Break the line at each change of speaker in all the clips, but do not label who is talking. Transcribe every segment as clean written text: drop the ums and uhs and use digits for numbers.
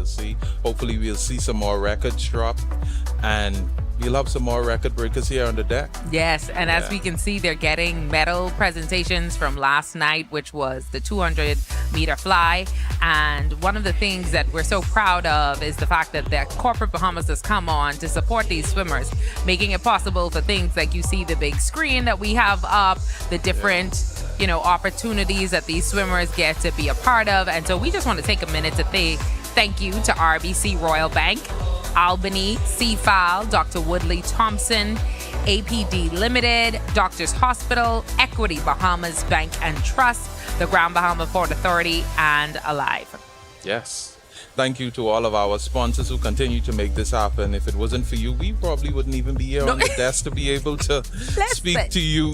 see. Hopefully we'll see some more records drop, and we'll have some more record breakers here on the deck.
Yes, and as we can see, they're getting medal presentations from last night, which was the 200-meter fly. And one of the things that we're so proud of is the fact that the corporate Bahamas has come on to support these swimmers, making it possible for things like you see the big screen that we have up, the different opportunities that these swimmers get to be a part of. And so we just want to take a minute to say thank you to RBC Royal Bank, Albany, CFAL, Dr. Woodley Thompson, APD Limited, Doctors Hospital, Equity Bahamas Bank and Trust, the Grand Bahama Port Authority, and Alive.
Yes. Thank you to all of our sponsors who continue to make this happen. If it wasn't for you, we probably wouldn't even be here on the desk to be able to speak to you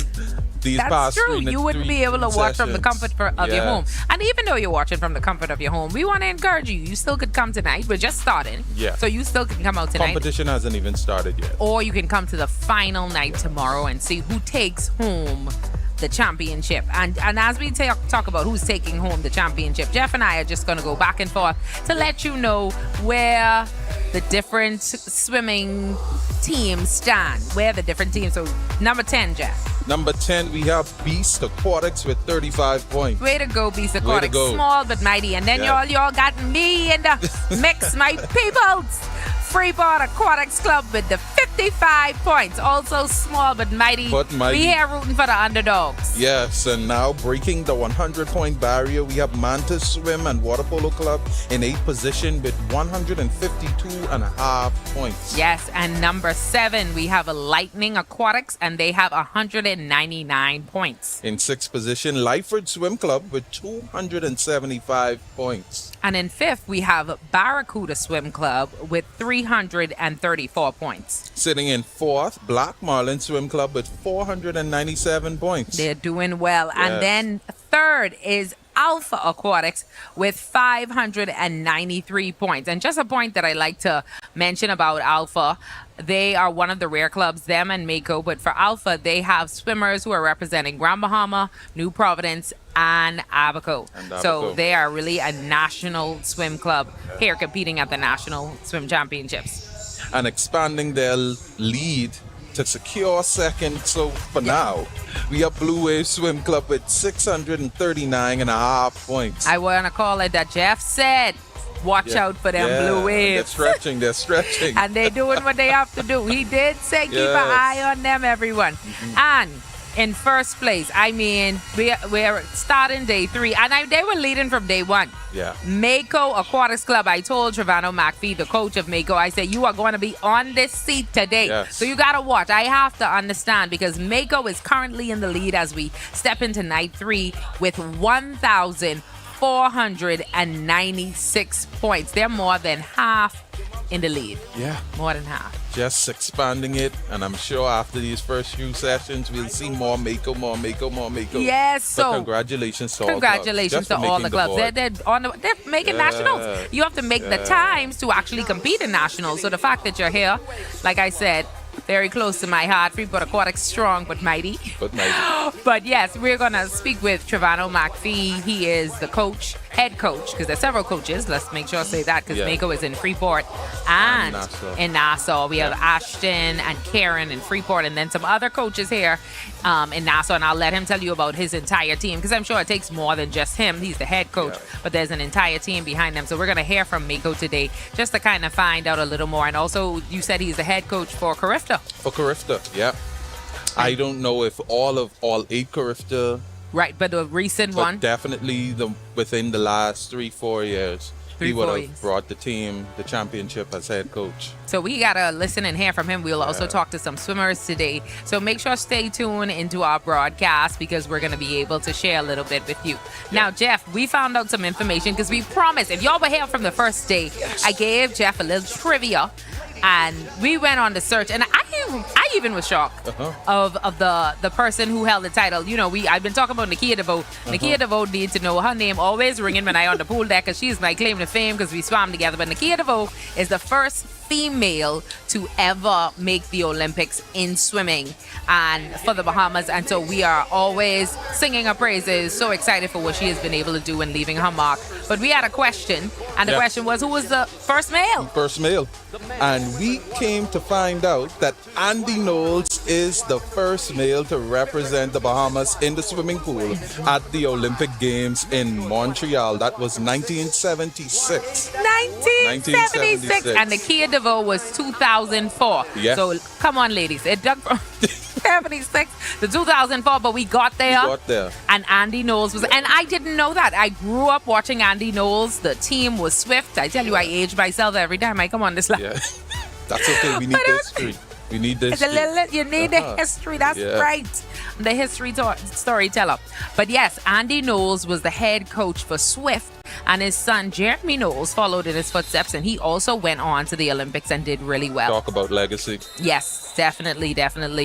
these past
true. You wouldn't be able to watch from the comfort of your home. And even though you're watching from the comfort of your home, we want to encourage you. You still could come tonight. We're just starting.
Yeah.
So you still can come out tonight.
Competition hasn't even started yet.
Or you can come to the final night tomorrow and see who takes home the championship. And as we talk about who's taking home the championship, Jeff and I are just going to go back and forth to let you know where the different swimming teams stand. Where the different teams. So number 10, Jeff.
Number 10, we have Beast Aquatics with 35 points.
Way to go, Beast Aquatics. Small but mighty. And then y'all got me in the mix, my peoples. Freeport Aquatics Club with the 55 points. Also small but mighty. We here rooting for the underdogs.
Yes, and now breaking the 100-point barrier, we have Mantis Swim and Water Polo Club in 8th position with 152.5 points.
Yes, and number 7, we have Lightning Aquatics, and they have 199 points.
In 6th position, Lyford Swim Club with 275 points.
And in 5th, we have Barracuda Swim Club with 334 points.
Sitting in 4th, Black Marlin Swim Club with 497 points.
They're doing well. Yes. And then 3rd is Alpha Aquatics with 593 points. And just a point that I like to mention about Alpha, they are one of the rare clubs, them and Mako, but for Alpha, they have swimmers who are representing Grand Bahama, New Providence, and Abaco. So they are really a national swim club here competing at the National Swim Championships.
And expanding their lead to secure second. So for now, we have Blue Wave Swim Club with 639.5 points.
I want to call it that Jeff said. Watch out for them Blue Waves.
They're stretching.
And they're doing what they have to do. He did say keep an eye on them, everyone. Mm-hmm. And in first place, I mean, we're starting day 3. And they were leading from day 1.
Yeah.
Mako Aquatics Club. I told Trevano McPhee, the coach of Mako, I said, you are going to be on this seat today.
Yes.
So you got to watch. I have to understand because Mako is currently in the lead as we step into night 3 with 1,496 points. They're more than half in the lead.
Yeah.
More than half.
Just expanding it, and I'm sure after these first few sessions, we'll see more Mako.
Yes, so
congratulations to all
the clubs. They're making nationals. You have to make the times to actually compete in nationals. So the fact that you're here, like I said, very close to my heart. Freeport Aquatics, strong but mighty. But yes, we're going to speak with Trevano McPhee. He is the head coach, because there's several coaches. Let's make sure I say that, because Mako is in Freeport and in Nassau. We have Ashton and Karen in Freeport, and then some other coaches here in Nassau. And I'll let him tell you about his entire team, because I'm sure it takes more than just him. He's the head coach, but there's an entire team behind them. So we're going to hear from Mako today just to kind of find out a little more. And also, you said he's the head coach for Carifta.
For Carifta, yeah. I don't know if all 8 Carifta.
Right, but the recent one.
Definitely within the last 3-4 years. He would have brought the team, the championship as head coach.
So we got to listen and hear from him. We'll also talk to some swimmers today. So make sure stay tuned into our broadcast, because we're going to be able to share a little bit with you. Now, Jeff, we found out some information, because we promised, if y'all were here from the first day, I gave Jeff a little trivia. And we went on the search, and I even was shocked of the person who held the title. You know, I've been talking about Nakia DeVoe. Nakia DeVoe needs to know her name always ringing when I on the pool deck because she's my claim to fame because we swam together. But Nakia DeVoe is the first female to ever make the Olympics in swimming and for the Bahamas, and so we are always singing her praises, so excited for what she has been able to do in leaving her mark. But we had a question, and the question was, who was the first male?
First male. And we came to find out that Andy Knowles is the first male to represent the Bahamas in the swimming pool at the Olympic Games in Montreal. That was 1976.
1976. And Nakia DeVoe was 2004.
Yes.
So come on, ladies. It dug from 76 to 2004, but we got there. And Andy Knowles was, and I didn't know that. I grew up watching Andy Knowles. The team was swift. I tell you, I age myself every time I come on this line.
Yeah. That's okay. We need the history. We need this.
You need the history. That's right. The history storyteller. But yes, Andy Knowles was the head coach for Swift, and his son Jeremy Knowles followed in his footsteps, and he also went on to the Olympics and did really well.
Talk about legacy.
Yes, definitely.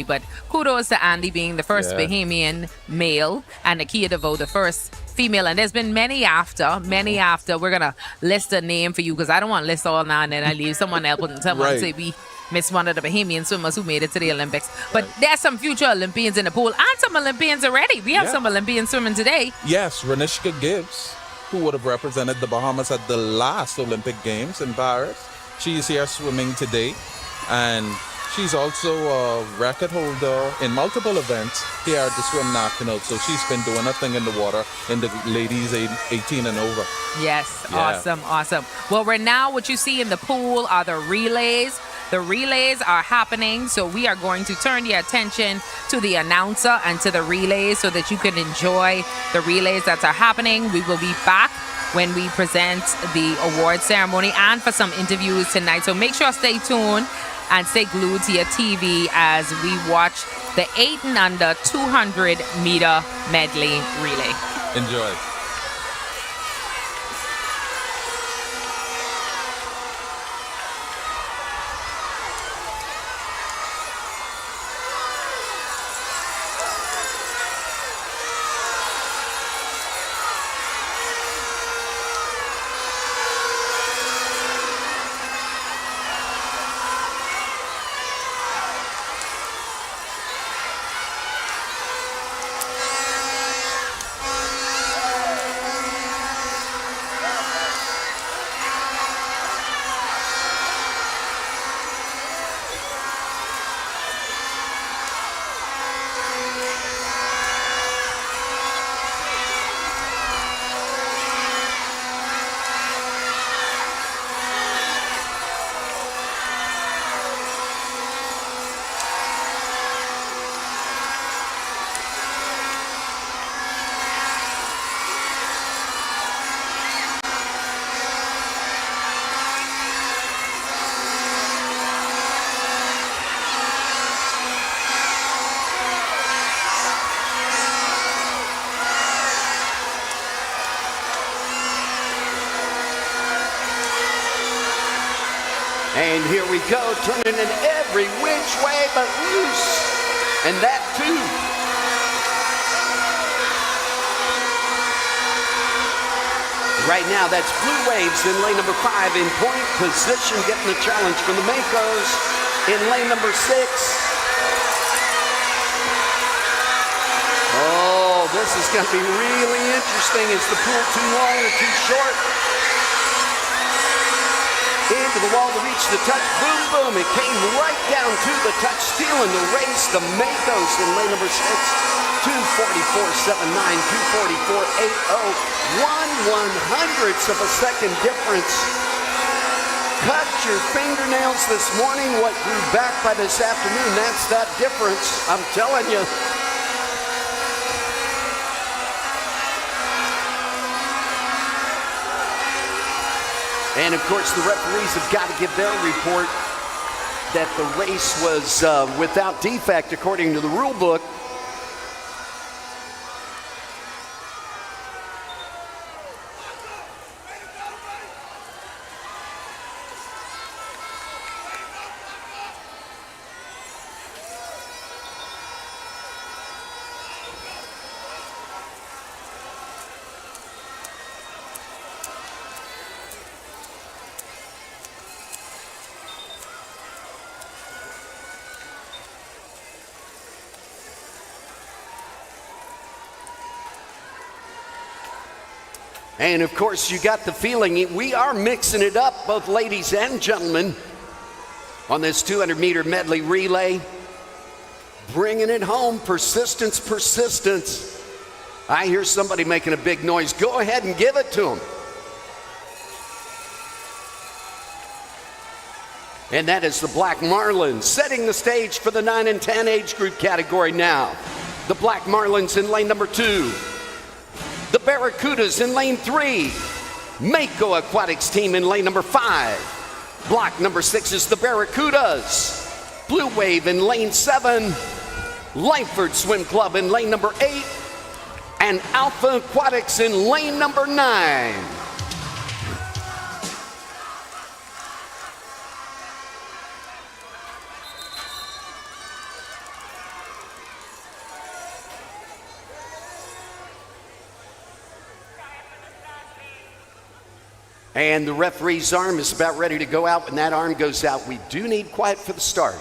But kudos to Andy being the first Bahamian male and Nakia DeVoe the first female. And there's been many after. We're going to list a name for you because I don't want to list all now and then I leave someone else and someone say we missed one of the Bahamian swimmers who made it to the Olympics. But there's some future Olympians in the pool and some Olympians already. We have some Olympians swimming today.
Yes, Renishka Gibbs, who would have represented the Bahamas at the last Olympic Games in Paris. She's here swimming today, and she's also a record holder in multiple events here at the Swim Nationals. So she's been doing a thing in the water in the ladies 18 and over.
Yes, awesome. Well, right now what you see in the pool are the relays. The relays are happening, so we are going to turn your attention to the announcer and to the relays so that you can enjoy the relays that are happening. We will be back when we present the award ceremony and for some interviews tonight. So make sure stay tuned and stay glued to your TV as we watch the 8 and under 200 meter medley relay.
Enjoy.
And here we go, turning it every which way but loose. And that too. Right now, that's Blue Waves in lane number 5 in point position, getting the challenge from the Makos in lane number 6. Oh, this is going to be really interesting. Is the pool too long or too short? Into the wall to reach the touch. Boom, boom. It came right down to the touch, stealing the race. The Makos in lane number 6. 2:44.79, 2:44.80. 1/100ths of a second difference. Cut your fingernails this morning. What grew back by this afternoon, that's that difference. I'm telling you. And of course, the referees have got to give their report that the race was without defect according to the rule book. And of course, you got the feeling we are mixing it up, both ladies and gentlemen, on this 200-meter medley relay. Bringing it home, persistence, persistence. I hear somebody making a big noise. Go ahead and give it to them. And that is the Black Marlins, setting the stage for the 9 and 10 age group category now. The Black Marlins in lane number 2. The Barracudas in lane 3. Mako Aquatics team in lane number 5. Block number 6 is the Barracudas. Blue Wave in lane 7. Lyford Swim Club in lane number 8. And Alpha Aquatics in lane number 9. And the referee's arm is about ready to go out. When that arm goes out, we do need quiet for the start.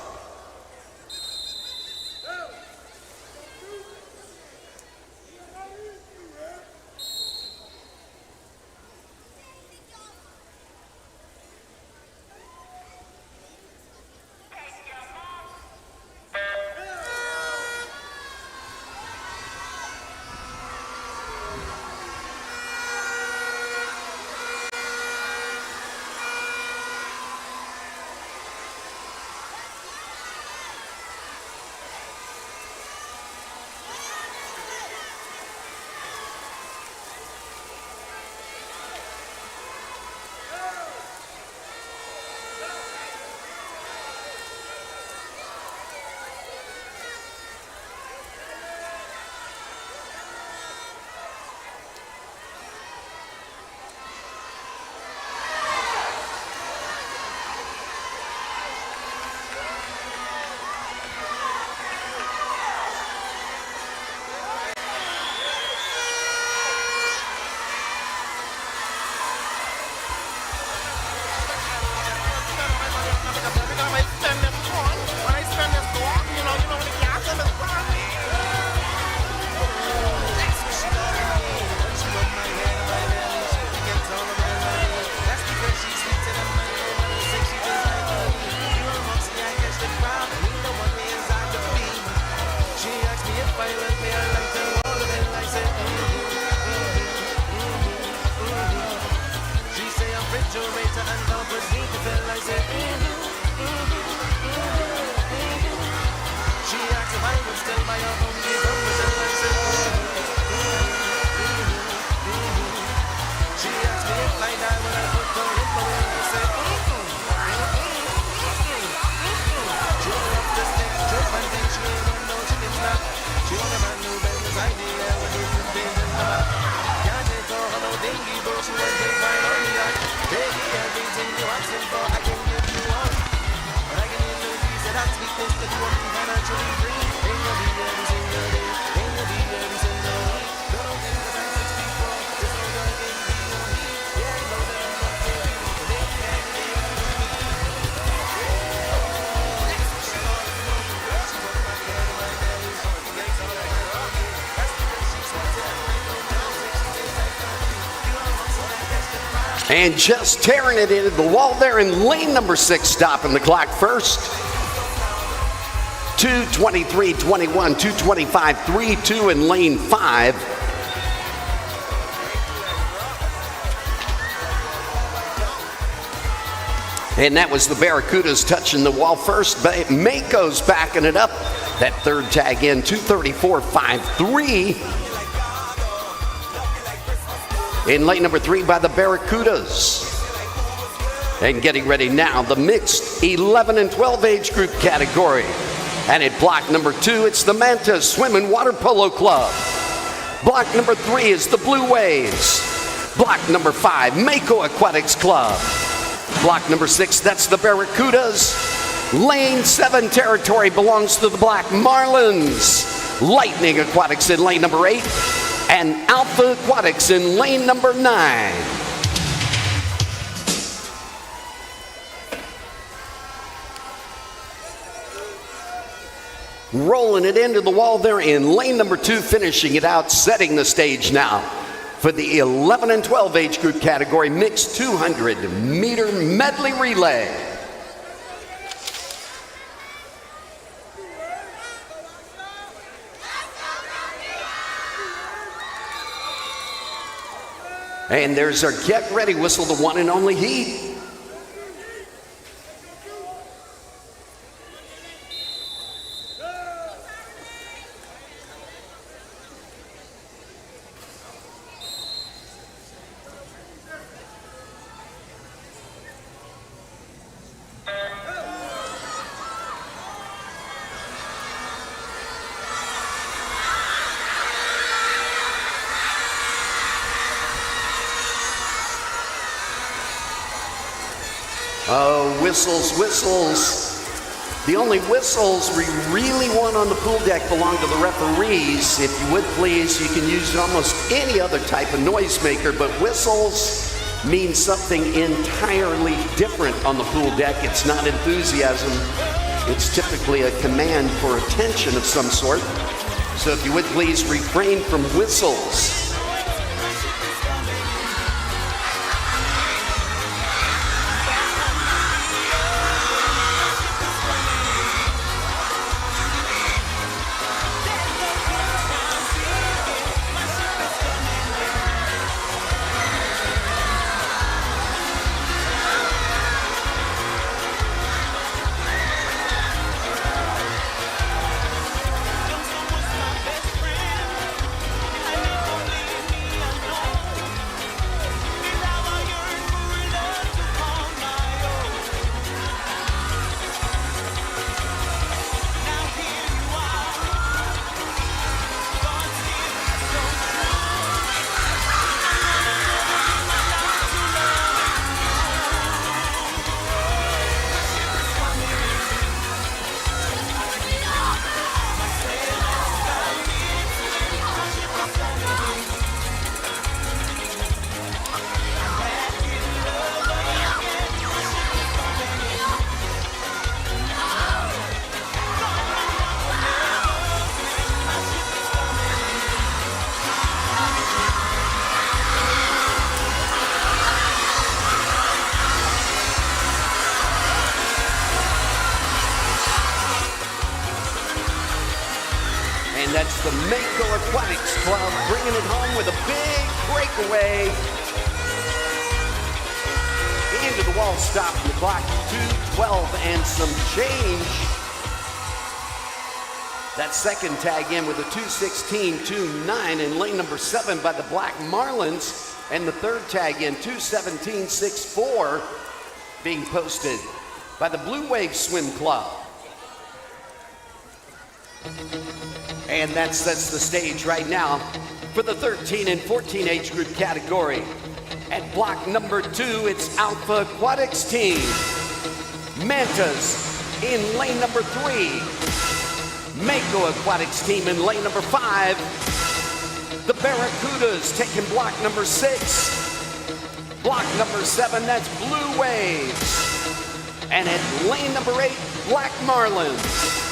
And just tearing it into the wall there in lane number 6, stopping the clock first. 2:23.21, 2:25.32 in lane 5. And that was the Barracudas touching the wall first. But Mako's backing it up. That third tag in, 2:34.53. In lane number 3 by the Barracudas. And getting ready now, the mixed 11 and 12 age group category. And at block number 2, it's the Manta Swim and Water Polo Club. Block number 3 is the Blue Waves. Block number 5, Mako Aquatics Club. Block number 6, that's the Barracudas. Lane 7 territory belongs to the Black Marlins. Lightning Aquatics in lane number 8. And Alpha Aquatics in lane number 9. Rolling it into the wall there in lane number 2, finishing it out, setting the stage now for the 11 and 12 age group category mixed 200-meter medley relay. And there's our get ready whistle, the one and only heat. Oh, whistles, whistles. The only whistles we really want on the pool deck belong to the referees. If you would please, you can use almost any other type of noisemaker, but whistles mean something entirely different on the pool deck. It's not enthusiasm. It's typically a command for attention of some sort. So if you would please refrain from whistles. And that's the Mako Aquatics Club bringing it home with a big breakaway. Into the wall stop in the clock, 2:12 and some change. That second tag in with a 2:16.29 in lane number 7 by the Black Marlins. And the third tag in, 2:17.64, being posted by the Blue Wave Swim Club. And that sets the stage right now for the 13 and 14 age group category. At block number 2, it's Alpha Aquatics team. Mantas in lane number 3. Mako Aquatics team in lane number 5. The Barracudas taking block number 6. Block number 7, that's Blue Waves. And at lane number 8, Black Marlins.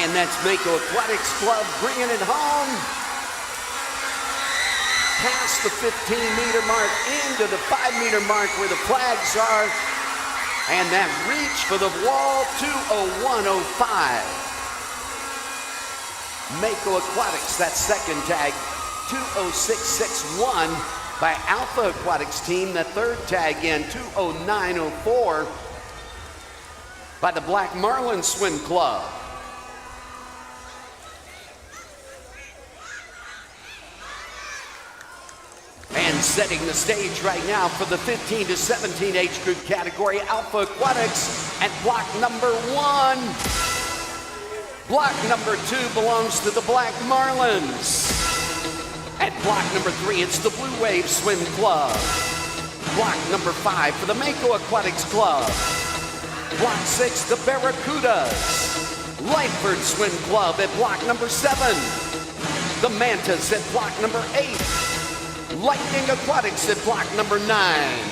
And that's Mako Aquatics Club bringing it home. Past the 15-meter mark, into the 5-meter mark where the flags are. And that reach for the wall, 2:01.05. Mako Aquatics, that second tag, 2:06.61 by Alpha Aquatics team. That third tag in, 2:09.04 by the Black Marlin Swim Club. And setting the stage right now for the 15 to 17 age group category, Alpha Aquatics at block number 1. Block number 2 belongs to the Black Marlins. At block number 3, it's the Blue Wave Swim Club. Block number 5 for the Mako Aquatics Club. Block 6, the Barracudas. Lightford Swim Club at block number 7. The Mantas at block number 8. Lightning Aquatics at block number 9.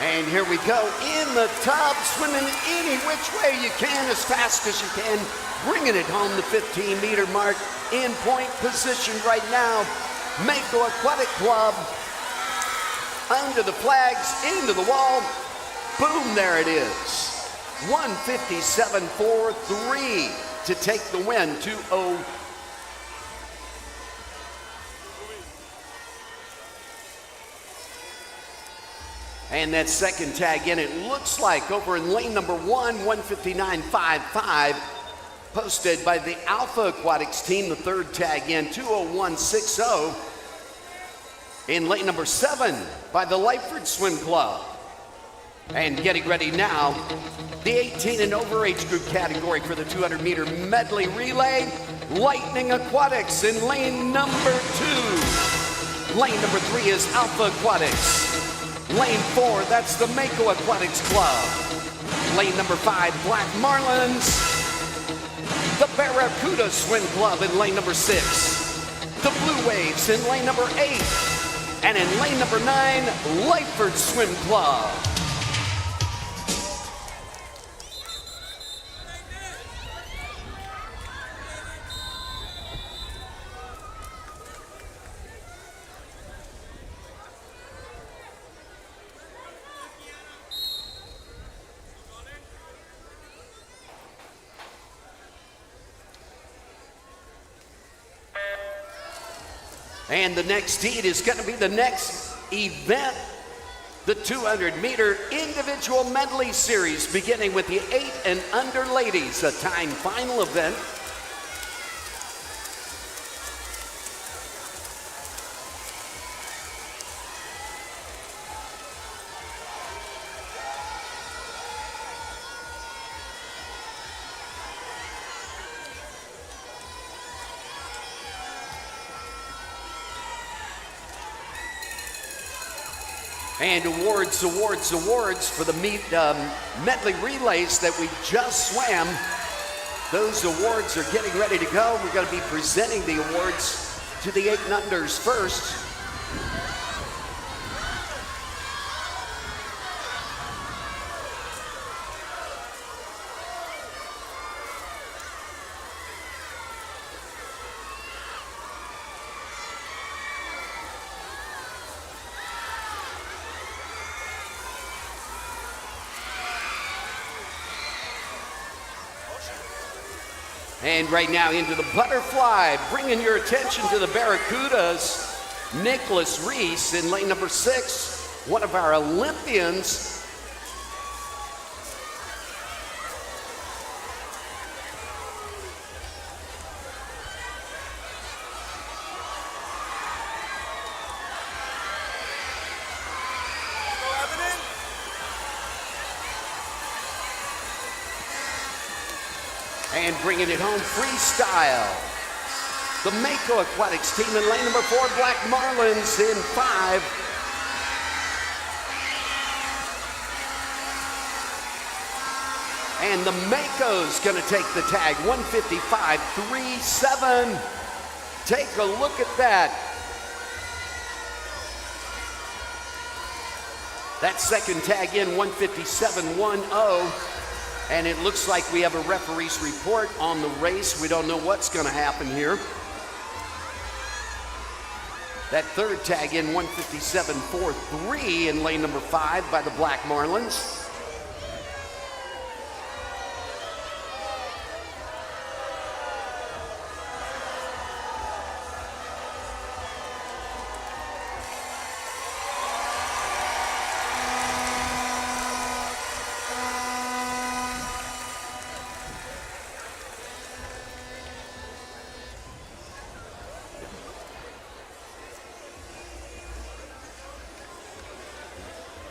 And here we go in the tub, swimming any which way you can, as fast as you can, bringing it home the 15-meter mark, in point position right now. Mako Aquatic Club, under the flags, into the wall, boom, there it is. 157.43 to take the win, 2-0. And that second tag in, it looks like over in lane number 1, 159.55, posted by the Alpha Aquatics team. The third tag in, 2:01.60. In lane number 7 by the Lightford Swim Club. And getting ready now, the 18 and over age group category for the 200-meter medley relay, Lightning Aquatics in lane number 2. Lane number 3 is Alpha Aquatics. Lane 4, that's the Mako Aquatics Club. Lane number 5, Black Marlins. The Barracuda Swim Club in lane number 6. The Blue Waves in lane number 8. And in lane number 9, Lightford Swim Club. And the next heat is going to be the next event, the 200-meter individual medley series, beginning with the 8 and under ladies, a time final event. And awards for the medley relays that we just swam. Those awards are getting ready to go. We're going to be presenting the awards to the 8 and unders first. And right now into the butterfly, bringing your attention to the Barracudas, Nicholas Reese in lane number 6, one of our Olympians. And bringing it home, freestyle. The Mako Aquatics team in lane number 4, Black Marlins in 5. And the Mako's gonna take the tag, 155.37. Take a look at that. That second tag in, 157.10. And it looks like we have a referee's report on the race. We don't know what's going to happen here. That third tag in, 157.43 in lane number 5 by the Black Marlins.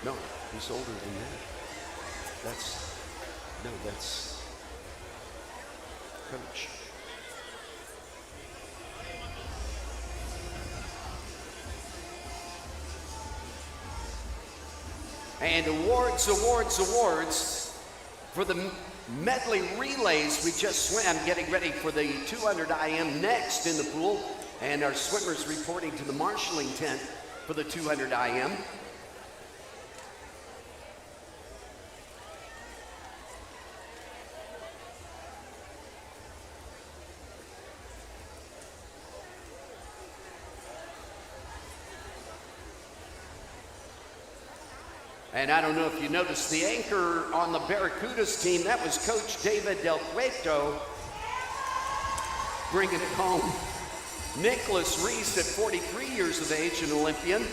No, he's older than that. That's Coach. And awards for the medley relays we just swam, getting ready for the 200 IM next in the pool. And our swimmers reporting to the marshalling tent for the 200 IM. And I don't know if you noticed the anchor on the Barracudas team, that was Coach David Del Cueto, bringing it home. Nicholas Reese at 43 years of age, an Olympian.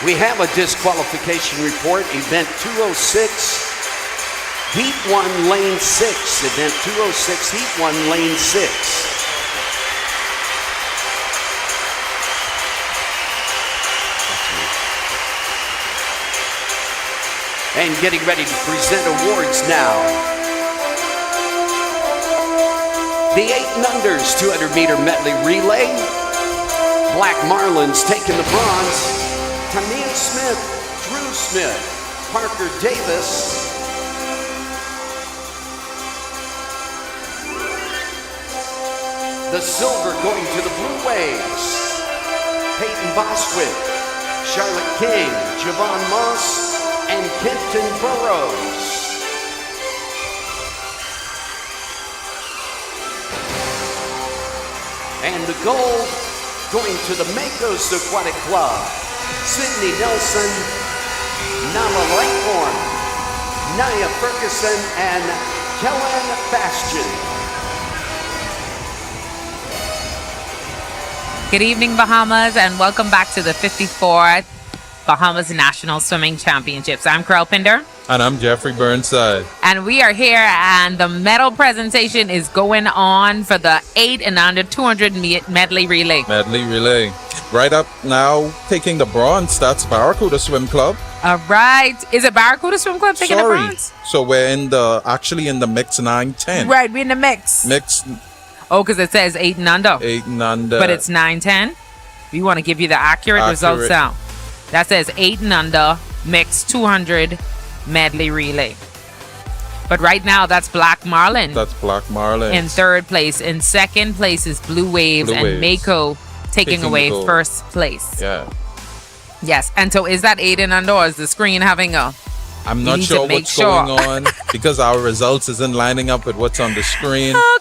We have a disqualification report. Event 206, Heat 1, Lane 6. Event 206, Heat 1, Lane 6. And getting ready to present awards now. The 8-and-unders 200-meter medley relay. Black Marlins taking the bronze. Tania Smith, Drew Smith, Parker Davis. The silver going to the Blue Waves. Peyton Boswick, Charlotte King, Javon Moss, and Kenton Burrows. And the gold going to the Makos Aquatic Club. Sydney Nelson, Nala Langhorn, Nia Ferguson, and Kellen Bastian.
Good evening, Bahamas, and welcome back to the 54th Bahamas National Swimming Championships. I'm Carol Pinder.
And I'm Jeffrey Burnside.
And we are here, and the medal presentation is going on for the 8-and-under 200 medley relay.
Medley relay. Right up now, taking the bronze, that's Barracuda Swim Club.
All right. Is it Barracuda Swim Club taking the bronze?
So we're actually in the mix 9-10.
Right, we're in the mix. Oh, because it says 8-and-under.
8-and-under.
But it's 9-10. We want to give you the accurate results now. That says 8-and-under mixed 200 medley relay. But right now, that's Black Marlin.
That's Black Marlin.
In third place. In second place is Blue Waves. And Mako taking away first place.
Yeah.
Yes. And so is that 8-and-under, or is the screen having a...
I'm not sure what's going on because our results isn't lining up with what's on the screen.
Oh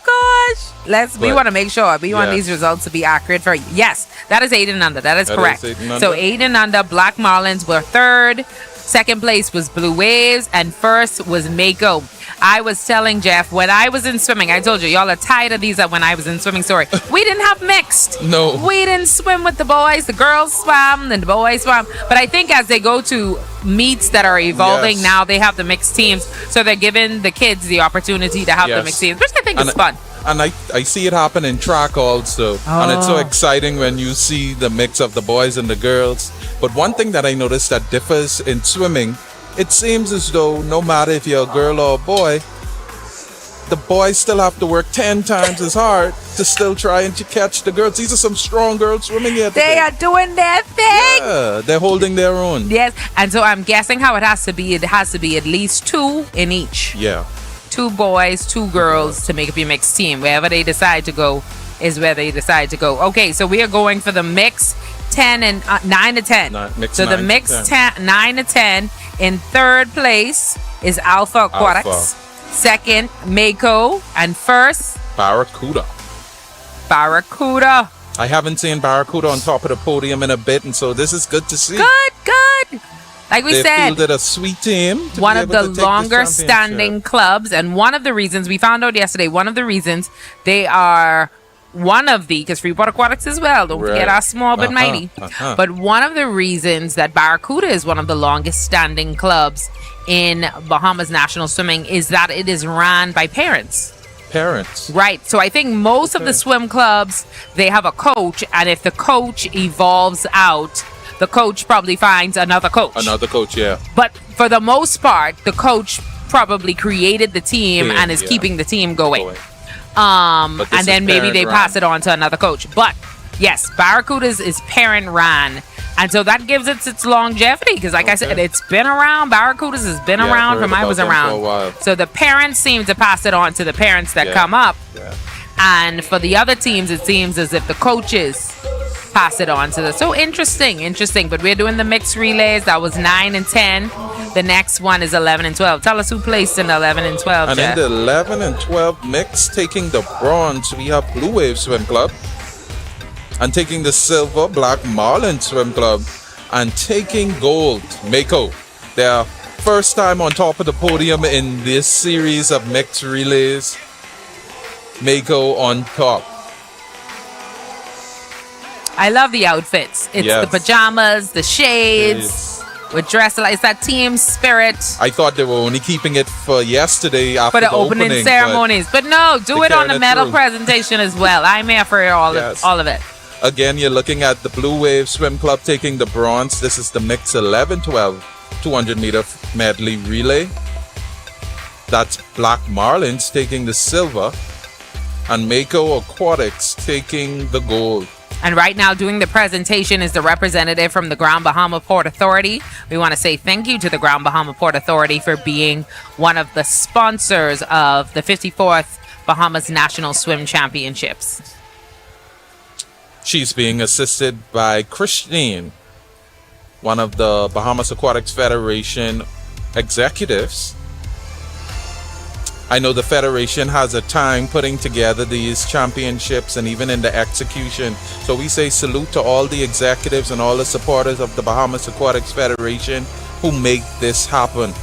gosh. We want to make sure. We want these results to be accurate for you. Yes, that is 8-and-under. That is correct. So 8-and-under, Black Marlins were third. Second place was Blue Waves, and first was Mako. I was telling Jeff, when I was in swimming, I told you, y'all are tired of these when I was in swimming story. We didn't have mixed.
No.
We didn't swim with the boys. The girls swam and the boys swam. But I think as they go to meets that are evolving now, they have the mixed teams. So they're giving the kids the opportunity to have the mixed teams, which I think is fun.
And I see it happen in track also. And it's so exciting when you see the mix of the boys and the girls. But one thing that I noticed that differs in swimming, it seems as though no matter if you're a girl or a boy, the boys still have to work 10 times as hard to still try and to catch the girls. These are some strong girls swimming here today.
They are doing their thing.
Yeah, they're holding their own.
Yes, and so I'm guessing how it has to be at least 2 in each.
Yeah.
2 boys, 2 girls to make up your mixed team. Wherever they decide to go is where they decide to go. Okay, so we are going for the mix 10 and 9 to 10. So the mix 9 to 10. In third place is Alpha Aquatics. Second, Mako. And first,
Barracuda. I haven't seen Barracuda on top of the podium in a bit, and so this is good to see.
Good. Like we said,
they fielded a sweet team.
One of the longer standing clubs, and one of the reasons we found out yesterday, they are because Freeport Aquatics as well, don't forget our small but mighty. But one of the reasons that Barracuda is one of the longest standing clubs in Bahamas National Swimming is that it is run by parents. Right. So I think most of the swim clubs, they have a coach, and if the coach evolves out, the coach probably finds another coach.
Yeah.
But for the most part, the coach probably created the team and is keeping the team going. And then maybe they pass it on to another coach. But yes, Barracuda's is parent ran. And so that gives it its longevity because, like I said, it's been around. Barracuda's has been around from I was around. So the parents seem to pass it on to the parents that come up. Yeah. And for the other teams, it seems as if the coaches pass it on to the. So interesting. But we're doing the mixed relays. That was 9 and 10. The next one is 11 and 12. Tell us who placed in 11 and 12,
And
Jeff.
in the 11 and 12 mix, taking the bronze, we have Blue Wave Swim Club. And taking the silver, Black Marlin Swim Club. And taking gold, Mako. Their first time on top of the podium in this series of mixed relays. Mako on top.
I love the outfits. It's
Yes.
the pajamas, the shades, with dress. It's that team spirit
I thought they were only keeping it for yesterday after
for the opening
but
ceremonies. But no, do
they're
it on
carrying
the
it
medal
through.
presentation as well. I'm here for all
Yes.
of it.
Again, you're looking at the Blue Wave Swim Club taking the bronze. This is the mix 11-12 200-meter medley relay. That's Black Marlins taking the silver, and Mako Aquatics taking the gold.
And right now, doing the presentation is the representative from the Grand Bahama Port Authority. We want to say thank you to the Grand Bahama Port Authority for being one of the sponsors of the 54th Bahamas National Swim Championships.
She's being assisted by Christine, one of the Bahamas Aquatics Federation executives. I know the Federation has a time putting together these championships and even in the execution. So we say salute to all the executives and all the supporters of the Bahamas Aquatics Federation who make this happen.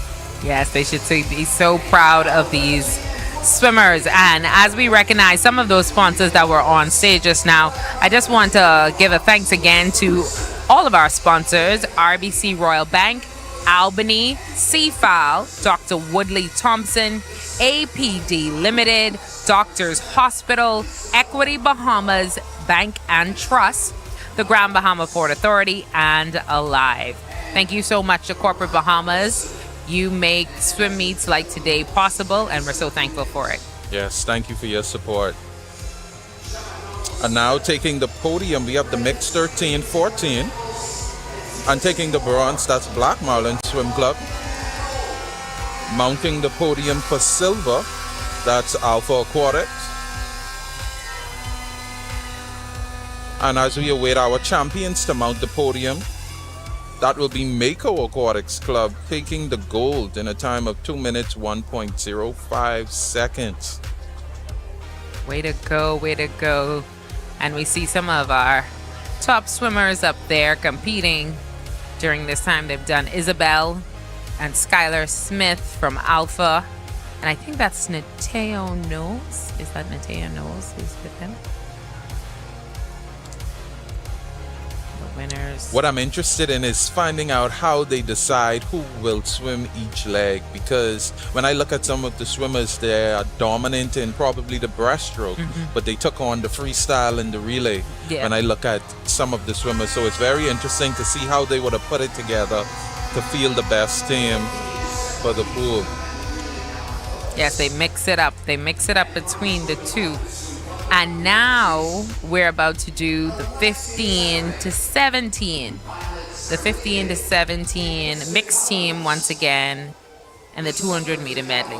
Yes, they should be so proud of these swimmers. And as we recognize some of those sponsors that were on stage just now, I just want to give a thanks again to all of our sponsors: RBC Royal Bank, Albany, Seafile, Dr. Woodley Thompson, APD Limited, Doctors Hospital, Equity Bahamas Bank and Trust, the Grand Bahama Port Authority, and Alive. Thank you so much to Corporate Bahamas. You make swim meets like today possible, and we're so thankful for it.
Yes, thank you for your support. And now taking the podium, we have the mixed 13-14. And taking the bronze, that's Black Marlin Swim Club. Mounting the podium for silver, that's Alpha Aquatics. And as we await our champions to mount the podium, that will be Mako Aquatics Club taking the gold in a time of 2 minutes 1.05 seconds.
Way to go, way to go. And we see some of our top swimmers up there competing during this time. They've done Isabel and Skylar Smith from Alpha. And I think that's Nateo Knowles. Is that Nateo Knowles who's with them? The winners.
What I'm interested in is finding out how they decide who will swim each leg, because when I look at some of the swimmers, they are dominant in probably the breaststroke, but they took on the freestyle and the relay.
Yeah.
When I look at some of the swimmers, so it's very interesting to see how they would have put it together to field the best team for the pool.
Yes, they mix it up. They mix it up between the two. And now we're about to do the 15 to 17. The 15 to 17 mixed team once again, and the 200-meter medley.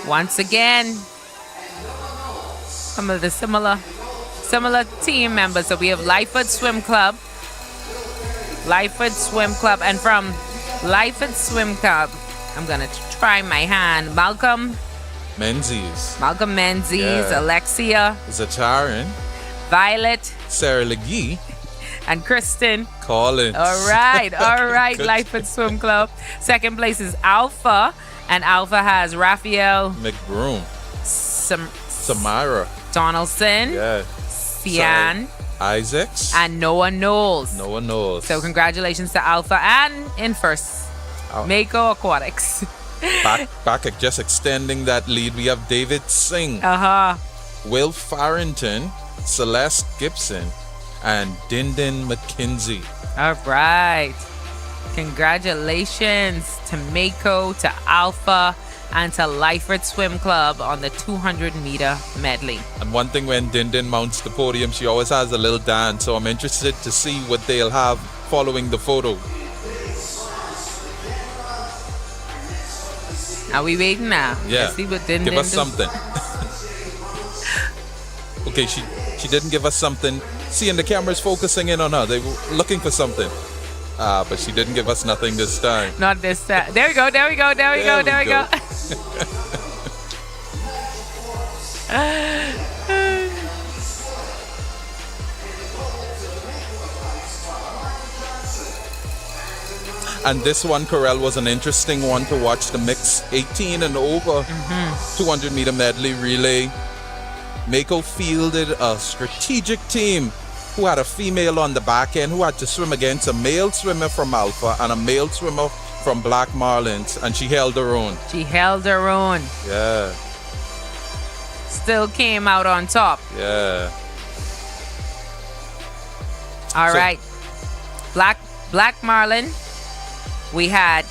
Once again, some of the similar team members. So we have Lyford Swim Club. Lyford Swim Club. And from Lyford Swim Club, I'm going to try my hand. Malcolm
Menzies,
Menzies, Alexia,
Zatarin,
Violet,
Sarah Legee,
and Kristen.
Collins.
All right,
Good.
Lyford Swim Club. Second place is Alpha, and Alpha has Raphael
McBroom,
Samira
Samira,
Donaldson, Cian,
Isaacs,
and Noah Knowles.
no one knows.
So congratulations to Alpha, and in first, Mako Aquatics.
back at just extending that lead, we have David Singh, Will Farrington, Celeste Gibson, and Dindin McKinsey.
All right. Congratulations to Mako, to Alpha, and to Lyford Swim Club on the 200-meter medley.
And one thing, when Dindin mounts the podium, she always has a little dance, so I'm interested to see what they'll have following the photo.
Are we waiting now?
Yeah,
Let's see what Dindin
give us
do.
something. Okay, she didn't give us something. See, and the camera's focusing in on her. They were looking for something. But she didn't give us nothing this time.
Not this time. There we go.
And this one, Corel, was an interesting one to watch. The mix 18 and over 200-meter medley relay. Mako fielded a strategic team who had a female on the back end who had to swim against a male swimmer from Alpha and a male swimmer from Black Marlins, and she held her own.
She held her own.
Yeah.
Still came out on top.
Yeah.
All right. Black Marlin. We had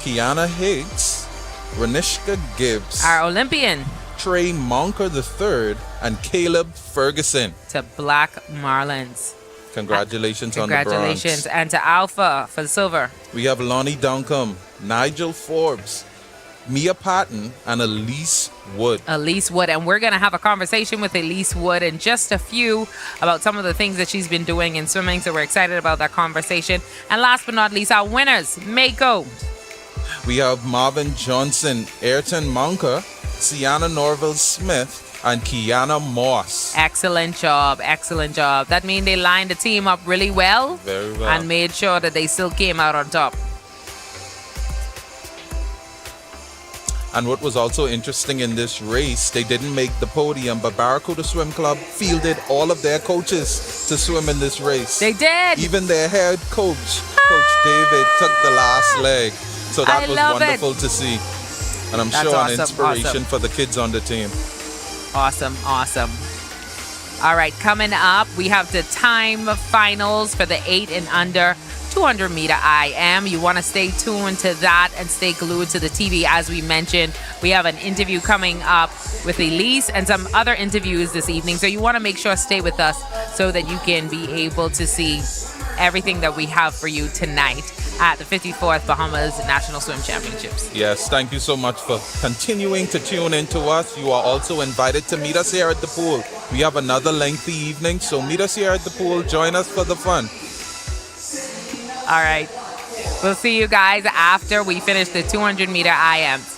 Kiana Higgs, Renishka Gibbs,
our Olympian,
Trey Monker III, and Caleb Ferguson.
to Black Marlins.
Congratulations on the
Congratulations.
bronze.
And to Alpha for the silver.
We have Lonnie Duncombe, Nigel Forbes, Mia Patton, and Elise Wood.
Elise Wood. And we're going to have a conversation with Elise Wood in just a few about some of the things that she's been doing in swimming. So we're excited about that conversation. And last but not least, our winners, Mako.
We have Marvin Johnson, Ayrton Monker, Sienna Norville Smith, and Kiana Moss.
Excellent job. Excellent job. That means they lined the team up really well.
Very well.
And made sure that they still came out on top.
And what was also interesting in this race, they didn't make the podium, but Barracuda Swim Club fielded all of their coaches to swim in this race.
They did.
Even their head coach, Coach David, took the last leg. So that
I
was
love
wonderful to see. And I'm
That's
sure
awesome,
an inspiration
awesome.
for the kids on the team.
Awesome. All right, coming up, we have the time finals for the 8 and under 200 meter IM. You want to stay tuned to that and stay glued to the TV. As we mentioned, we have an interview coming up with Elise and some other interviews this evening. So you want to make sure stay with us so that you can be able to see everything that we have for you tonight at the 54th Bahamas National Swim Championships.
Yes, thank you so much for continuing to tune in to us. You are also invited to meet us here at the pool. We have another lengthy evening, so meet us here at the pool. Join us for the fun.
All right. We'll see you guys after we finish the 200 meter IMs.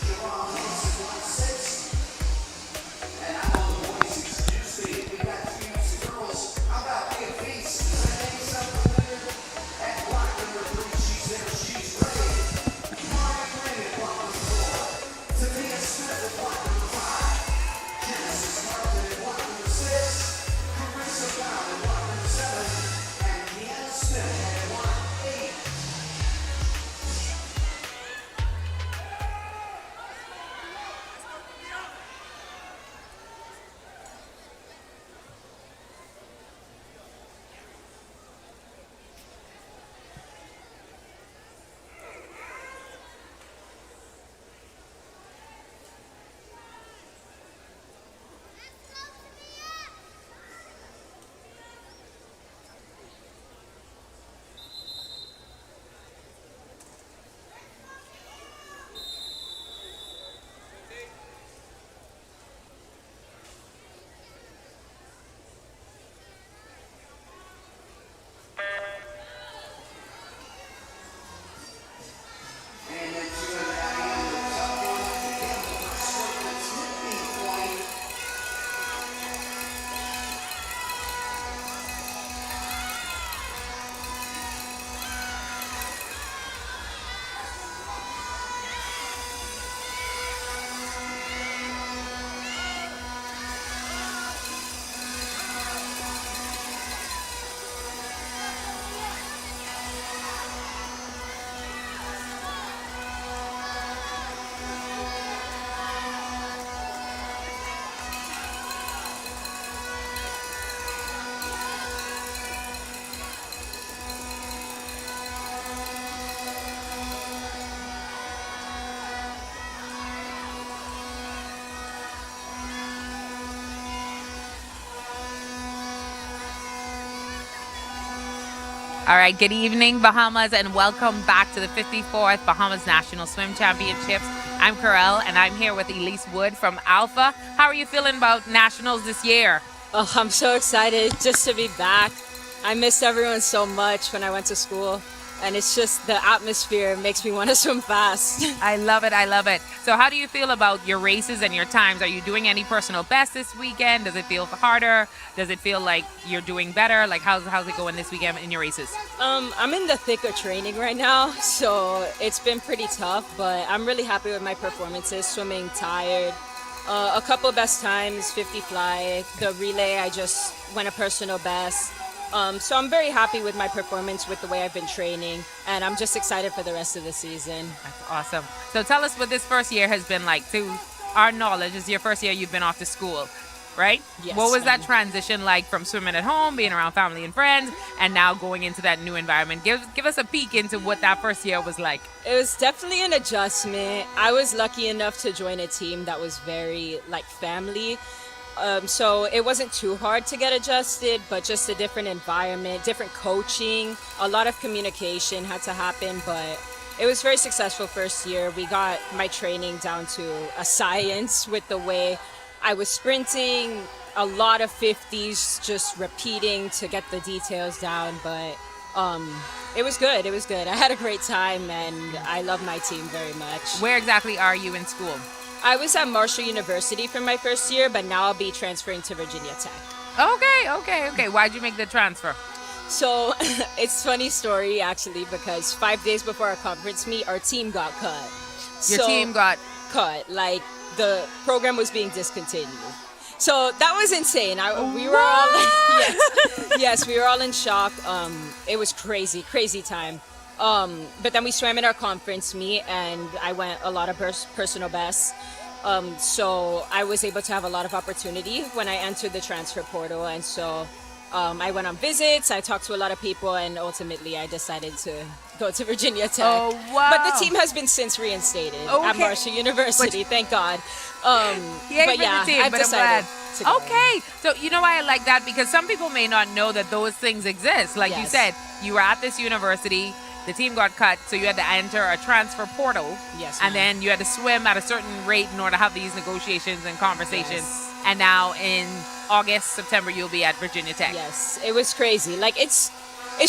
All right, good evening, Bahamas, and welcome back to the 54th Bahamas National Swim Championships. I'm Carell, and I'm here with Elise Wood from Alpha. How are you feeling about nationals this year?
Oh, I'm so excited just to be back. I missed everyone so much when I went to school, and it's just the atmosphere makes me want to swim fast.
I love it. I love it. So how do you feel about your races and your times? Are you doing any personal best this weekend? Does it feel harder? Does it feel like you're doing better? Like how's it going this weekend in your races?
I'm in the thick of training right now, so it's been pretty tough, but I'm really happy with my performances, swimming tired. A couple best times, 50 fly. The relay, I just went a personal best. So I'm very happy with my performance, with the way I've been training, and I'm just excited for the rest of the season.
That's awesome. So tell us what this first year has been like. To our knowledge, this is your first year you've been off to school, right?
Yes,
what was that
ma'am.
transition like from swimming at home, being around family and friends, and now going into that new environment? Give us a peek into what that first year was like.
It was definitely an adjustment. I was lucky enough to join a team that was very like family. So it wasn't too hard to get adjusted, but just a different environment, different coaching, a lot of communication had to happen, but it was very successful first year. We got my training down to a science with the way I was sprinting, a lot of 50s, just repeating to get the details down, but it was good. It was good. I had a great time, and I love my team very much.
Where exactly are you in school?
I was at Marshall University for my first year, but now I'll be transferring to Virginia Tech.
Okay. Why'd you make the transfer?
So it's a funny story, actually, because 5 days before our conference meet, our team got cut.
Your team got
cut. Like, the program was being discontinued. So that was insane. We were all yes, we were all in shock. It was crazy time. But then we swam in our conference meet, and I went a lot of personal bests. So I was able to have a lot of opportunity when I entered the transfer portal, and so I went on visits. I talked to a lot of people, and ultimately I decided to go to Virginia Tech.
Oh, wow.
But the team has been since reinstated at Marshall University. Thank God.
Yay
but
for
yeah,
the team,
I've
but I'm
decided
glad.
to go.
Okay, so you know why I like that? Because some people may not know that those things exist. Like you
Yes.
said, you were at this university, the team got cut, so you had to enter a transfer portal.
Yes,
And
ma'am.
then you had to swim at a certain rate in order to have these negotiations and conversations.
Yes.
And now in August, September, you'll be at Virginia Tech.
Yes, it was crazy. Like, it's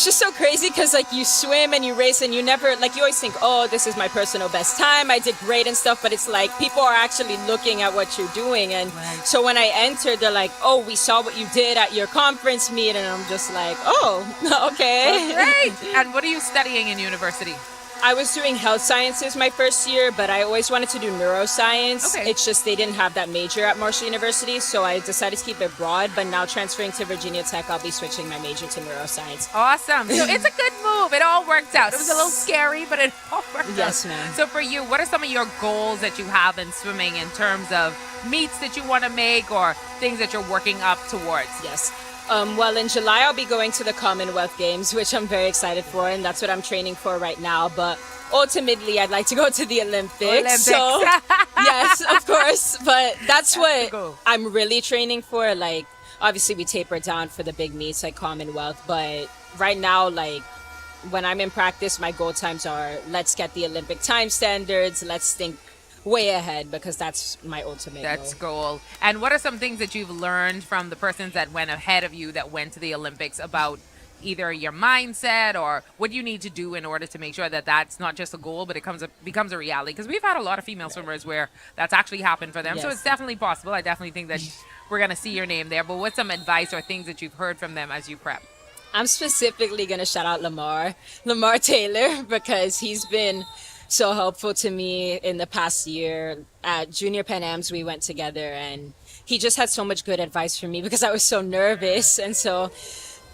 just so crazy because, like, you swim and you race and you never, like, you always think, oh, this is my personal best time, I did great and stuff, but it's like people are actually looking at what you're doing. And
Right.
so when I entered, they're like, oh, we saw what you did at your conference meet, and I'm just like, oh, okay.
Great. And what are you studying in university?
I was doing health sciences my first year, but I always wanted to do neuroscience.
Okay.
It's just they didn't have that major at Marshall University, so I decided to keep it broad. But now transferring to Virginia Tech, I'll be switching my major to neuroscience.
Awesome. So it's a good move. It all worked out. It was a little scary, but it all worked out.
Yes, ma'am.
So for you, what are some of your goals that you have in swimming in terms of meets that you want to make or things that you're working up towards?
Yes. Well, in July, I'll be going to the Commonwealth Games, which I'm very excited for, and that's what I'm training for right now. But ultimately, I'd like to go to the Olympics. So, yes, of course. But that's what
goal.
I'm really training for. Like, obviously, we taper down for the big meets like Commonwealth. But right now, like, when I'm in practice, my goal times are let's get the Olympic time standards. Let's think way ahead, because that's my ultimate
That's
goal.
goal. And what are some things that you've learned from the persons that went ahead of you that went to the Olympics about either your mindset or what you need to do in order to make sure that that's not just a goal, but it becomes a reality? Because we've had a lot of female swimmers where that's actually happened for them. So
Yes.
it's definitely possible. I definitely think that we're going to see your name there. But what's some advice or things that you've heard from them as you prep?
I'm specifically going to shout out Lamar Taylor, because he's been so helpful to me in the past year. At Junior Pan Ams, we went together, and he just had so much good advice for me because I was so nervous. And so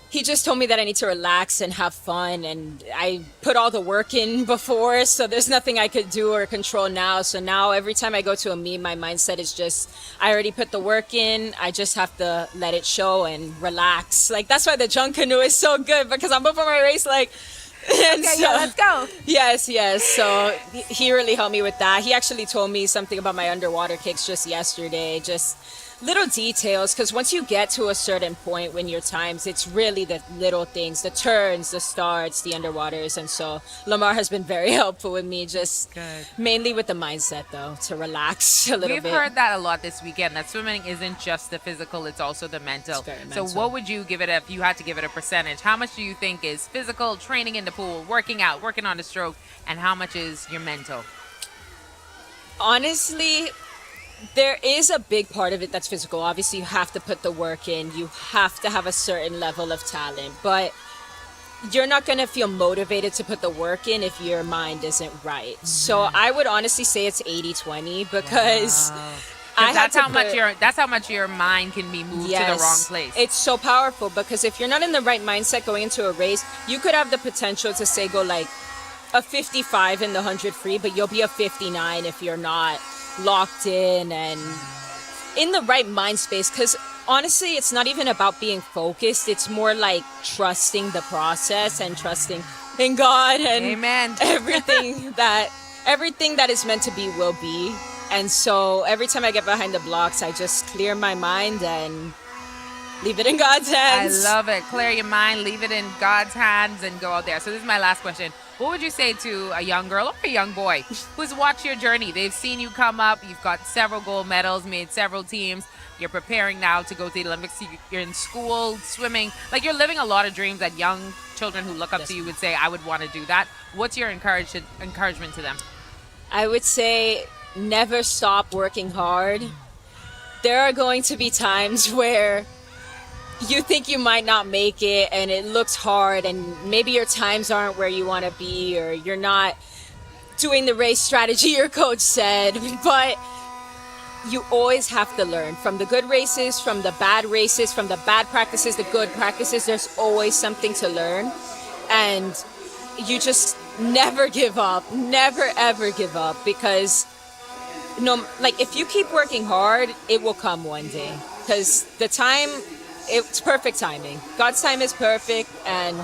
he just told me that I need to relax and have fun, and I put all the work in before, so there's nothing I could do or control now. So now every time I go to a meet, my mindset is just, I already put the work in, I just have to let it show and relax. Like, that's why the junk canoe is so good, because I'm before my race like, and
Okay, yeah, let's go.
Yes. So he really helped me with that. He actually told me something about my underwater kicks just yesterday, just little details, because once you get to a certain point when your times, it's really the little things, the turns, the starts, the underwaters. And so Lamar has been very helpful with me, just
Good.
mainly with the mindset, though, to relax a little
We've
bit.
heard that a lot this weekend, that swimming isn't just the physical, it's also the mental.
It's very
So
mental.
what would you give it if you had to give it a percentage? How much do you think is physical, training in the pool, working out, working on the stroke, and how much is your mental?
Honestly, there is a big part of it that's physical. Obviously, you have to put the work in. You have to have a certain level of talent. But you're not going to feel motivated to put the work in if your mind isn't right. So I would honestly say it's 80-20, because I
Because
had
that's
to
how much
put,
that's how much your mind can be moved to the wrong place.
It's so powerful because if you're not in the right mindset going into a race, you could have the potential to say go like a 55 in the 100 free, but you'll be a 59 if you're not locked in and in the right mind space. Because honestly, it's not even about being focused. It's more like trusting the process and trusting in God and
Amen.
everything that is meant to be will be. And so every time I get behind the blocks, I just clear my mind and leave it in God's
I
hands.
love it. Clear your mind, leave it in God's hands, and go out there. So this is my last question. What would you say to a young girl or a young boy who's watched your journey? They've seen you come up. You've got several gold medals, made several teams. You're preparing now to go to the Olympics. You're in school, swimming. Like, you're living a lot of dreams that young children who look up to you would say, I would want to do that. What's your encouragement to them?
I would say never stop working hard. There are going to be times where you think you might not make it and it looks hard and maybe your times aren't where you want to be or you're not doing the race strategy your coach said, but you always have to learn from the good races, from the bad races, from the bad practices, the good practices. There's always something to learn, and you just never give up, never ever give up, because like if you keep working hard, it will come one day, because the time, it's perfect timing. God's time is perfect, and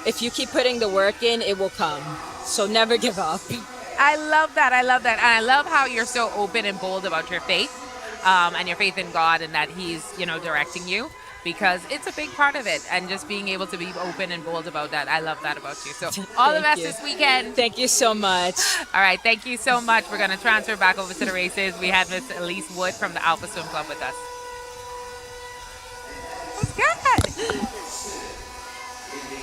if you keep putting the work in, it will come. So never give up.
I love that. I love that. And I love how you're so open and bold about your faith, and your faith in God, and that He's, directing you, because it's a big part of it. And just being able to be open and bold about that. I love that about you. So all the best this weekend.
Thank you so much.
All right. Thank you so much. We're going to transfer back over to the races. We had Miss Elise Wood from the Alpha Swim Club with us. That's good.
In the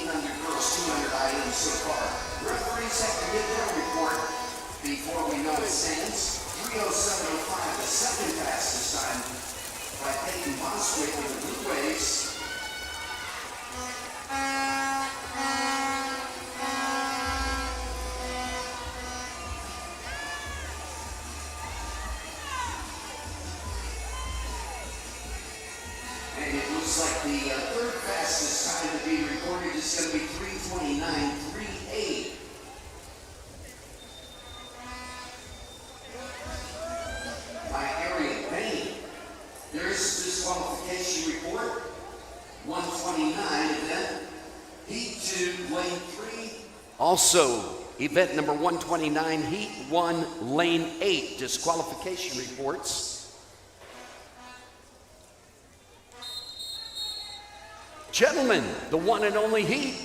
800 girls 200 items so far. Referees have to get their report before we know it stands. 3:07.05, the second fastest time by Peyton Boswick in the Blue Waves. And it looks like the third fastest time to be recorded is going to be 3:29.38. By Ariel Payne. There's disqualification report. 129 event. Heat 2, lane 3. Also, event number 129, heat 1, lane 8. Disqualification reports. Gentlemen, the one and only heat.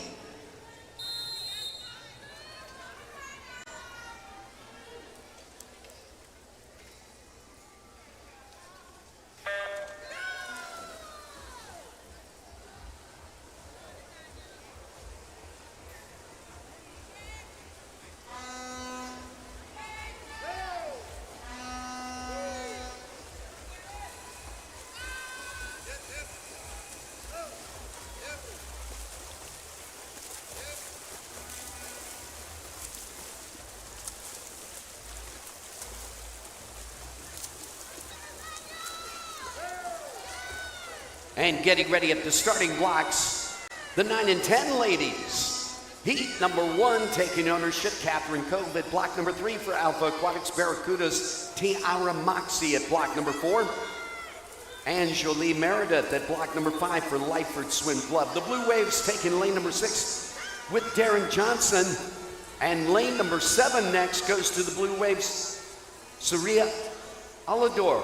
And getting ready at the starting blocks, the 9 and 10 ladies. Heat number 1 taking ownership, Catherine Cove at block number 3 for Alpha Aquatics Barracudas, Tiara Moxie at block number 4. And Jolie Meredith at block number 5 for Lyford Swim Club. The Blue Waves taking lane number 6 with Darren Johnson. And lane number 7 next goes to the Blue Waves, Saria Alador.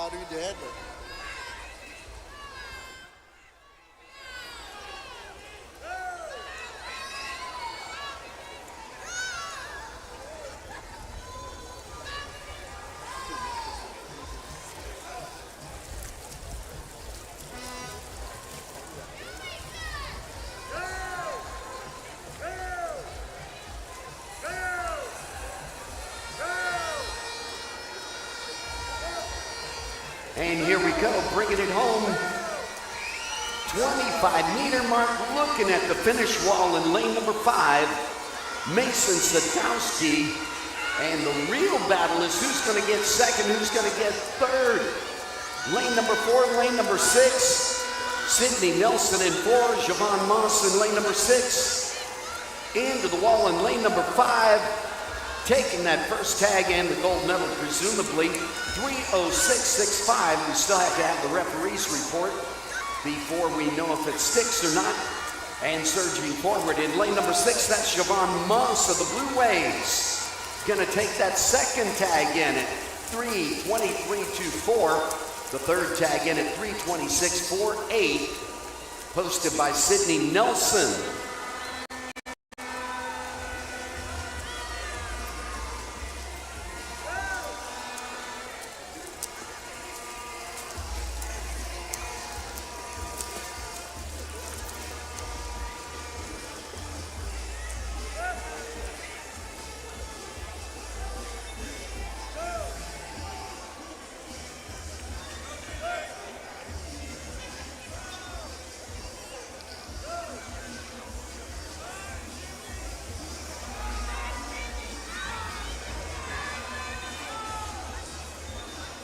thought he did. But
And here we go, bringing it home. 25-meter mark, looking at the finish wall in lane number 5. Mason Sadowski. And the real battle is who's going to get second, who's going to get third. Lane number 4, lane number 6. Sydney Nelson in 4, Javon Moss in lane number 6. Into the wall in lane number 5. Taking that first tag and the gold medal, presumably, 3:06.65. We still have to have the referee's report before we know if it sticks or not. And surging forward in lane number 6, that's Javon Moss of the Blue Waves. Gonna take that second tag in at 3:23.24. The third tag in at 3:26.48, posted by Sydney Nelson.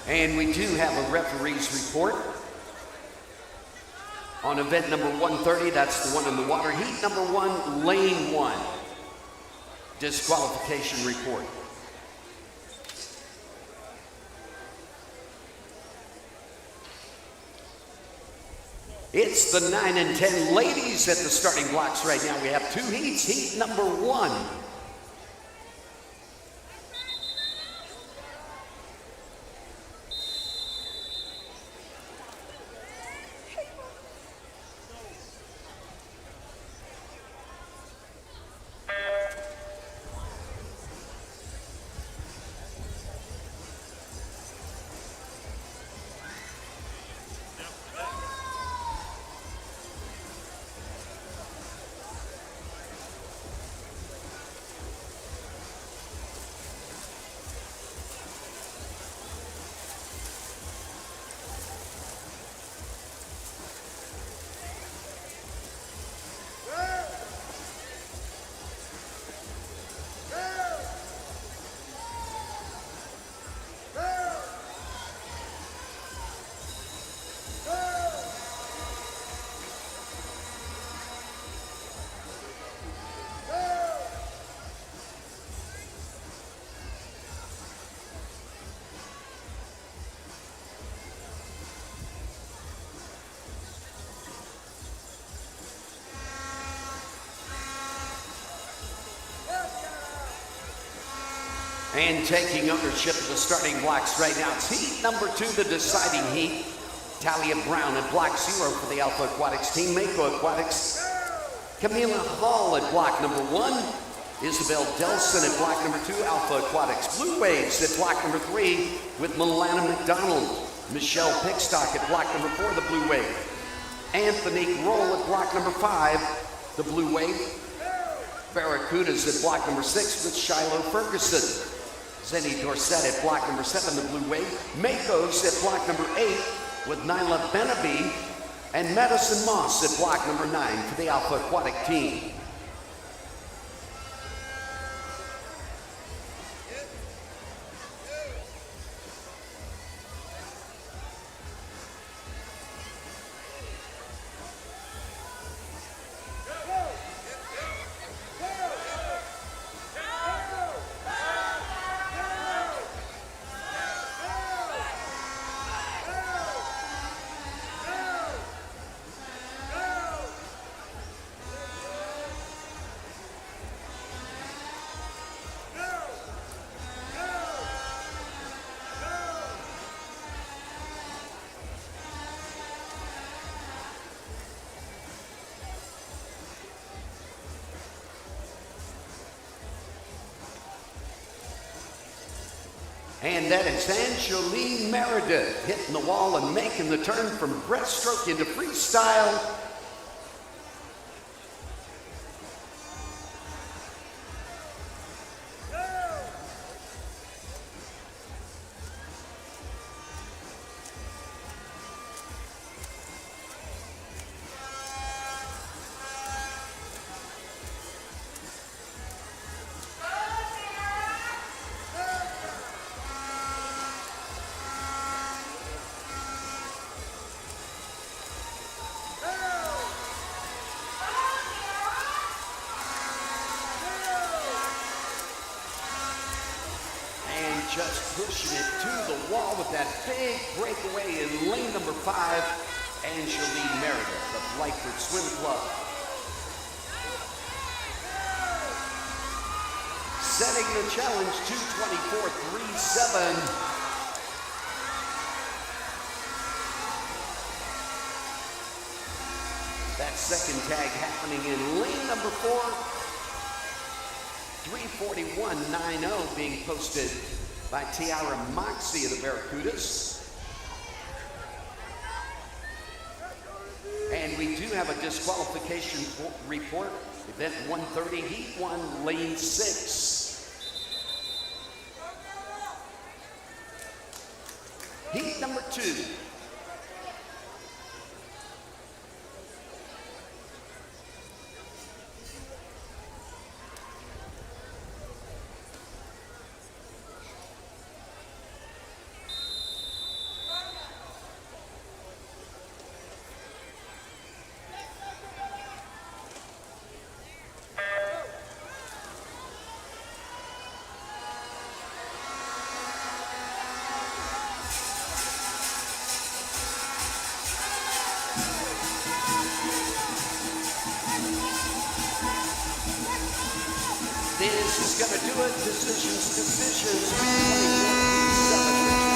And we do have a referee's report on event number 130. That's the one in the water. Heat number 1, lane 1. Disqualification report. It's the 9 and 10 ladies at the starting blocks right now. We have 2 heats. Heat number 1. And taking ownership of the starting blocks right now, it's heat number 2, the deciding heat. Talia Brown at block 0 for the Alpha Aquatics team. Mako Aquatics. Camila Hall at block number 1. Isabel Delson at block number 2, Alpha Aquatics. Blue Waves at block number 3 with Milana McDonald. Michelle Pickstock at block number 4, the Blue Wave. Anthony Roll at block number 5, the Blue Wave. Barracudas at block number 6 with Shiloh Ferguson. Zenny Dorset at block number 7, the Blue Wave. Makos at block number 8 with Nyla Benaby. And Madison Moss at block number 9 for the Alpha Aquatic team. And that is Angeline Meredith hitting the wall and making the turn from breaststroke into freestyle. Just pushing it to the wall with that big breakaway in lane number 5, Angeline Meredith of Lightford Swim Club. Setting the challenge, 2:24.37. That second tag happening in lane number 4. 3:41.90 being posted by Tiara Moxie of the Barracudas. And we do have a disqualification report. Event 130, Heat 1, Lane 6. Heat number 2. This is going to do it. Decisions. 24-7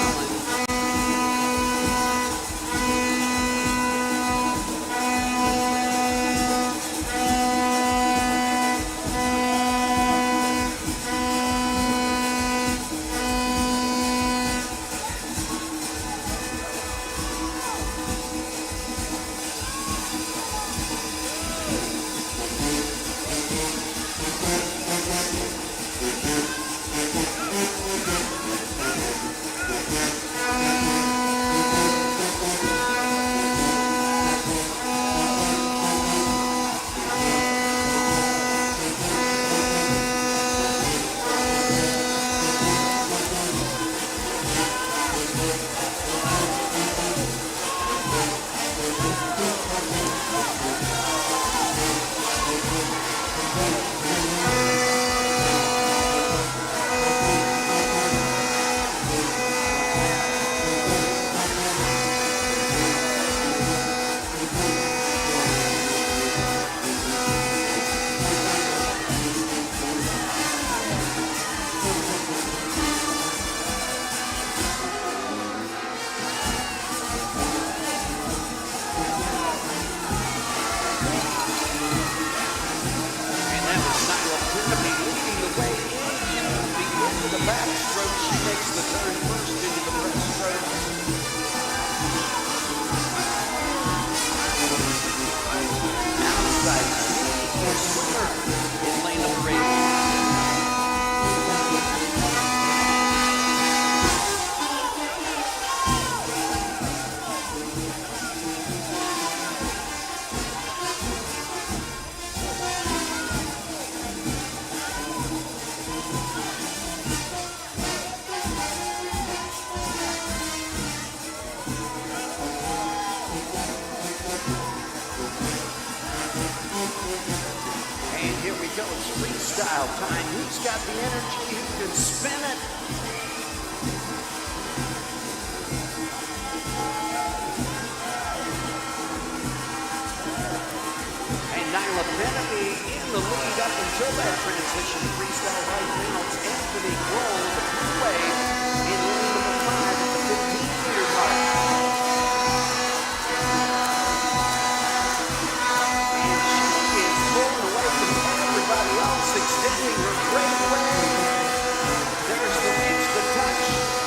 freestyle time. Who's got the energy? Who can spin it? And Nyla Benamy in the lead up until that transition. Freestyle right now. It's Anthony Grohl, the two-way, in lane number 5 at the 15-meter mark. Extending her breakaway. There's the reach, the touch.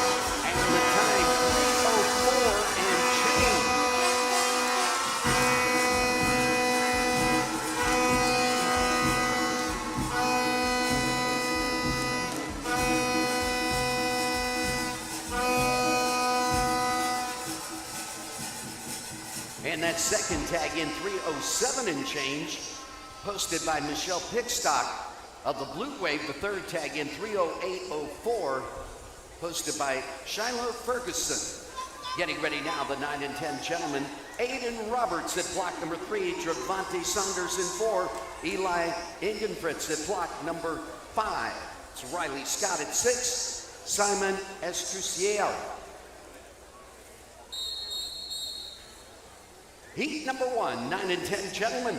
And that second tag in 307 and change, posted by Michelle Pickstock of the Blue Wave. The third tag in 308.04, posted by Shiloh Ferguson. Getting ready now, the 9 and 10 gentlemen. Aiden Roberts at block number 3, Travantee Saunders in 4, Eli Ingenfritz at block number 5. It's Riley Scott at 6, Simon Estruciel. Heat number 1, 9 and 10 gentlemen.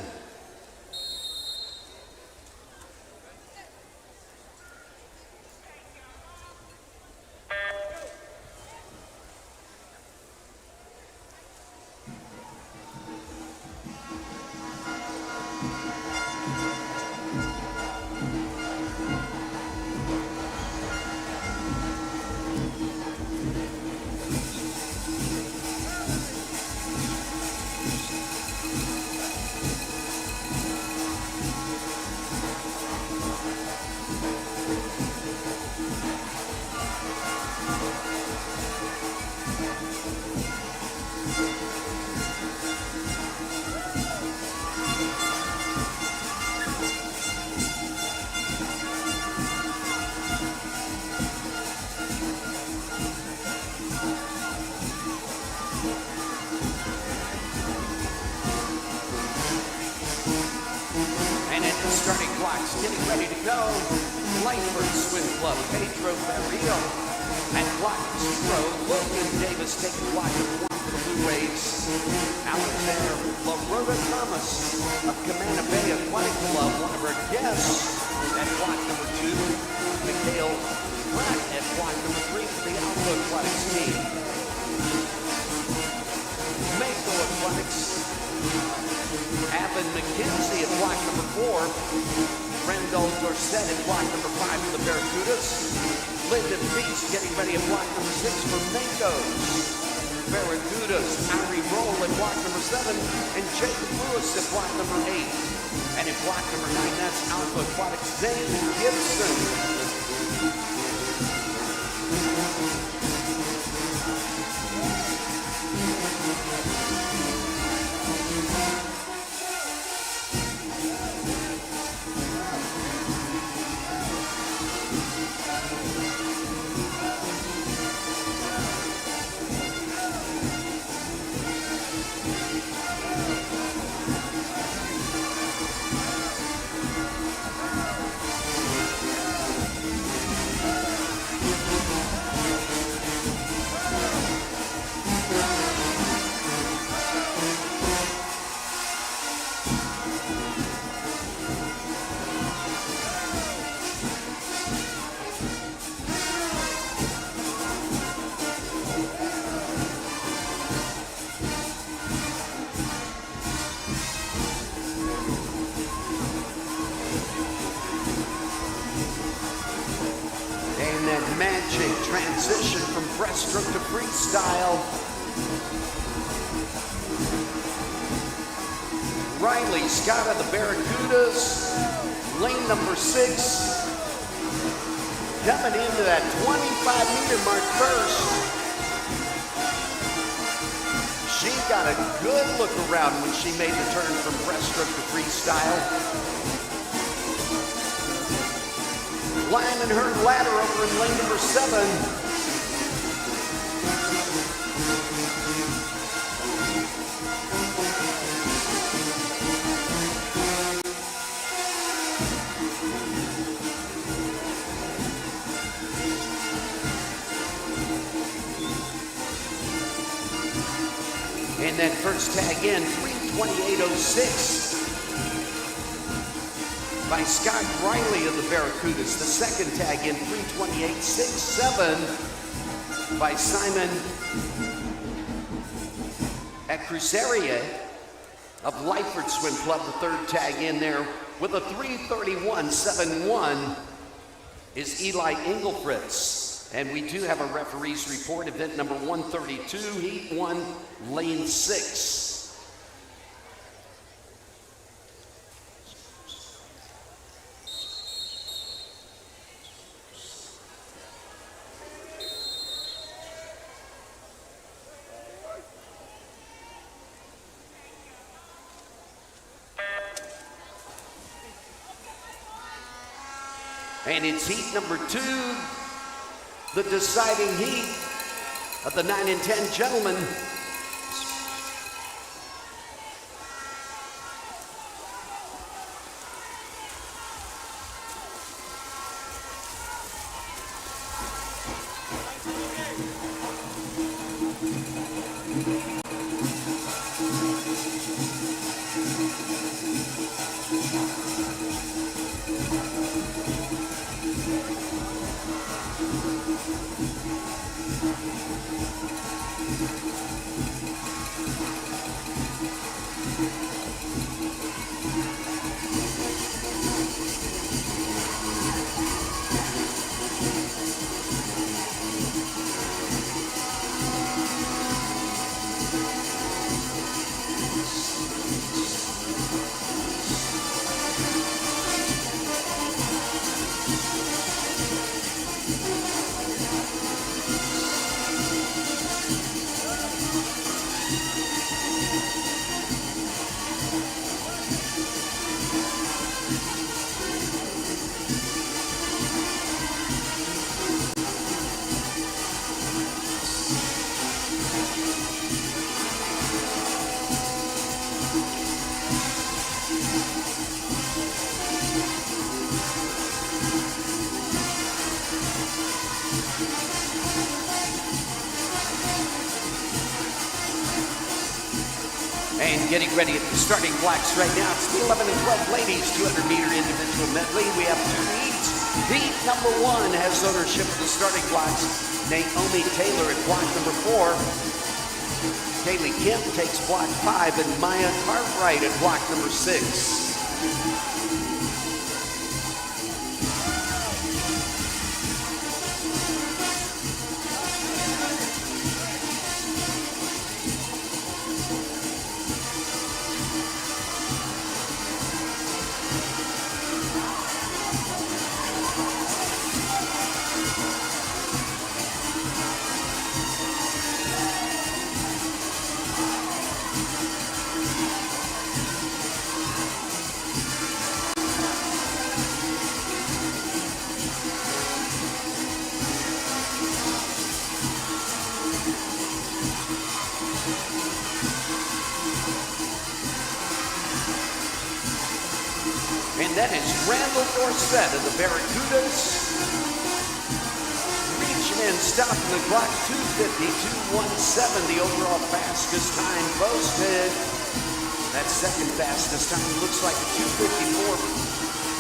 Starting blocks, getting ready to go. Lightford Swim Club, Pedro Barrio at block 0. Logan Davis taking block number 1 for the Blue Waves. Out there, LaRota Thomas of Camana Bay Aquatic Club, one of our guests at block number 2. Mikhail Pratt at block number 3 for the Alpha Aquatics team. Mako Aquatics. Avon McKenzie at block number 4. Randall Dorset at block number 5 for the Barracudas. Lyndon Feast getting ready at block number 6 for Mancos. Barracudas, Ari Roll at block number 7, and Jacob Lewis at block number 8. And at block number 9, that's Alpha Aquatics Zane Gibson. Magic transition from breaststroke to freestyle. Riley Scott of the Barracudas, lane number 6, coming into that 25-meter mark first. She got a good look around when she made the turn from breaststroke to freestyle. Climbing her ladder over in lane number 7. And that first tag in, 3:28.06. By Scott Riley of the Barracudas. The second tag in 3:28.67 by Simon at Cruzeria of Lightford Swim Club. The third tag in there with a 3:31.71 is Eli Ingelfritz. And we do have a referee's report, event number 132, heat 1, lane 6. And it's heat number 2, the deciding heat of the 9 and 10 gentlemen. And getting ready at the starting blocks right now, it's the 11 and 12 ladies 200-meter individual medley. We have 2 heats. Heat number 1 has ownership of the starting blocks. Naomi Taylor at block number 4. Kaylee Kemp takes block 5, and Maya Cartwright at block number 6. And that is Randall Dorsett of the Barracudas. Reaching and stopping the clock, 2:52.17, the overall fastest time posted. That second fastest time looks like a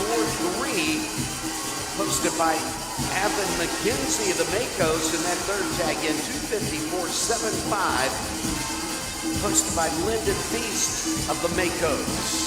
2:54.43, posted by Evan McKenzie of the Makos, and that third tag in 2:54.75, posted by Lyndon Feast of the Makos.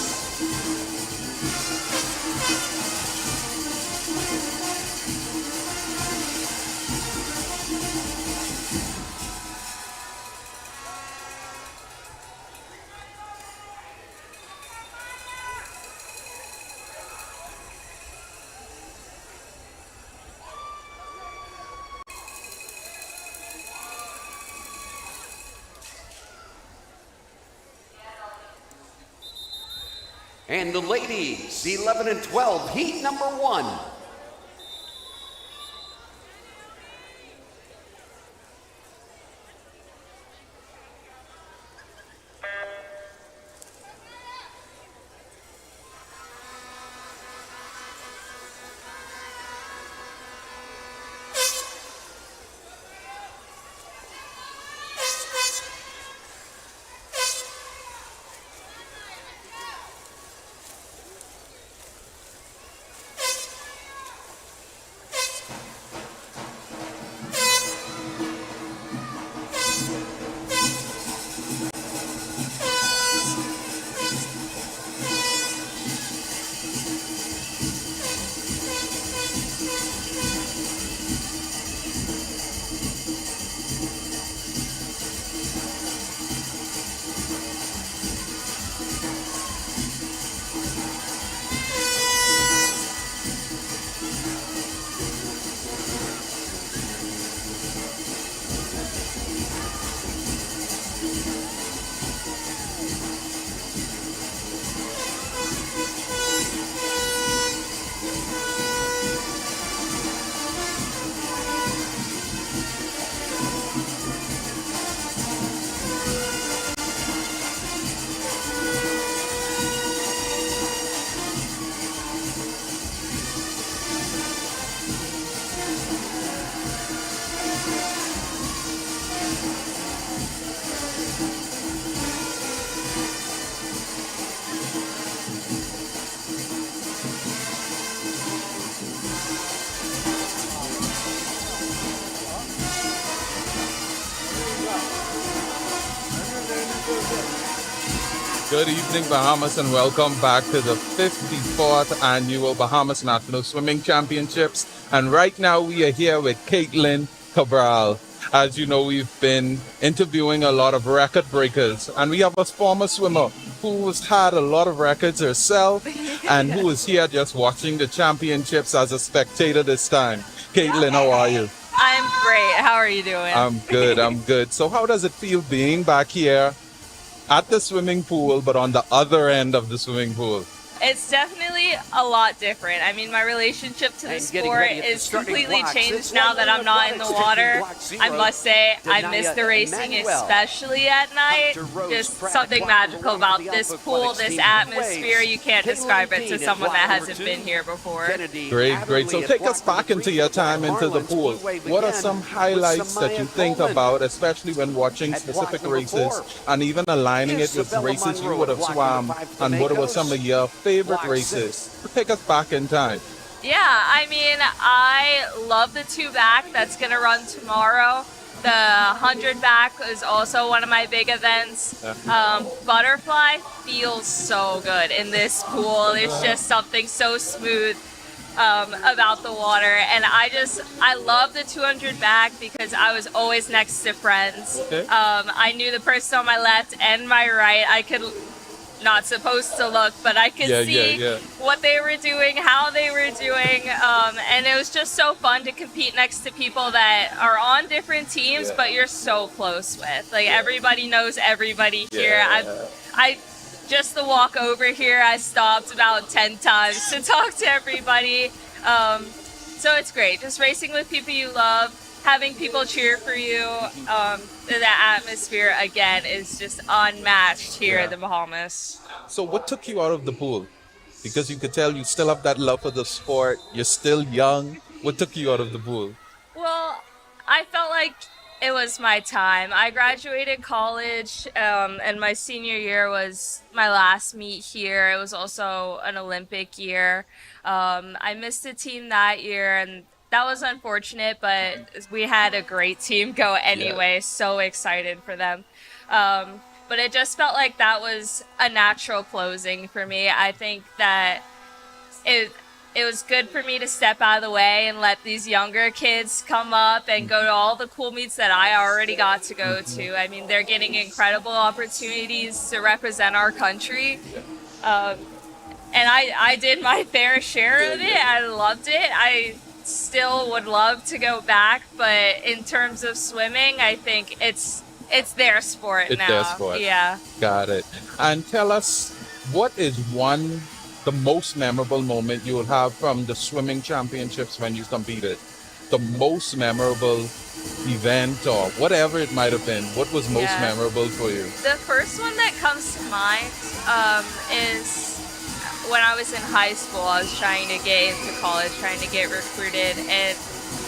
And the ladies, 11 and 12, heat number 1.
Good evening, Bahamas, and welcome back to the 54th annual Bahamas National Swimming Championships. And right now we are here with Caitlin Cabral. As you know, we've been interviewing a lot of record breakers, and we have a former swimmer who's had a lot of records herself and who is here just watching the championships as a spectator this time. Caitlin, how are you?
I'm great. How are you doing?
I'm good. So how does it feel being back here at the swimming pool, but on the other end of the swimming pool?
It's definitely a lot different. I mean, my relationship to the sport is completely changed now that I'm not in the water. I must say, I miss the racing, especially at night. Just something magical about this pool, this atmosphere. You can't describe it to someone that hasn't been here before.
Great. So take us back into your time into the pool. What are some highlights that you think about, especially when watching specific races and even aligning it with races you would have swam, and what were some of your favorite races? Take us back in time.
Yeah, I mean, I love the 2 back that's going to run tomorrow. The 100 back is also one of my big events. Butterfly feels so good in this pool. There's just something so smooth about the water, and I love the 200 back because I was always next to friends. I knew the person on my left and my right. I could not supposed to look, but I could see what they were doing, how they were doing, and it was just so fun to compete next to people that are on different teams, but you're so close with. Like everybody knows everybody here. I just the walk over here, I stopped about 10 times to talk to everybody. So it's great, just racing with people you love, having people cheer for you. The atmosphere again is just unmatched here in the Bahamas.
So what took you out of the pool? Because you could tell you still have that love for the sport. You're still young. What took you out of the pool?
Well, I felt like it was my time. I graduated college, and my senior year was my last meet here. It was also an Olympic year. I missed the team that year, and that was unfortunate, but we had a great team go anyway. So excited for them. But it just felt like that was a natural closing for me. I think that it was good for me to step out of the way and let these younger kids come up and go to all the cool meets that I already got to go to. I mean, they're getting incredible opportunities to represent our country. And I did my fair share of it. I loved it. I still would love to go back, but in terms of swimming, I think it's their sport now.
It's their sport.
Yeah.
Got it. And tell us, what is the most memorable moment you will have from the swimming championships when you competed? The most memorable event or whatever it might have been. What was most memorable for you?
The first one that comes to mind is when I was in high school. I was trying to get into college, trying to get recruited, and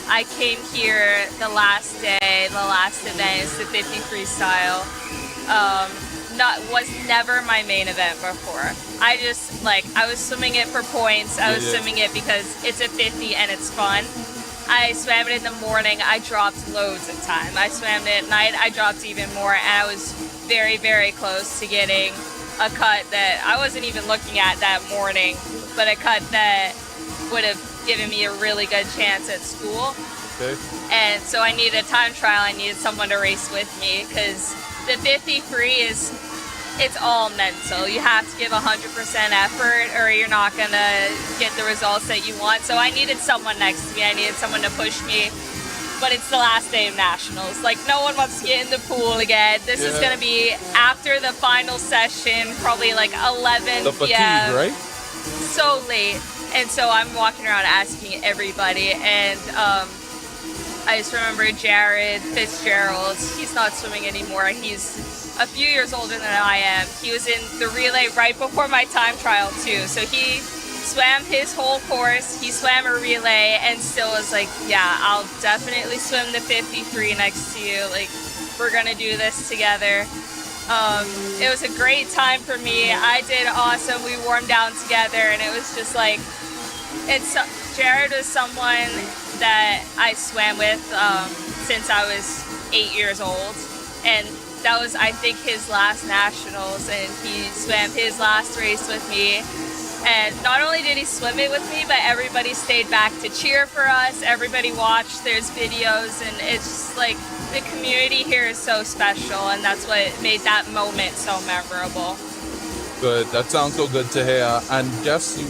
I came here the last day, the last event is the 50 freestyle. Was never my main event before. I was swimming it for points. I was swimming it because it's a 50 and it's fun. I swam it in the morning. I dropped loads of time. I swam it at night. I dropped even more, and I was very, very close to getting a cut that I wasn't even looking at that morning, but a cut that would have given me a really good chance at school. And so I needed a time trial. I needed someone to race with me because the 50 free it's all mental. You have to give 100% effort or you're not going to get the results that you want. So I needed someone next to me. I needed someone to push me. But it's the last day of nationals. Like, no one wants to get in the pool again. This is going to be after the final session, probably like 11
The fatigue,
p.m.
right?
So late. And so I'm walking around asking everybody. And I just remember Jared Fitzgerald. He's not swimming anymore. He's a few years older than I am. He was in the relay right before my time trial too. So he swam his whole course. He swam a relay and still was like, yeah, I'll definitely swim the 53 next to you. Like, we're gonna do this together. It was a great time for me. I did awesome. We warmed down together, and it was just like, Jared was someone that I swam with since I was 8 years old, and that was, I think, his last nationals, and he swam his last race with me. And not only did he swim it with me, but everybody stayed back to cheer for us. Everybody watched. There's videos, and it's just like the community here is so special, and that's what made that moment so memorable.
Good. That sounds so good to hear. And just you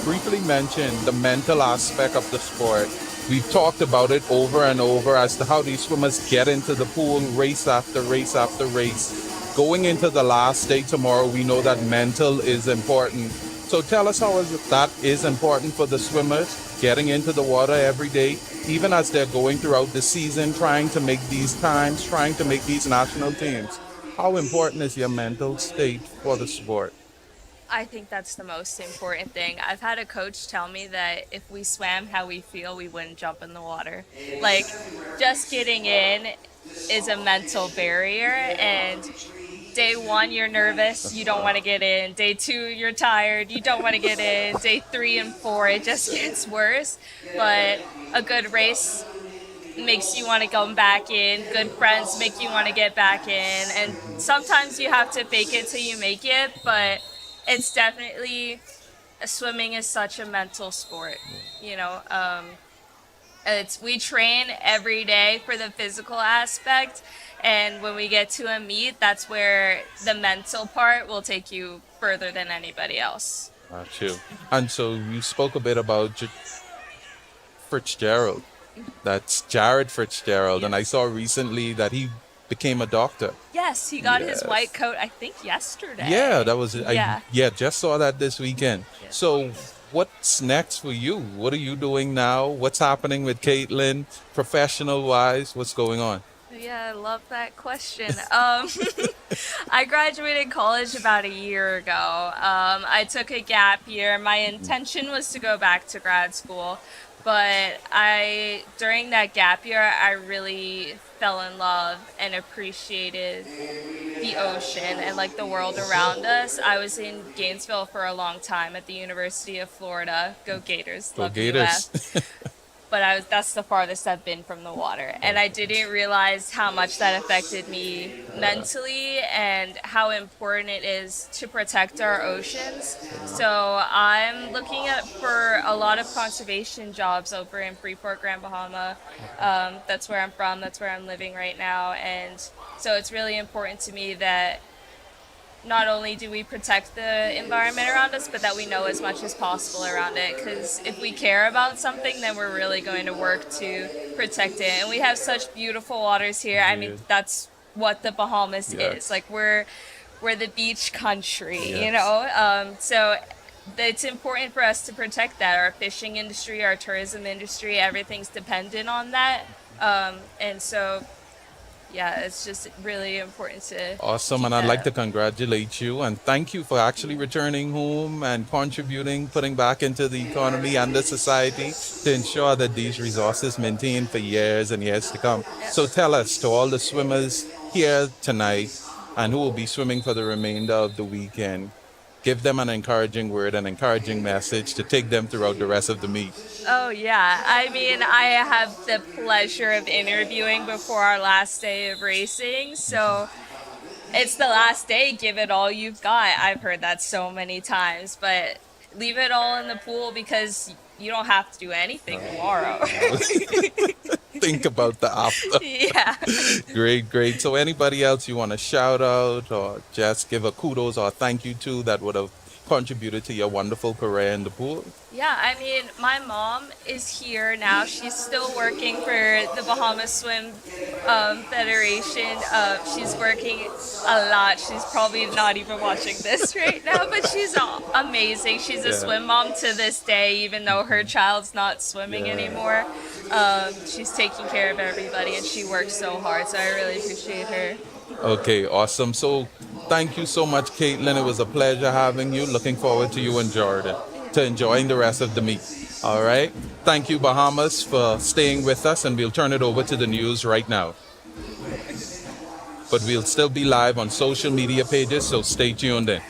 briefly mentioned the mental aspect of the sport. We've talked about it over and over as to how these swimmers get into the pool race after race after race. Going into the last day tomorrow, we know that mental is important. So tell us how is it that is important for the swimmers getting into the water every day, even as they're going throughout the season, trying to make these times, trying to make these national teams. How important is your mental state for the sport?
I think that's the most important thing. I've had a coach tell me that if we swam how we feel, we wouldn't jump in the water. Like, just getting in is a mental barrier, and day one, you're nervous, you don't want to get in. Day two, you're tired, you don't want to get in. Day three and four, it just gets worse. But a good race makes you want to come back in. Good friends make you want to get back in. And sometimes you have to fake it till you make it, but it's definitely, swimming is such a mental sport. You know, we train every day for the physical aspect, and when we get to a meet, that's where the mental part will take you further than anybody else.
True. And so you spoke a bit about Fitzgerald. That's Jared Fitzgerald. And I saw recently that he became a doctor.
Yes, he got his
Yes.
white coat, I think, yesterday.
Yeah, that was
Yeah.
just saw that this weekend. So what's next for you? What are you doing now? What's happening with Caitlin, professional wise? What's going on?
Yeah, I love that question. I graduated college about a year ago. I took a gap year. My intention was to go back to grad school, but during that gap year, I really fell in love and appreciated the ocean and like the world around us. I was in Gainesville for a long time at the University of Florida. Go Gators!
Go
Love the
Gators.
US. But that's the farthest I've been from the water, and I didn't realize how much that affected me mentally and how important it is to protect our oceans. So I'm looking for a lot of conservation jobs over in Freeport, Grand Bahama. That's where I'm from. That's where I'm living right now, and so it's really important to me that not only do we protect the environment around us, but that we know as much as possible around it. Because if we care about something, then we're really going to work to protect it. And we have such beautiful waters here. I mean, that's what the Bahamas is. Like we're the beach country, you know. So it's important for us to protect that. Our fishing industry, our tourism industry, everything's dependent on that. And so yeah, it's just really important to
Awesome,
keep
and I'd
that
like
up.
to congratulate you and thank you for actually returning home and contributing, putting back into the economy and the society to ensure that these resources maintain for years and years to come. So tell us, to all the swimmers here tonight and who will be swimming for the remainder of the weekend, give them an encouraging word, an encouraging message to take them throughout the rest of the meet.
Oh, yeah. I mean, I have the pleasure of interviewing before our last day of racing. So it's the last day. Give it all you've got. I've heard that so many times. But leave it all in the pool because you don't have to do anything tomorrow.
Think about the after.
Yeah.
Great, great. So anybody else you want to shout out or just give a kudos or thank you to that would have contributed to your wonderful career in the pool?
Yeah, I mean, my mom is here now. She's still working for the Bahamas Swim Federation. She's working a lot. She's probably not even watching this right now, but she's amazing. She's a swim mom to this day, even though her child's not swimming anymore. She's taking care of everybody, and she works so hard, so I really appreciate her.
Okay, awesome. So thank you so much, Caitlin. It was a pleasure having you. Looking forward to you and Jordan to enjoying the rest of the meet. All right. Thank you, Bahamas, for staying with us, and we'll turn it over to the news right now. But we'll still be live on social media pages, so stay tuned in.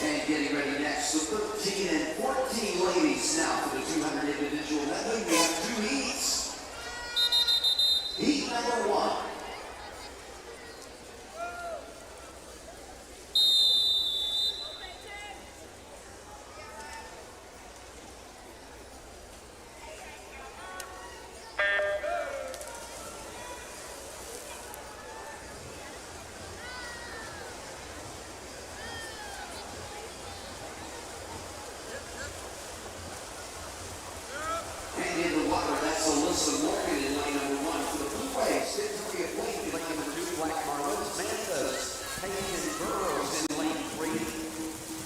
And getting ready next, the 13 and 14 ladies now for the 200 individual medley. We have two heats. Heat number one.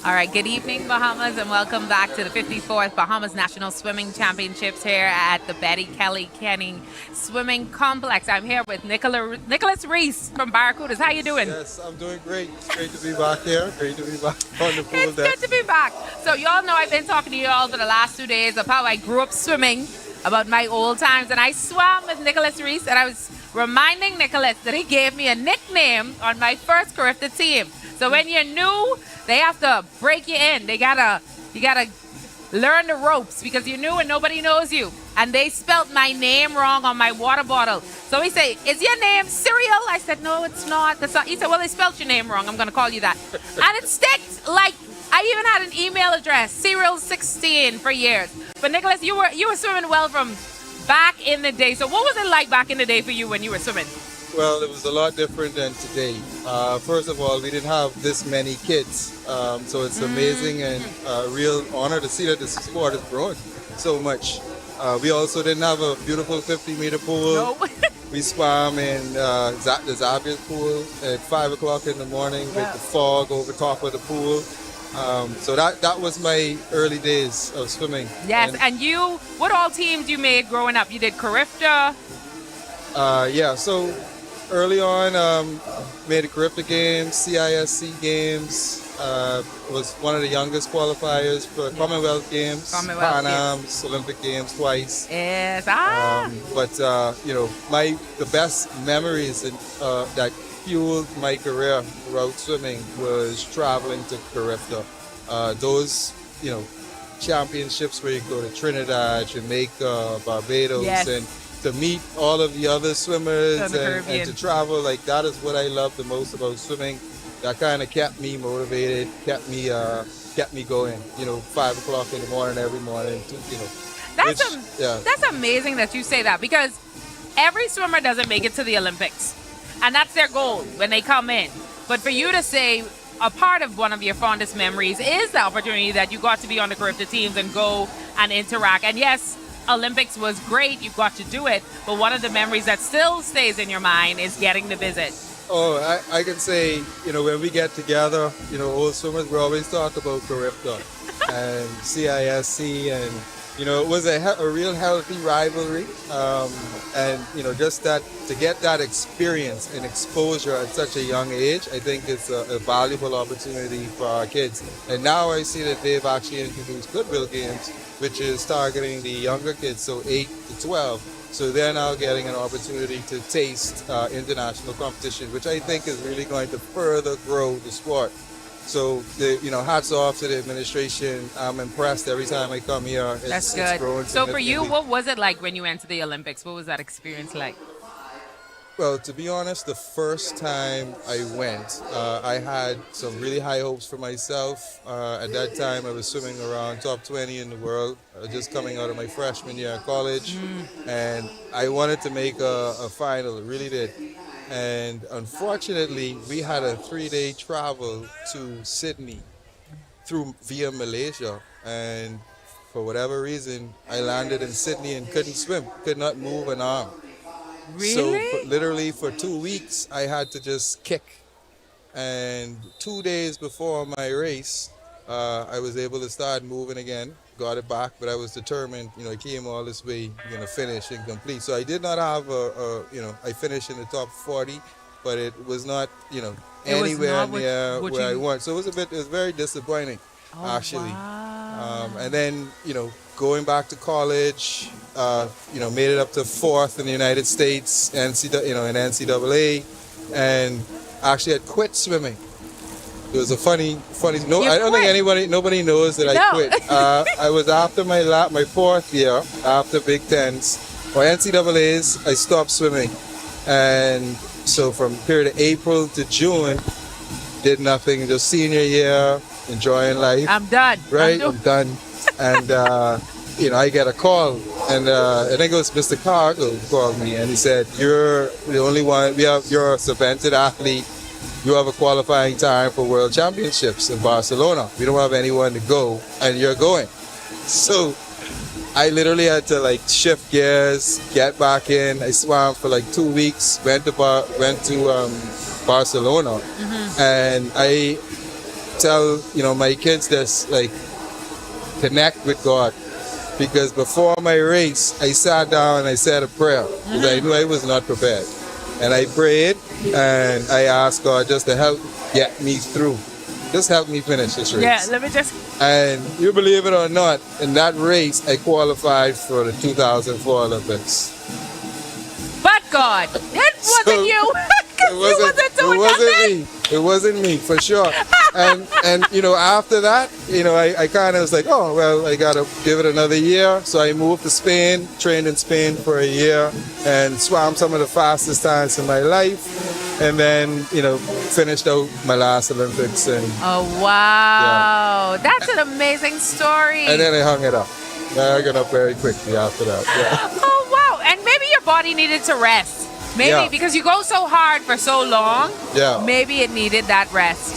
All right, good evening, Bahamas, and welcome back to the 54th Bahamas National Swimming Championships here at the Betty Kelly Canning Swimming Complex. I'm here with Nicholas Reese from Barracudas. How you doing?
Yes, I'm doing great. It's great to be back here. Great to be back on the pool
It's
deck.
good to be back. So you all know I've been talking to you all for the last 2 days of how I grew up swimming, about my old times, and I swam with Nicholas Reese, and I was reminding Nicholas that he gave me a nickname on my first Carifta team. So when you're new, they have to break you in. You gotta learn the ropes because you're new and nobody knows you. And they spelt my name wrong on my water bottle. So he said, "Is your name Cyril?" I said, "No, it's not." That's not. He said, "Well, they spelt your name wrong. I'm gonna call you that." And it sticks. Like I even had an email address, Cyril16 for years. But Nicholas, you were swimming well from back in the day. So what was it like back in the day for you when you were swimming?
Well, it was a lot different than today. First of all, we didn't have this many kids. So it's amazing and a real honor to see that this sport has grown so much. We also didn't have a beautiful 50-meter pool.
No.
We swam in the Xavier pool at 5 o'clock in the morning with the fog over top of the pool. So that was my early days of swimming.
Yes, and you, what all teams you made growing up? You did Carifta.
So early on, made the Carifta Games, CISC Games, was one of the youngest qualifiers for Commonwealth Games, Pan Am's, Olympic Games twice.
Yes,
the best memories that fueled my career throughout swimming was traveling to Carifta. Those, championships where you go to Trinidad, Jamaica, Barbados, and to meet all of the other swimmers and to travel, like that is what I love the most about swimming. That kind of kept me motivated, kept me going. 5 o'clock in the morning every morning.
That's amazing that you say that, because every swimmer doesn't make it to the Olympics, and that's their goal when they come in. But for you to say a part of one of your fondest memories is the opportunity that you got to be on the Caribbean teams and go and interact. And yes, Olympics was great, you got to do it, but one of the memories that still stays in your mind is getting to visit.
Oh, I can say, when we get together, old swimmers, we always talk about Caribbean and CISC, and, it was a real healthy rivalry. And, just that, to get that experience and exposure at such a young age, I think it's a valuable opportunity for our kids. And now I see that they've actually introduced Goodwill Games, which is targeting the younger kids, so 8 to 12. So they're now getting an opportunity to taste international competition, which I think is really going to further grow the sport. So, hats off to the administration. I'm impressed every time I come here.
That's good. So for you, what was it like when you went to the Olympics? What was that experience like?
Well, to be honest, the first time I went, I had some really high hopes for myself. At that time, I was swimming around top 20 in the world, just coming out of my freshman year of college. And I wanted to make a final, really did. And unfortunately, we had a 3-day travel to Sydney via Malaysia. And for whatever reason, I landed in Sydney and couldn't swim, could not move an arm.
Really?
So literally for 2 weeks, I had to just kick. And 2 days before my race, I was able to start moving again, got it back, but I was determined, I came all this way, finish and complete. So I did not have I finished in the top 40, but it was not, anywhere near where I want. So it was very disappointing, actually.
Wow.
And then, going back to college, made it up to 4th in the United States, in NCAA, and actually had quit swimming. It was a funny. No, I don't think nobody knows that I quit. I was after my 4th year, after Big Tens or NCAA's, I stopped swimming, and so from period of April to June, did nothing. Just senior year, enjoying life.
I'm done.
Right, I'm done. And I get a call, and I think it was Mr. Cargill who called me, and he said, "You're the only one. You're a subvented athlete. You have a qualifying time for World Championships in Barcelona. We don't have anyone to go, and you're going." So I literally had to shift gears, get back in. I swam for 2 weeks. Went to Barcelona, and I tell my kids this, connect with God, because before my race I sat down and I said a prayer because I knew I was not prepared, and I prayed and I asked God just to help get me through, just help me finish this race.
Yeah, let me just.
And you believe it or not, in that race I qualified for the 2004 Olympics.
But God, it wasn't you.
It wasn't me, for sure. And after that, I kind of was like, oh, well, I got to give it another year. So I moved to Spain, trained in Spain for a year, and swam some of the fastest times in my life. And then, finished out my last Olympics. And
oh, wow. Yeah. That's an amazing story.
And then I hung it up. I hung it up very quickly after that. Yeah.
Oh, wow. And maybe your body needed to rest. Maybe because you go so hard for so long. Yeah. Maybe it needed that rest.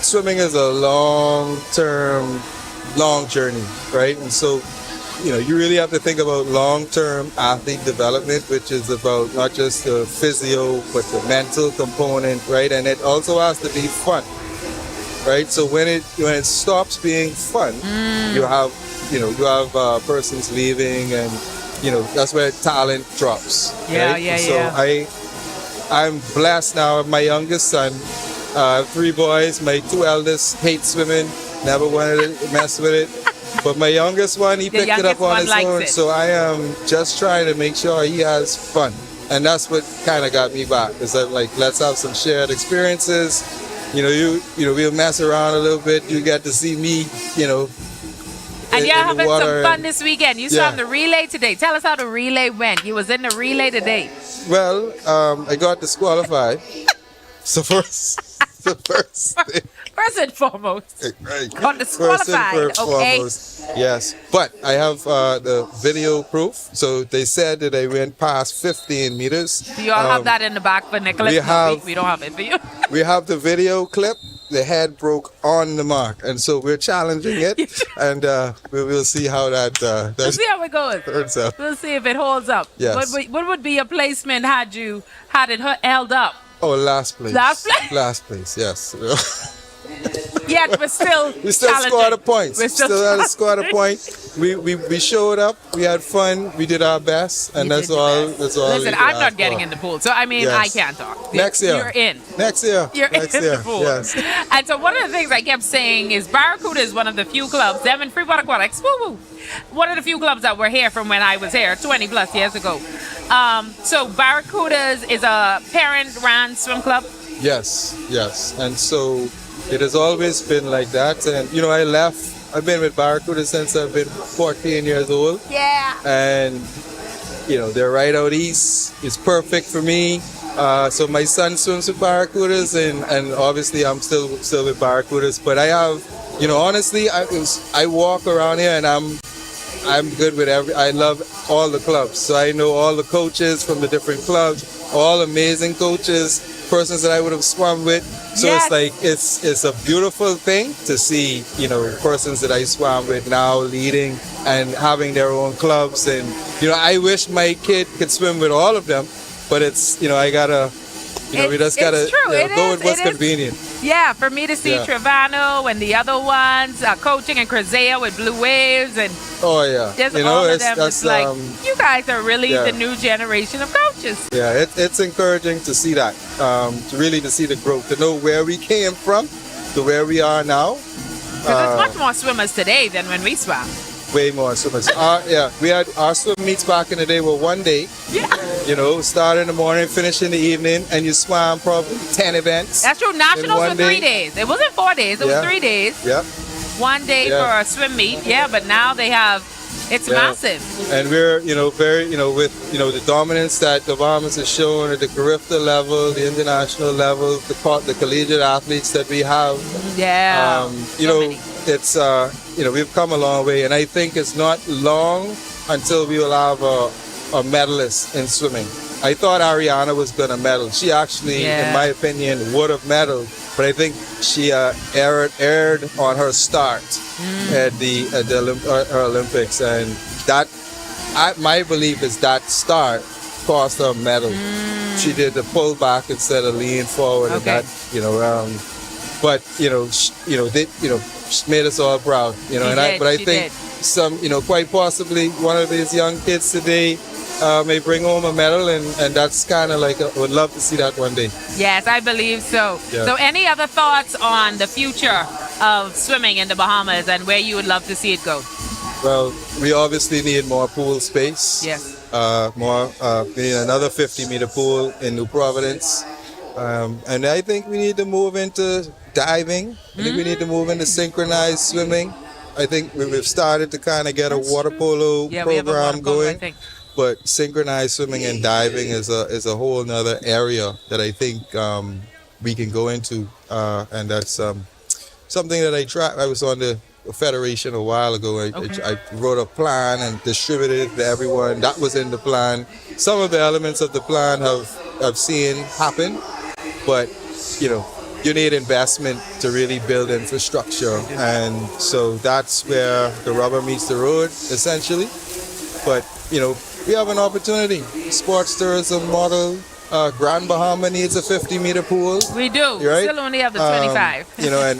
Swimming is a long journey, right? And so, you really have to think about long-term athlete development, which is about not just the physio, but the mental component, right? And it also has to be fun, right? So when it stops being fun, you have persons leaving, and that's where talent drops.
Yeah,
right?
So
I'm blessed now. My youngest son, 3 boys. My 2 eldest hate swimming, never wanted to mess with it. But my youngest one, he picked it up on his own. So I am just trying to make sure he has fun. And that's what kind of got me back. Is that let's have some shared experiences. We'll mess around a little bit. You get to see me,
And you're having some fun this weekend. You saw the relay today. Tell us how the relay went. You was in the relay today.
Well, I got disqualified. So first the first thing.
First and foremost.
Right.
Got disqualified. Okay.
Foremost, yes. But I have the video proof. So they said that I went past 15 meters.
Do you all have that in the back for Nicholas? We don't have it for you.
We have the video clip. The head broke on the mark, and so we're challenging it, and we will see how that
We'll see how it goes.
turns out.
We'll see if it holds up.
Yes.
What would be your placement had it held up?
Oh, last place.
Last place?
Last place, yes.
Yet we're still
We still
challenging.
scored a point.
We're
Still had to score a point. We showed up. We had fun. We did our best, and
You
that's
did your
all.
best.
That's all.
Listen,
we can
I'm not
ask
getting
for.
in the pool, so I mean,
Yes.
I can't talk.
Next year.
You're in.
Next year.
You're
Next
in
year.
the pool.
Yes.
And so one of the things I kept saying is Barracuda is one of the few clubs, them and Freeport Aquatics, woo-woo, one of the few clubs that were here from when I was here 20 plus years ago. So Barracudas is a parent-run swim club.
Yes. Yes. And so it has always been like that. And I left. I've been with Barracuda since I've been 14 years old.
Yeah.
And they're right out east. It's perfect for me. So my son swims with Barracudas, and obviously I'm still with Barracudas. But I have, honestly, I walk around here and I'm good with I love all the clubs. So I know all the coaches from the different clubs, all amazing coaches, persons that I would have swum with. So
Yes.
it's like it's a beautiful thing to see, persons that I swam with now leading and having their own clubs. And I wish my kid could swim with all of them, but it's I gotta we just gotta
it's true.
go with what's
It is.
convenient.
Yeah, for me to see
Yeah.
Trevano and the other ones coaching in Crozea with Blue Waves and
Oh yeah,
just all of them.
that's
It's like, you guys are really
yeah.
the new generation of coaches.
yeah, it's encouraging to see that, to see the growth, to know where we came from to where we are now.
Because there's much more swimmers today than when we swam.
Way more swimmers. We had our swim meets back in the day were one day.
Yeah.
Start in the morning, finish in the evening, and you swam probably 10 events.
That's true. Nationals
one
were
day.
3 days. It wasn't 4 days. It
Yeah.
was 3 days.
Yeah.
1 day
Yeah.
for a swim meet. Yeah, but now they have, it's
Yeah.
massive.
And we're, very, with, the dominance that the Bahamas has shown at the Carifta level, the international level, the collegiate athletes that we have.
Yeah. So many.
It's, we've come a long way, and I think it's not long until we will have a medalist in swimming. I thought Ariana was going to medal. She actually, in my opinion, would have medaled, but I think she erred on her start at her Olympics, and that, my belief is that start cost her a medal. She did the pull back instead of lean forward, and that, but she made us all proud, I think some, quite possibly one of these young kids today may bring home a medal, and that's kind of like, I would love to see that one day.
Yes, I believe so.
Yeah.
So any other thoughts on the future of swimming in the Bahamas and where you would love to see it go?
Well, we obviously need more pool space.
Yes.
We need another 50-meter pool in New Providence. And I think we need to move into diving. I think we need to move into synchronized swimming. I think we've started to kind of get a water polo
Yeah, we have a
program
water polo,
going.
I think.
But synchronized swimming and diving is a whole nother area that I think we can go into. And that's something that I was on the federation a while ago. I wrote a plan and distributed it to everyone. That was in the plan. Some of the elements of the plan I've seen happen, but you need investment to really build infrastructure, and so that's where the rubber meets the road, essentially. But we have an opportunity. Sports tourism model. Grand Bahama needs a 50-meter pool.
We do.
Right?
Still only have the 25.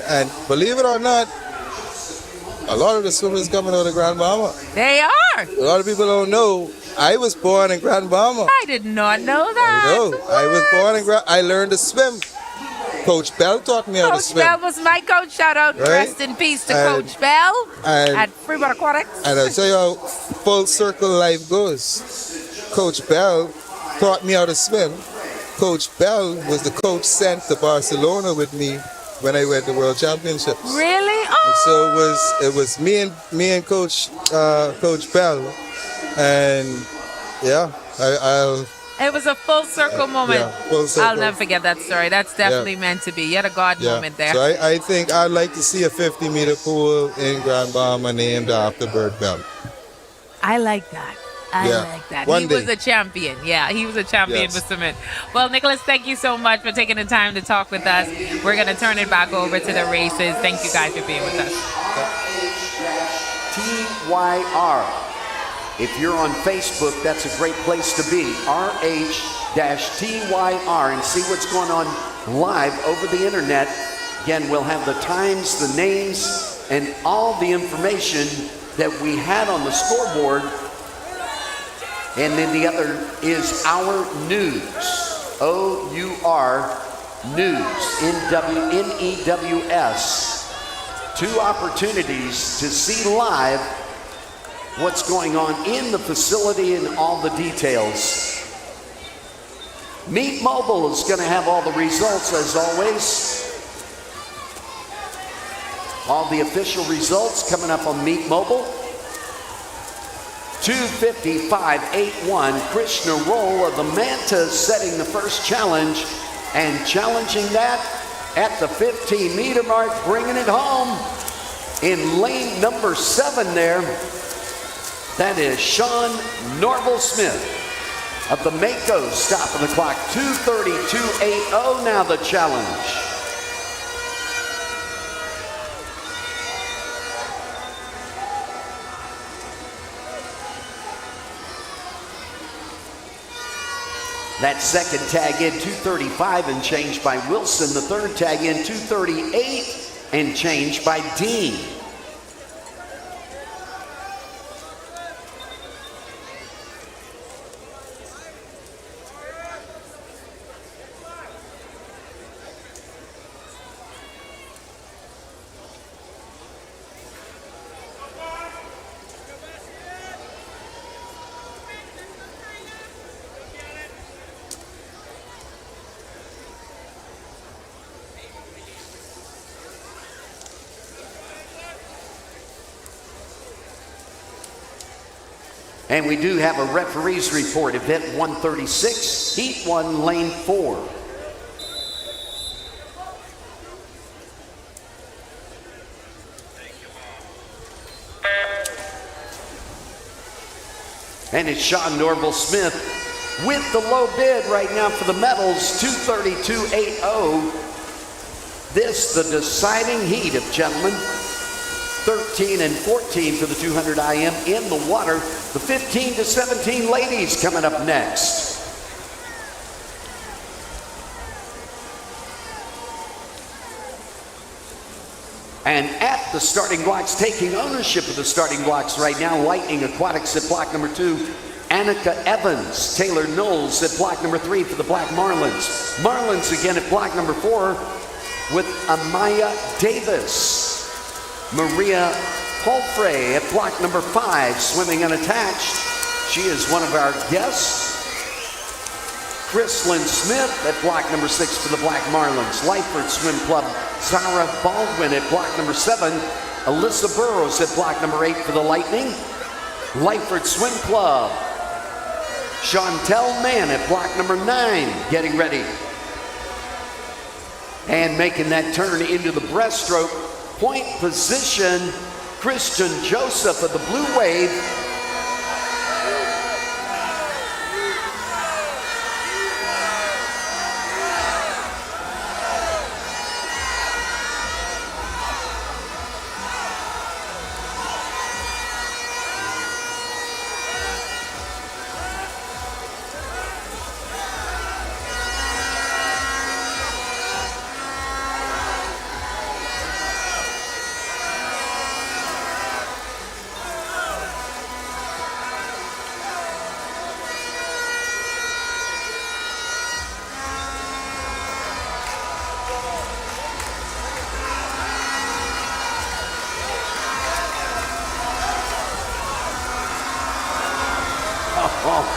And believe it or not, a lot of the swimmers coming out of Grand Bahama.
They are.
A lot of people don't know. I was born in Grand Bahama.
I did not know that.
I was born in I learned to swim. Coach Bell taught me how to
Coach
swim.
Bell was my coach. Shout out,
Right?
rest in peace to Coach Bell
and-
at Freeport Aquatics.
And I'll tell you how full circle life goes. Coach Bell taught me how to swim. Coach Bell was the coach sent to Barcelona with me when I went to World Championships.
Really?
And
Oh.
so it was me and Coach Bell, and yeah,
It was a full circle moment.
Yeah, full circle.
I'll never forget that story. That's definitely meant to be. You had a God moment there.
So I think I'd like to see a 50-meter pool in Grand Bahama named after Bert Bell.
I like that. I like that. He was a champion. Yeah, he was a champion for cement. Well, Nicholas, thank you so much for taking the time to talk with us. We're going to turn it back over to the races. Thank you guys for being with us.
TYR. If you're on Facebook, that's a great place to be. RH-TYR, and see what's going on live over the internet. Again, we'll have the times, the names, and all the information that we had on the scoreboard. And then the other is Our News, O-U-R, News, N-E-W-S. 2 opportunities to see live what's going on in the facility and all the details. Meet Mobile is going to have all the results as always. All the official results coming up on Meet Mobile. 2:55.81, Krishna Roll of the Mantas setting the first challenge and challenging that at the 15-meter mark, bringing it home in lane number 7 there. That is Sean Norval Smith of the Mako, stopping the clock. 2:32.80 now the challenge. That second tag in 2:35 and change by Wilson. The third tag in 2:38 and change by Dean. And we do have a referee's report. Event 136, Heat 1, Lane 4. And it's Sean Norval Smith with the low bid right now for the medals, 2:32.80. This, the deciding heat of gentlemen. 13 and 14 for the 200 IM in the water. The 15 to 17 ladies coming up next. And at the starting blocks, taking ownership of the starting blocks right now, Lightning Aquatics at block number 2. Annika Evans, Taylor Knowles at block number 3 for the Black Marlins. Marlins again at block number 4 with Amaya Davis. Maria Polfrey at block number 5, swimming unattached. She is one of our guests. Chrislyn Smith at block number 6 for the Black Marlins. Lyford Swim Club, Zara Baldwin at block number 7. Alyssa Burrows at block number 8 for the Lightning. Lyford Swim Club. Chantel Mann at block number 9, getting ready. And making that turn into the breaststroke. Point position, Christian Joseph of the Blue Wave.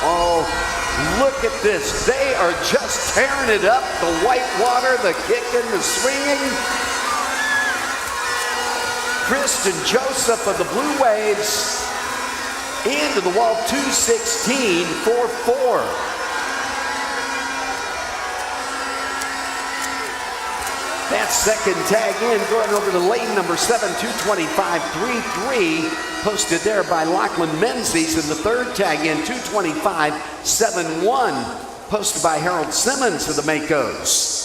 Oh, look at this. They are just tearing it up. The white water, the kicking, the swinging. Kristen Joseph of the Blue Waves into the wall, 2:16.44. That second tag in going over to lane number 7, 225.33, posted there by Lachlan Menzies. And the third tag in, 225.71, posted by Harold Simmons of the Makos.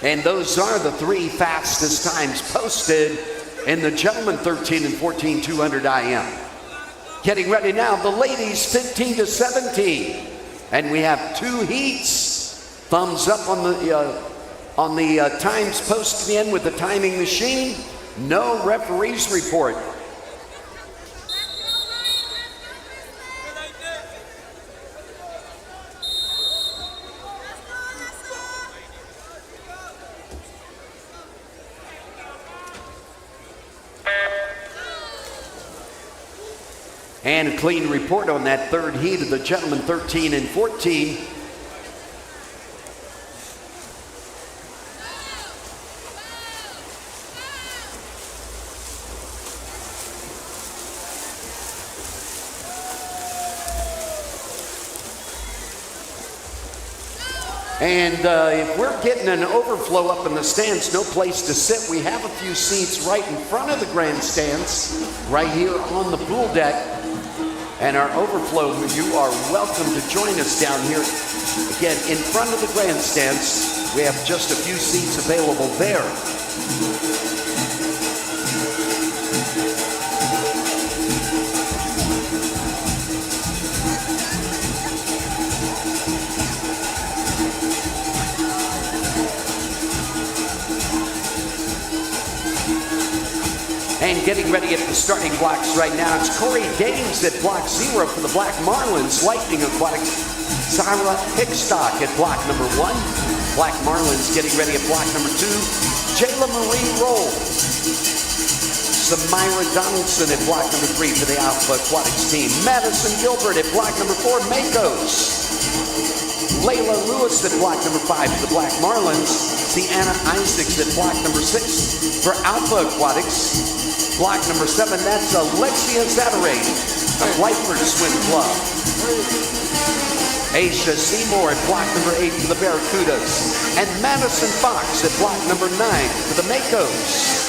And those are the three fastest times posted in the gentlemen 13 and 14 200 IM. Getting ready now, the ladies 15 to 17. And we have two heats. Thumbs up on the times posted in with the timing machine. No referees report. And a clean report on that third heat of the gentlemen 13 and 14. And if we're getting an overflow up in the stands, no place to sit, we have a few seats right in front of the grandstands, right here on the pool deck. And our overflow, you are welcome to join us down here. Again, in front of the grandstands, we have just a few seats available there. And getting ready at the starting blocks right now, it's Corey Gaines at block 0 for the Black Marlins. Lightning Aquatics, Sarah Hickstock at block number 1. Black Marlins getting ready at block number 2. Jayla Marie Roll. Samira Donaldson at block number 3 for the Alpha Aquatics team. Madison Gilbert at block number 4, Makos. Layla Lewis at block number 5 for the Black Marlins. Sienna Isaacs at block number 6 for Alpha Aquatics. Block number 7, that's Alexia Zadarate of Lightford Swim Club. Aisha Seymour at block number 8 for the Barracudas. And Madison Fox at block number 9 for the Makos.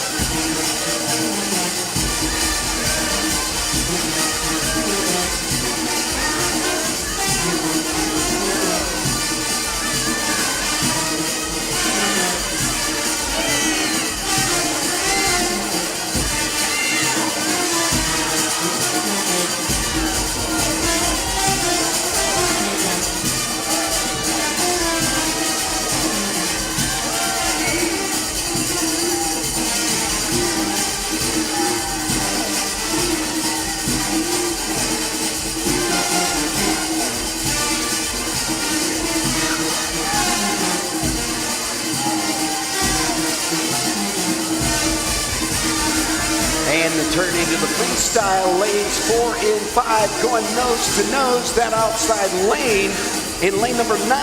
Turn into the freestyle lanes 4 and 5, going nose to nose. That outside lane in lane number 9.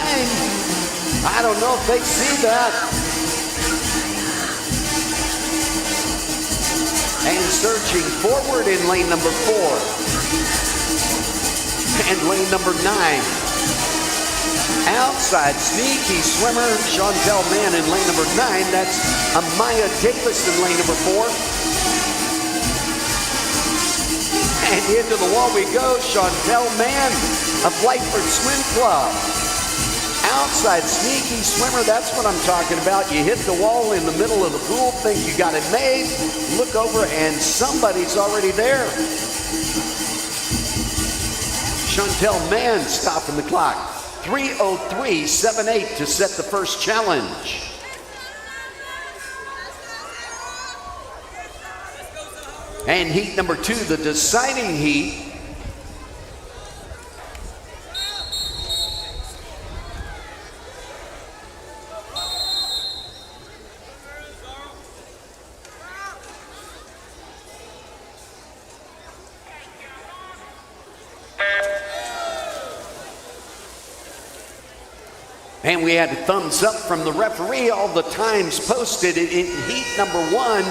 I don't know if they see that. And surging forward in lane number 4. And lane number 9. Outside sneaky swimmer Chantel Mann in lane number 9. That's Amaya Davis in lane number 4. And into the wall we go, Chantel Mann of Lightford Swim Club. Outside sneaky swimmer, that's what I'm talking about. You hit the wall in the middle of the pool, think you got it made, look over and somebody's already there. Chantel Mann stopping the clock. 3:03.78 to set the first challenge. And heat number 2, the deciding heat. And we had a thumbs up from the referee. All the times posted in heat number 1.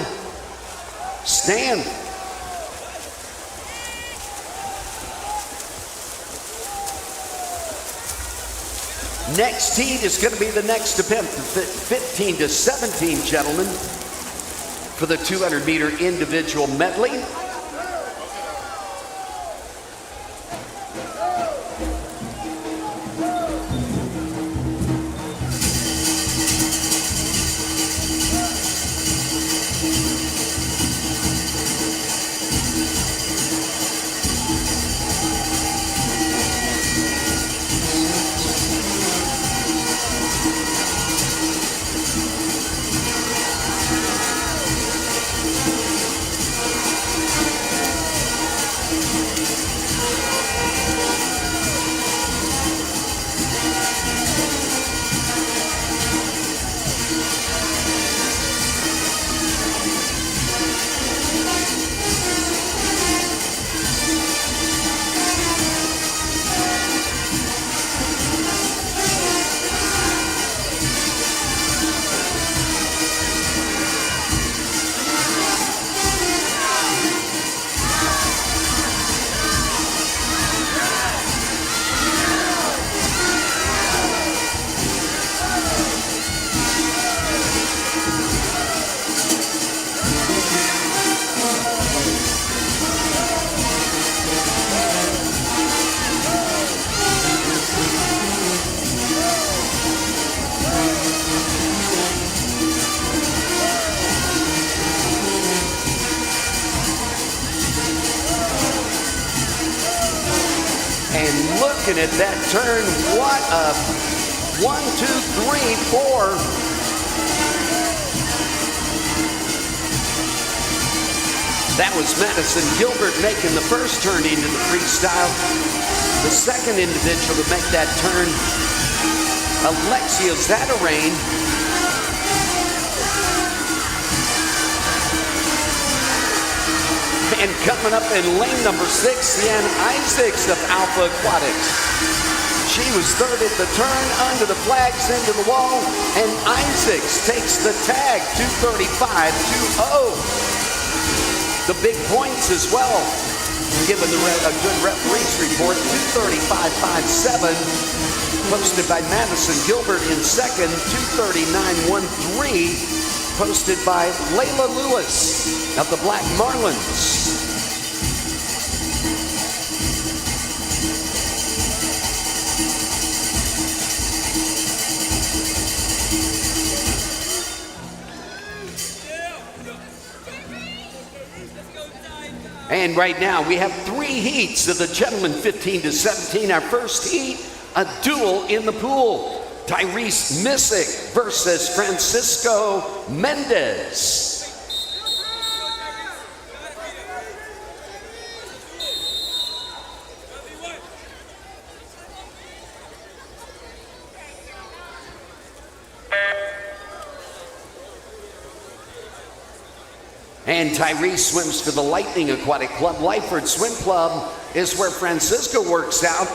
Stan. Next heat is going to be the next event, the 15 to 17 gentlemen, for the 200-meter individual medley. And looking at that turn, what a 1, 2, 3, 4. That was Madison Gilbert making the first turn into the freestyle. The second individual to make that turn, Alexia Zadarain. And coming up in lane number 6, Leanne Isaacs of Alpha Aquatics. She was third at the turn, under the flags, into the wall, and Isaacs takes the tag, 2:35.20. The big points as well, given a good referee's report, 2:35.57, posted by Madison Gilbert in second, 2:39.13. posted by Layla Lewis of the Black Marlins. And right now we have 3 heats of the gentlemen 15 to 17. Our first heat, a duel in the pool. Tyrese Missick versus Francisco Mendez. And Tyrese swims for the Lightning Aquatic Club. Lyford Swim Club is where Francisco works out.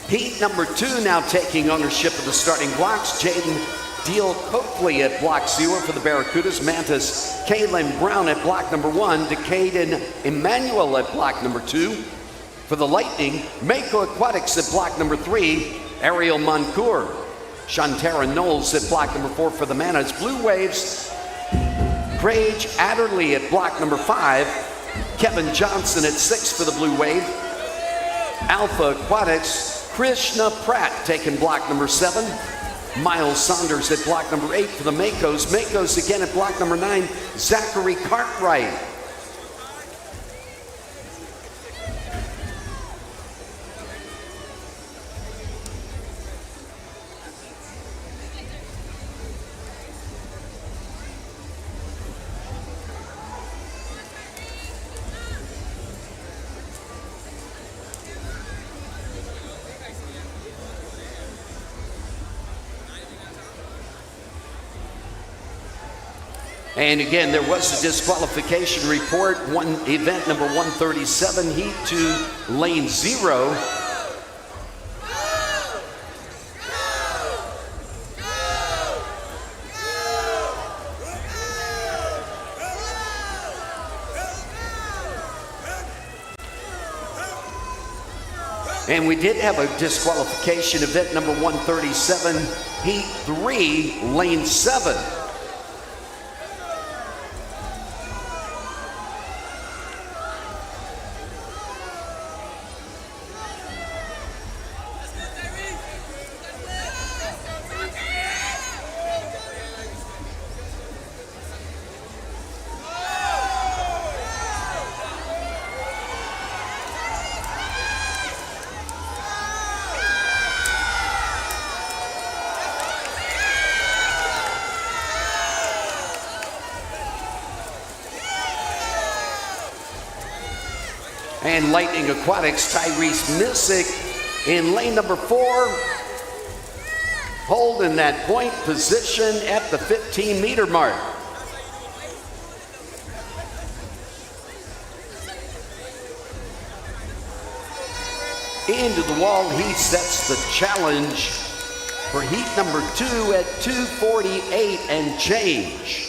Heat number 2 now taking ownership of the starting blocks. Jaden Deal Coakley at block 0 for the Barracudas. Mantis Kaylin Brown at block number 1. Decaden Emmanuel at block number 2. For the Lightning, Mako Aquatics at block number 3. Ariel Moncour. Shantara Knowles at block number 4 for the Manas. Blue Waves, Craig Adderley at block number 5. Kevin Johnson at 6 for the Blue Wave. Alpha Aquatics, Krishna Pratt taking block number 7. Miles Saunders at block number 8 for the Makos. Makos again at block number 9. Zachary Cartwright. And again, there was a disqualification report. Event number 137, heat 2, lane 0. And we did have a disqualification, event number 137, heat 3, lane 7. And Lightning Aquatics, Tyrese Missick in lane number 4, holding that point position at the 15-meter mark. Into the wall, he sets the challenge for heat number 2 at 2:48 and change.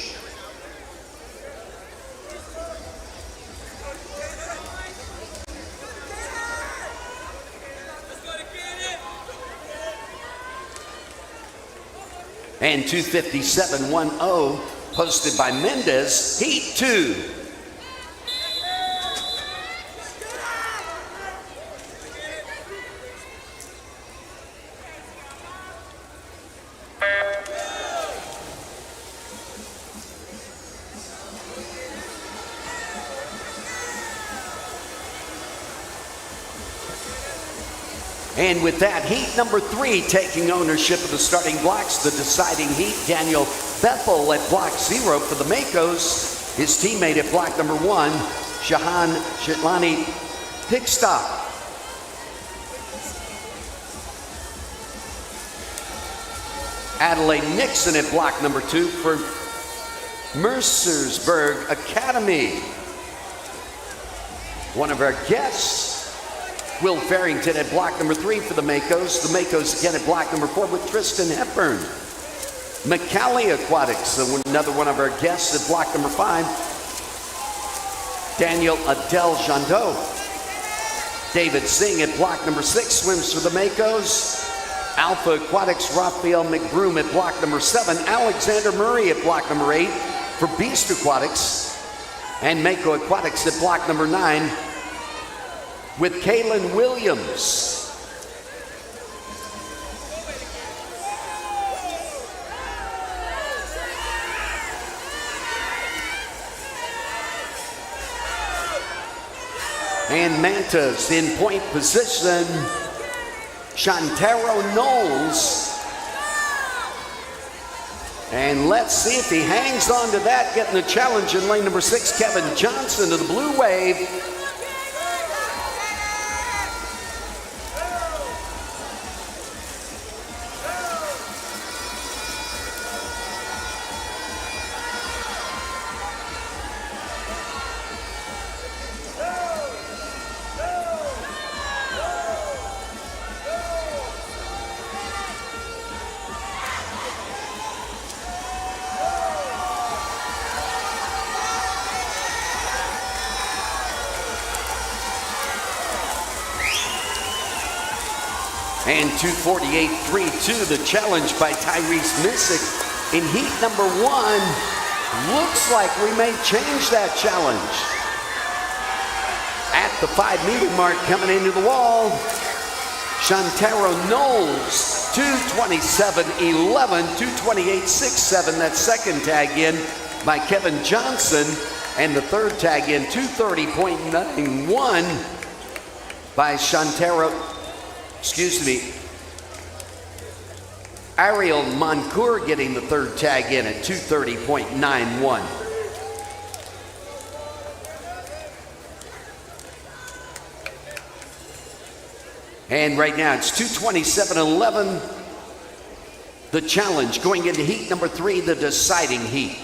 And 2:57.10 posted by Mendez, heat 2. And with that, heat number 3 taking ownership of the starting blocks, the deciding heat, Daniel Bethel at block 0 for the Makos. His teammate at block number 1, Shahan Shitlani Pickstock. Adelaide Nixon at block number 2 for Mercersburg Academy. One of our guests, Will Farrington at block number 3 for the Makos. The Makos again at block number 4 with Tristan Hepburn. McCallie Aquatics, another one of our guests at block number 5. Daniel Adele Jandot. David Singh at block number 6 swims for the Makos. Alpha Aquatics, Raphael McBroom at block number 7. Alexander Murray at block number 8 for Beast Aquatics. And Mako Aquatics at block number 9 with Kaylin Williams. And Mantas in point position, Shantaro Knowles. And let's see if he hangs on to that, getting the challenge in lane number 6, Kevin Johnson of the Blue Wave. And 2:48.32, the challenge by Tyrese Missick in heat number 1. Looks like we may change that challenge. At the 5-meter mark, coming into the wall, Shantaro Knowles, 2:27.11, 2:28.67. That second tag in by Kevin Johnson. And the third tag in, 2:30.91 by Ariel Moncour getting the third tag in at 2:30.91. And right now it's 2:27.11. The challenge going into heat number 3, the deciding heat.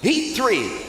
Heat 3.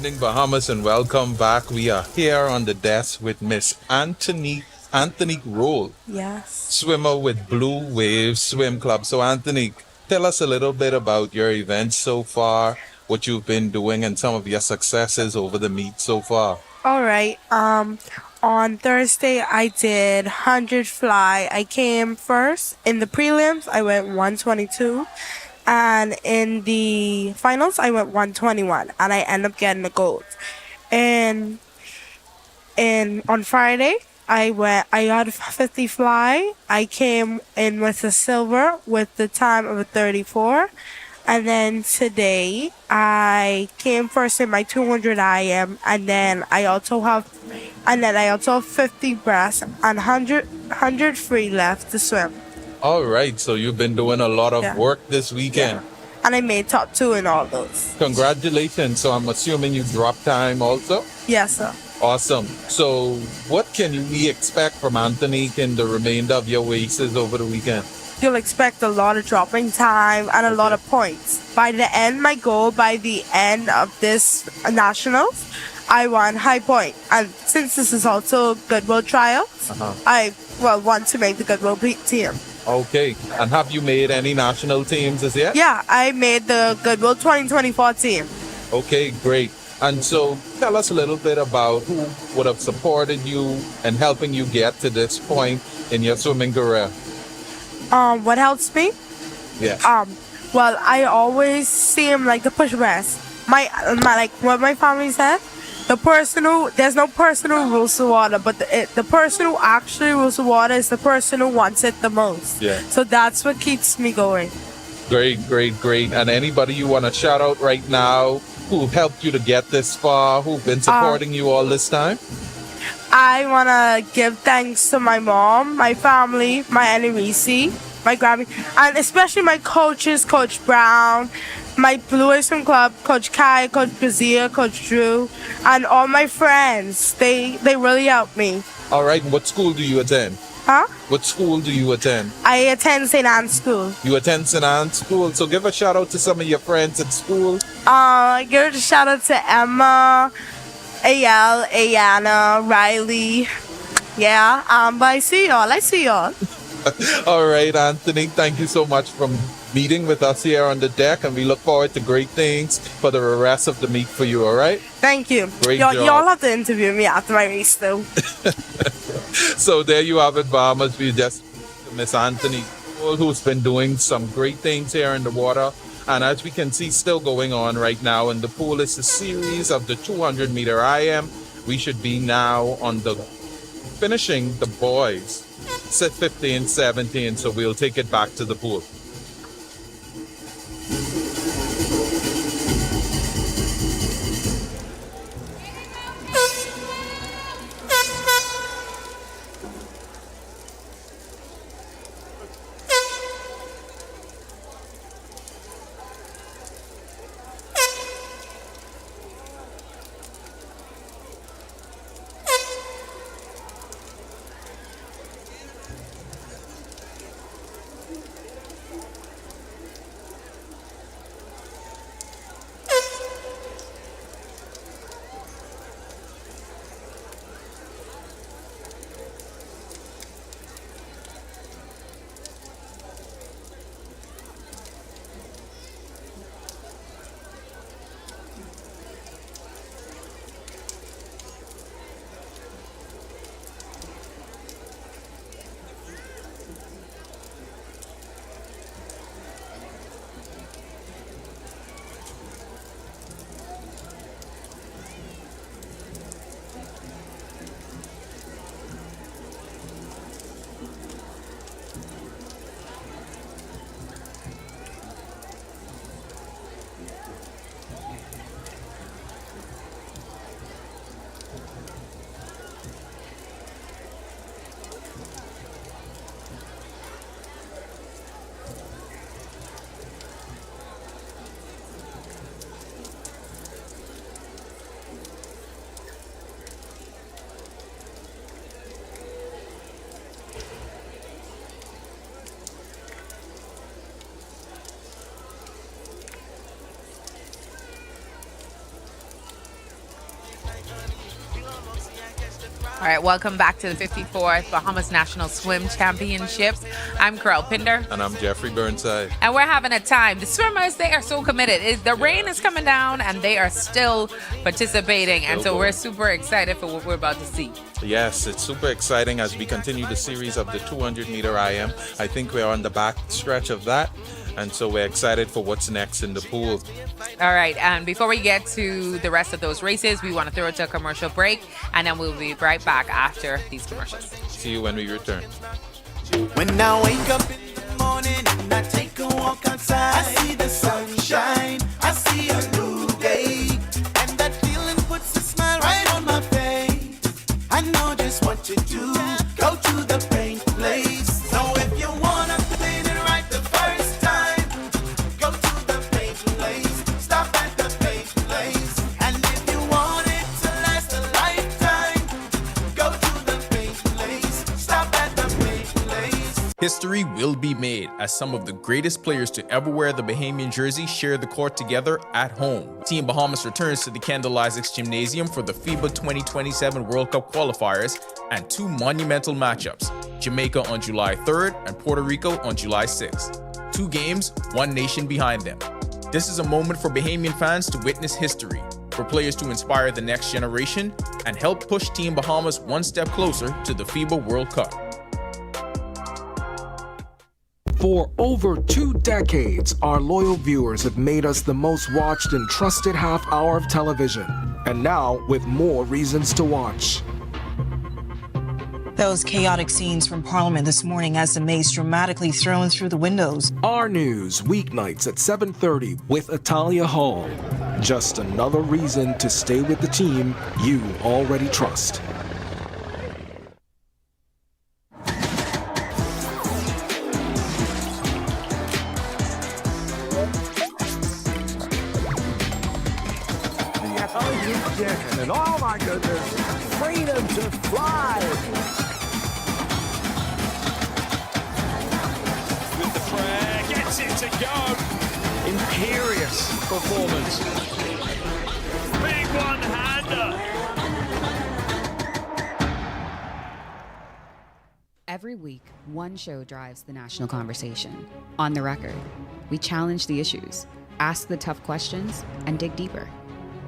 evening, Bahamas, and welcome back. We are here on the desk with Miss Anthony Roll,
Yes.
swimmer with Blue Wave Swim Club. So, Anthony, tell us a little bit about your events so far, what you've been doing, and some of your successes over the meet so far.
All right. On Thursday I did 100 fly. I came first in the prelims. I went 122, and in the finals I went 121, and I ended up getting the gold. And on Friday I got a 50 fly. I came in with a silver with the time of a 34. And then today I came first in my 200 IM, and then I also have 50 breast and 100 free left to swim.
All right, so you've been doing a lot of
Yeah.
work this weekend.
And I made top 2 in all those.
Congratulations. So, I'm assuming you dropped time also?
Yes, sir.
Awesome. So, what can we expect from Anthony in the remainder of your races over the weekend?
You'll expect a lot of dropping time and a lot of points. By the end, my goal by the end of this nationals, I want high point. And since this is also Goodwill trials, I want to make the Goodwill team.
Okay. And have you made any national teams as yet?
Yeah, I made the Goodwill 2024 team.
Okay, great. And so tell us a little bit about who would have supported you and helping you get to this point in your swimming career.
What helps me?
Yes.
Well, I always see him like the push best. My like what my family said. There's no person who rules the water, but the person who actually rules the water is the person who wants it the most.
Yeah.
So that's what keeps me going.
Great, great, great. And anybody you want to shout out right now who helped you to get this far, who've been supporting you all this time?
I want to give thanks to my mom, my family, my enemies, my Grammy, and especially my coaches, Coach Brown, my Blue Wave Swim Club, Coach Kai, Coach Brazil, Coach Drew, and all my friends. They really helped me.
All right. What school do you attend?
Huh?
What school do you attend?
I attend St. Anne's School.
You attend St. Anne's School. So give a shout out to some of your friends at school.
Give a shout out to Emma, Ayel, Ayana, Riley. Yeah, but I see y'all.
All right, Anthony, thank you so much for meeting with us here on the deck, and we look forward to great things for the rest of the meet for you, all right?
Thank you.
Great
y'all,
job.
y'all have to interview me after my race, though.
So there you have it, Bahamas. We just Miss Anthony, who's been doing some great things here in the water. And as we can see, still going on right now in the pool is a series of the 200 meter IM. We should be now on the finishing the boys, set 15, 17. So we'll take it back to the pool.
All right, welcome back to the 54th Bahamas National Swim Championships. I'm Carol Pinder.
And I'm Jeffrey Burnside.
And we're having a time. The swimmers, they are so committed. The rain is coming down and they are still participating. And so we're super excited for what we're about to see.
Yes, it's super exciting as we continue the series of the 200-meter IM. I think we're on the back stretch of that. And so we're excited for what's next in the pool.
All right. And before we get to the rest of those races, we want to throw it to a commercial break. And then we'll be right back after these commercials.
See you when we return.
When I wake up in the morning and I take a walk outside, I see the sunshine, I see a new day, and that feeling puts a smile right on my face. I know just what to do, go to the paint place. So if you wanna clean it right the first time, go to the paint place, stop at the paint place. And if you want it to last a lifetime, go to the paint place, stop at the paint place.
History will be made as some of the greatest players to ever wear the Bahamian jersey share the court together at home. Team Bahamas returns to the Kendall Isaacs Gymnasium for the FIBA 2027 World Cup qualifiers and two monumental matchups, Jamaica on July 3rd and Puerto Rico on July 6th. 2 games, 1 nation behind them. This is a moment for Bahamian fans to witness history, for players to inspire the next generation, and help push Team Bahamas one step closer to the FIBA World Cup.
For over 2 decades, our loyal viewers have made us the most watched and trusted half hour of television. And now, with more reasons to watch.
Those chaotic scenes from Parliament this morning as the mace dramatically thrown through the windows.
Our News, weeknights at 7:30 with Atalia Hall. Just another reason to stay with the team you already trust.
And oh my goodness, freedom to fly.
With the prayer, gets it to go.
Imperious performance.
Big one-hander.
Every week, one show drives the national conversation. On the Record, we challenge the issues, ask the tough questions, and dig deeper.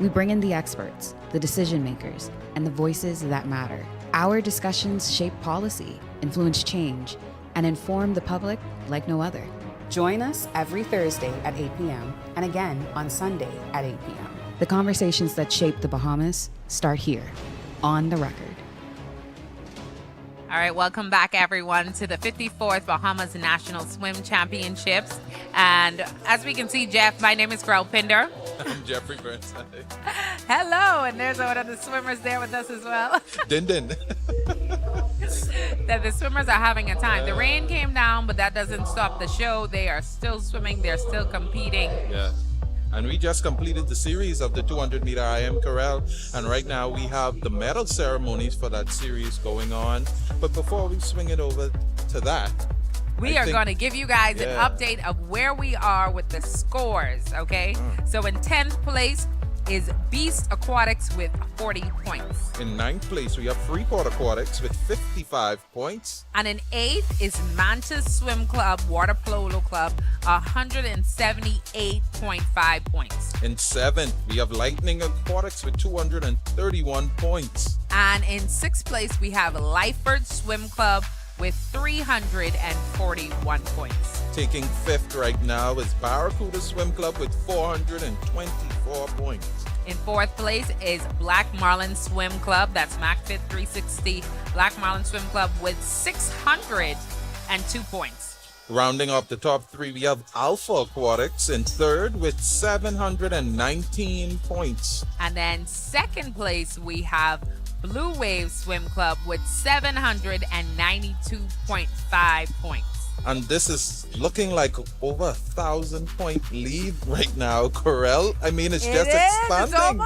We bring in the experts, the decision makers, and the voices that matter. Our discussions shape policy, influence change, and inform the public like no other.
Join us every Thursday at 8 p.m. and again on Sunday at 8 p.m.
The conversations that shape the Bahamas start here, on the Record.
All right, welcome back, everyone, to the 54th Bahamas National Swim Championships. And as we can see, Jeff, my name is Carol Pinder.
I'm Jeffrey Burnside.
Hello, and there's one of the swimmers there with us as well.
Din.
That the swimmers are having a time. The rain came down, but that doesn't stop the show. They are still swimming. They're still competing.
Yeah. And we just completed the series of the 200-meter IM Corral, and right now we have the medal ceremonies for that series going on. But before we swing it over to that,
we are going to give you guys an update of where we are with the scores, okay? So in 10th place is Beast Aquatics with 40 points.
In 9th place, we have Freeport Aquatics with 55 points.
And in 8th is Mantis Swim Club, Water Polo Club, 178.5 points.
In 7th, we have Lightning Aquatics with 231 points.
And in 6th place, we have Lyford Swim Club with 341 points.
Taking 5th right now is Barracuda Swim Club with 424 points.
In 4th place is Black Marlin Swim Club. That's MacFit 360 Black Marlin Swim Club with 602 points.
Rounding up the top 3, we have Alpha Aquatics in 3rd with 719 points.
And then 2nd place, we have Blue Wave Swim Club with 792.5 points.
And this is looking like over 1,000-point lead right now, Corel. I mean, it's just expanding.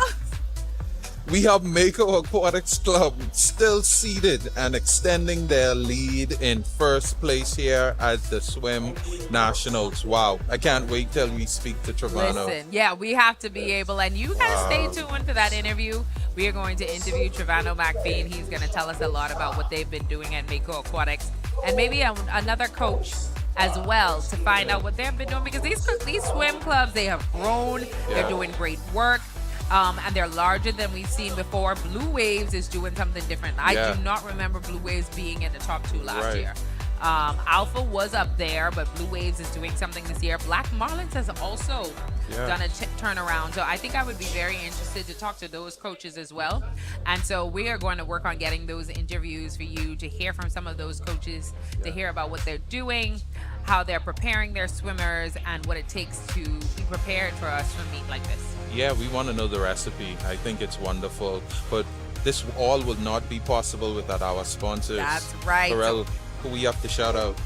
We have Mako Aquatics Club still seated and extending their lead in first place here at the Swim Nationals. Wow. I can't wait till we speak to Trevano.
Listen, yeah, we have to be able, and you guys stay tuned for that interview. We are going to interview Trevano McPhee, and he's going to tell us a lot about what they've been doing at Mako Aquatics, and maybe another coach as well to find out what they've been doing, because these swim clubs, they have grown. They're doing great work. And they're larger than we've seen before. Blue Waves is doing something different. I do not remember Blue Waves being in the top 2 last year. Alpha was up there, but Blue Waves is doing something this year. Black Marlins has also done a turnaround. So I think I would be very interested to talk to those coaches as well. And so we are going to work on getting those interviews for you to hear from some of those coaches, to hear about what they're doing, how they're preparing their swimmers, and what it takes to be prepared for a swim meet like this.
Yeah, we want to know the recipe. I think it's wonderful. But this all would not be possible without our sponsors.
That's right.
Pharrell, who we have to shout out?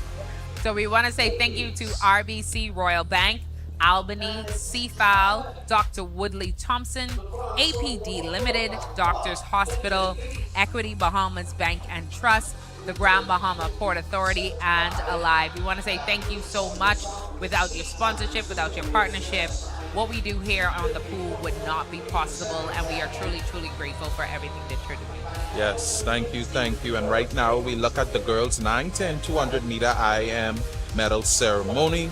So we want to say thank you to RBC Royal Bank, Albany, Seafowl, Dr. Woodley Thompson, APD Limited, Doctors Hospital, Equity Bahamas Bank and Trust, the Grand Bahama Port Authority, and Alive. We want to say thank you so much. Without your sponsorship, without your partnership, what we do here on the pool would not be possible, and we are truly, truly grateful for everything that you're doing.
Yes, thank you. And right now we look at the girls 9-10 200 meter IM medal ceremony.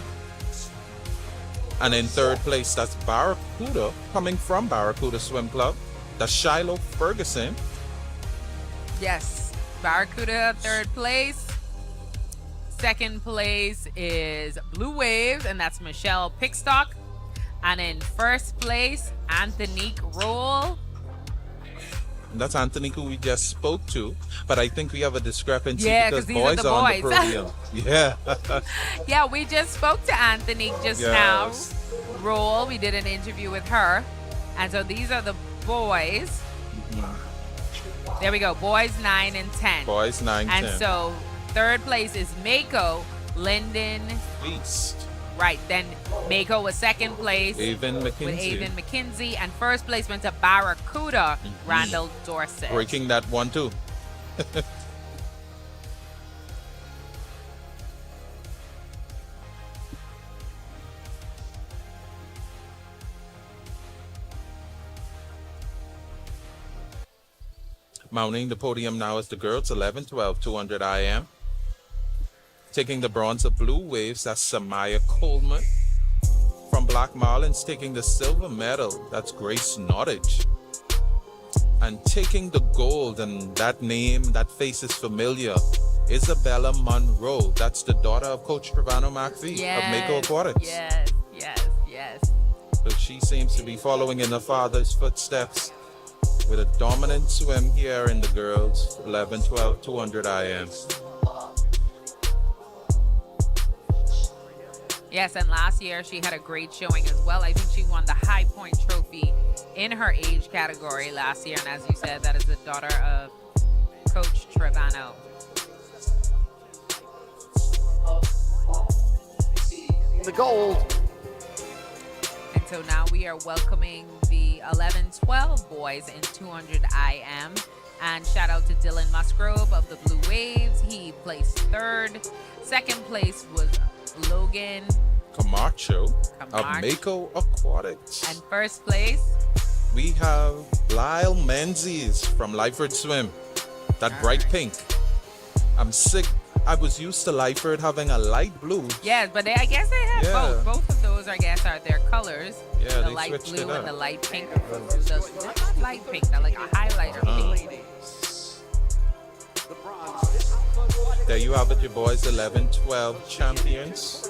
And in third place, that's Barracuda, coming from Barracuda Swim Club. That's Shiloh Ferguson.
Yes, Barracuda, third place. Second place is Blue Waves, and that's Michelle Pickstock. And in first place, Anthonique Roll.
That's Anthony, who we just spoke to. But I think we have a discrepancy
because
because boys are on the podium. Yeah.
Yeah, we just spoke to Anthonique just now. Roll, we did an interview with her. And so these are the boys. There we go, boys 9 and 10.
Boys 9
and
10.
And so third place is Mako Lyndon
East.
Right, then Mako was second place
Avon McKinsey.
with Avon McKinsey, and first place went to Barracuda, Randall Dorset.
Breaking that one too. Mounting the podium now is the girls 11-12 200 IM. Taking the bronze of Blue Waves, that's Samaya Coleman. From Black Marlins, taking the silver medal, that's Grace Nottage. And taking the gold, and that name, that face is familiar, Isabella Monroe. That's the daughter of Coach Trevano McPhee of Mako Aquatics.
Yes.
So she seems to be following in her father's footsteps with a dominant swim here in the girls 11-12 200 IM.
Yes, and last year she had a great showing as well. I think she won the High Point Trophy in her age category last year. And as you said, that is the daughter of Coach Trevano.
The gold.
And so now we are welcoming the 11-12 boys in 200 IM. And shout out to Dylan Musgrove of the Blue Waves. He placed third. Second place was Logan
Camacho of Mako Aquatics.
And first place,
we have Lyle Menzies from Lyford Swim. That bright pink. I'm sick. I was used to Lyford having a light blue.
Yes, but I guess they have both. Both of those, I guess, are their colors.
Yeah,
the
they
light
switched
blue
it
and
up.
the light pink. Not light pink, they're like a highlighter pink.
There you have it, your boys 11-12 champions.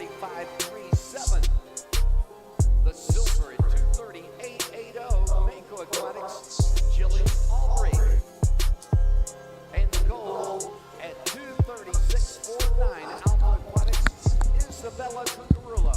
The silver at 2:38.80, Mako Aquatics, Jillian Aubrey. And the gold at 2:36.49, Alpha Aquatics, Isabella Cucurullo.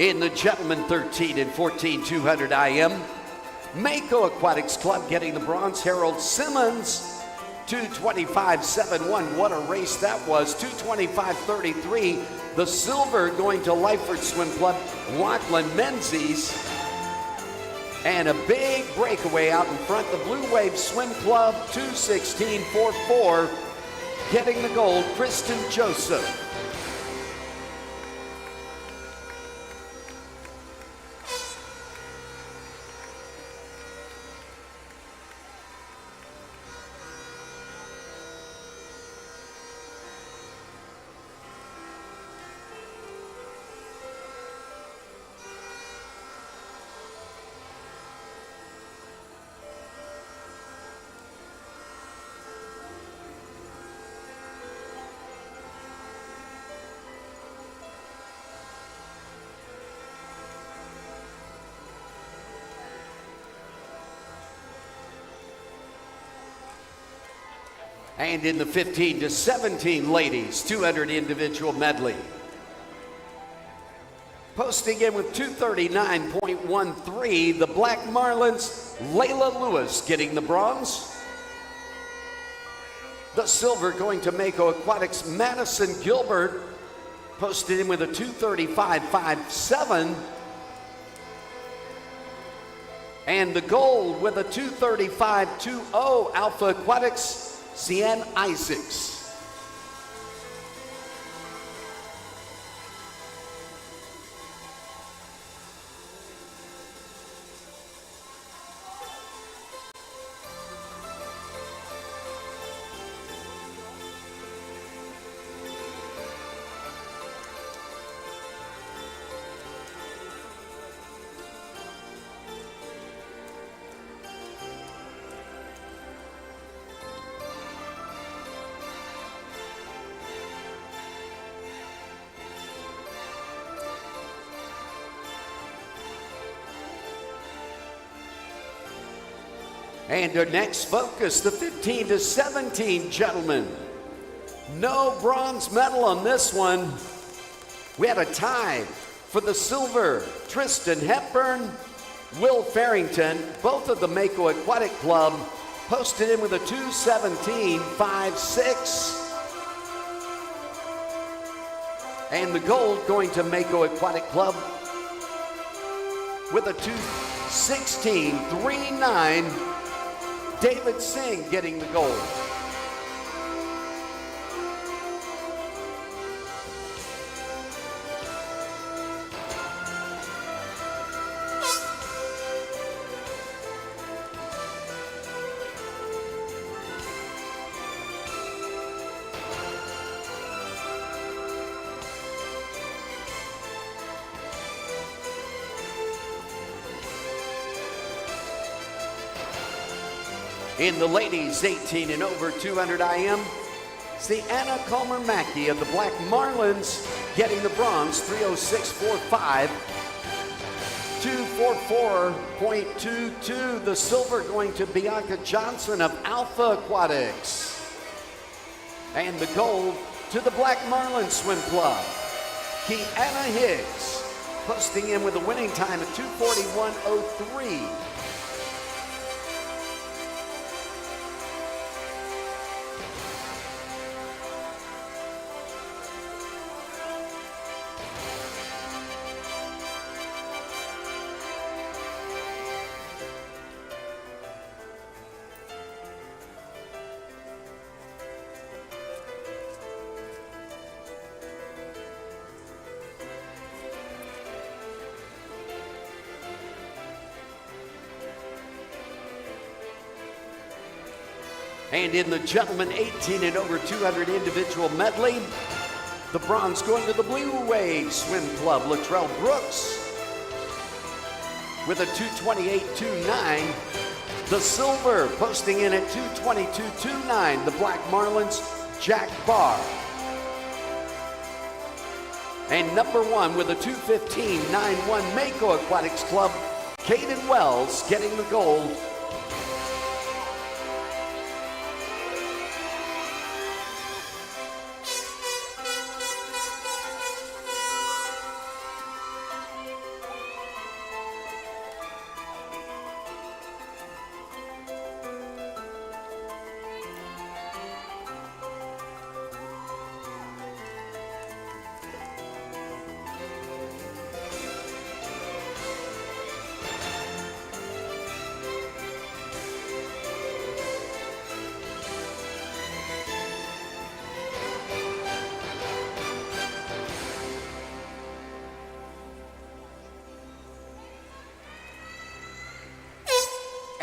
In the gentlemen 13 and 14 200 IM, Mako Aquatics Club getting the bronze. Harold Simmons, 2:25.71. What a race that was. 2:25.33. The silver going to Lyford Swim Club, Lachlan Menzies. And a big breakaway out in front, the Blue Wave Swim Club, 2:16.44. Getting the gold, Kristen Joseph. And in the 15 to 17 ladies, 200 individual medley. Posting in with 2:39.13, the Black Marlins, Layla Lewis getting the bronze. The silver going to Mako Aquatics, Madison Gilbert, posted in with a 2:35.57. And the gold with a 2:35.20, Alpha Aquatics, Sian Isaacs. And our next focus, the 15 to 17 gentlemen. No bronze medal on this one. We had a tie for the silver. Tristan Hepburn, Will Farrington, both of the Mako Aquatic Club, posted in with a 2:17.56. And the gold going to Mako Aquatic Club with a 2:16.39. David Singh getting the gold. In the ladies 18 and over 200 IM, it's the Anna Comer-Mackey of the Black Marlins getting the bronze, 3:06.45, 2:44.22. The silver going to Bianca Johnson of Alpha Aquatics. And the gold to the Black Marlins Swim Club, Kiana Higgs, posting in with a winning time of 2:41.03. And in the gentlemen 18 and over 200 individual medley, the bronze going to the Blue Wave Swim Club, Latrell Brooks with a 2:28.29. The silver posting in at 2:22.29, the Black Marlins, Jack Barr. And number one with a 2:15.91, Mako Aquatics Club, Caden Wells getting the gold.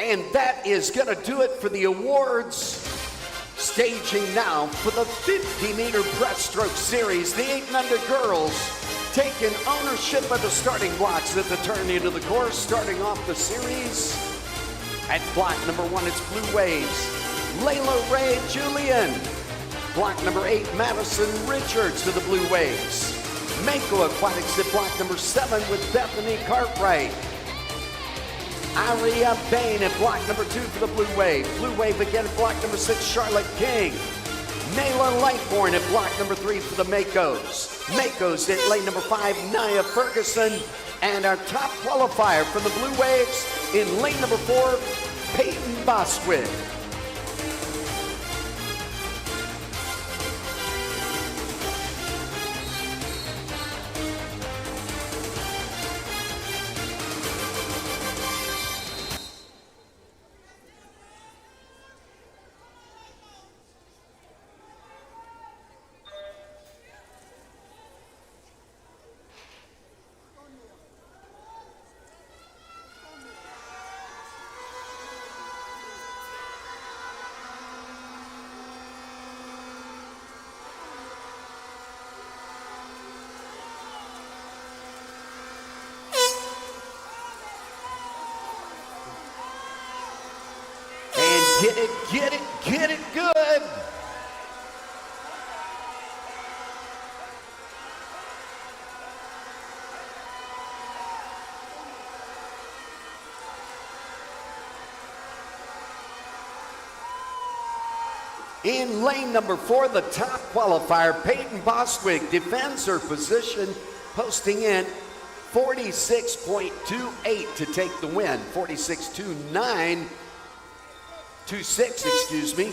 And that is going to do it for the awards. Staging now for the 50-meter breaststroke series. The 8 and under girls taking ownership of the starting blocks at the turn into the course. Starting off the series at block number 1, it's Blue Waves. Layla Ray Julian. Block number 8, Madison Richards to the Blue Waves. Mako Aquatics at block number 7 with Bethany Cartwright. Aria Bain at block number 2 for the Blue Wave. Blue Wave again at block number 6, Charlotte King. Nayla Lightborn at block number 3 for the Makos. Makos at lane number 5, Nia Ferguson. And our top qualifier for the Blue Waves in lane number 4, Peyton Bostwick. Get it good. In lane number 4, the top qualifier, Peyton Bostwick defends her position, posting in 46.28 to take the win. 46.26, excuse me.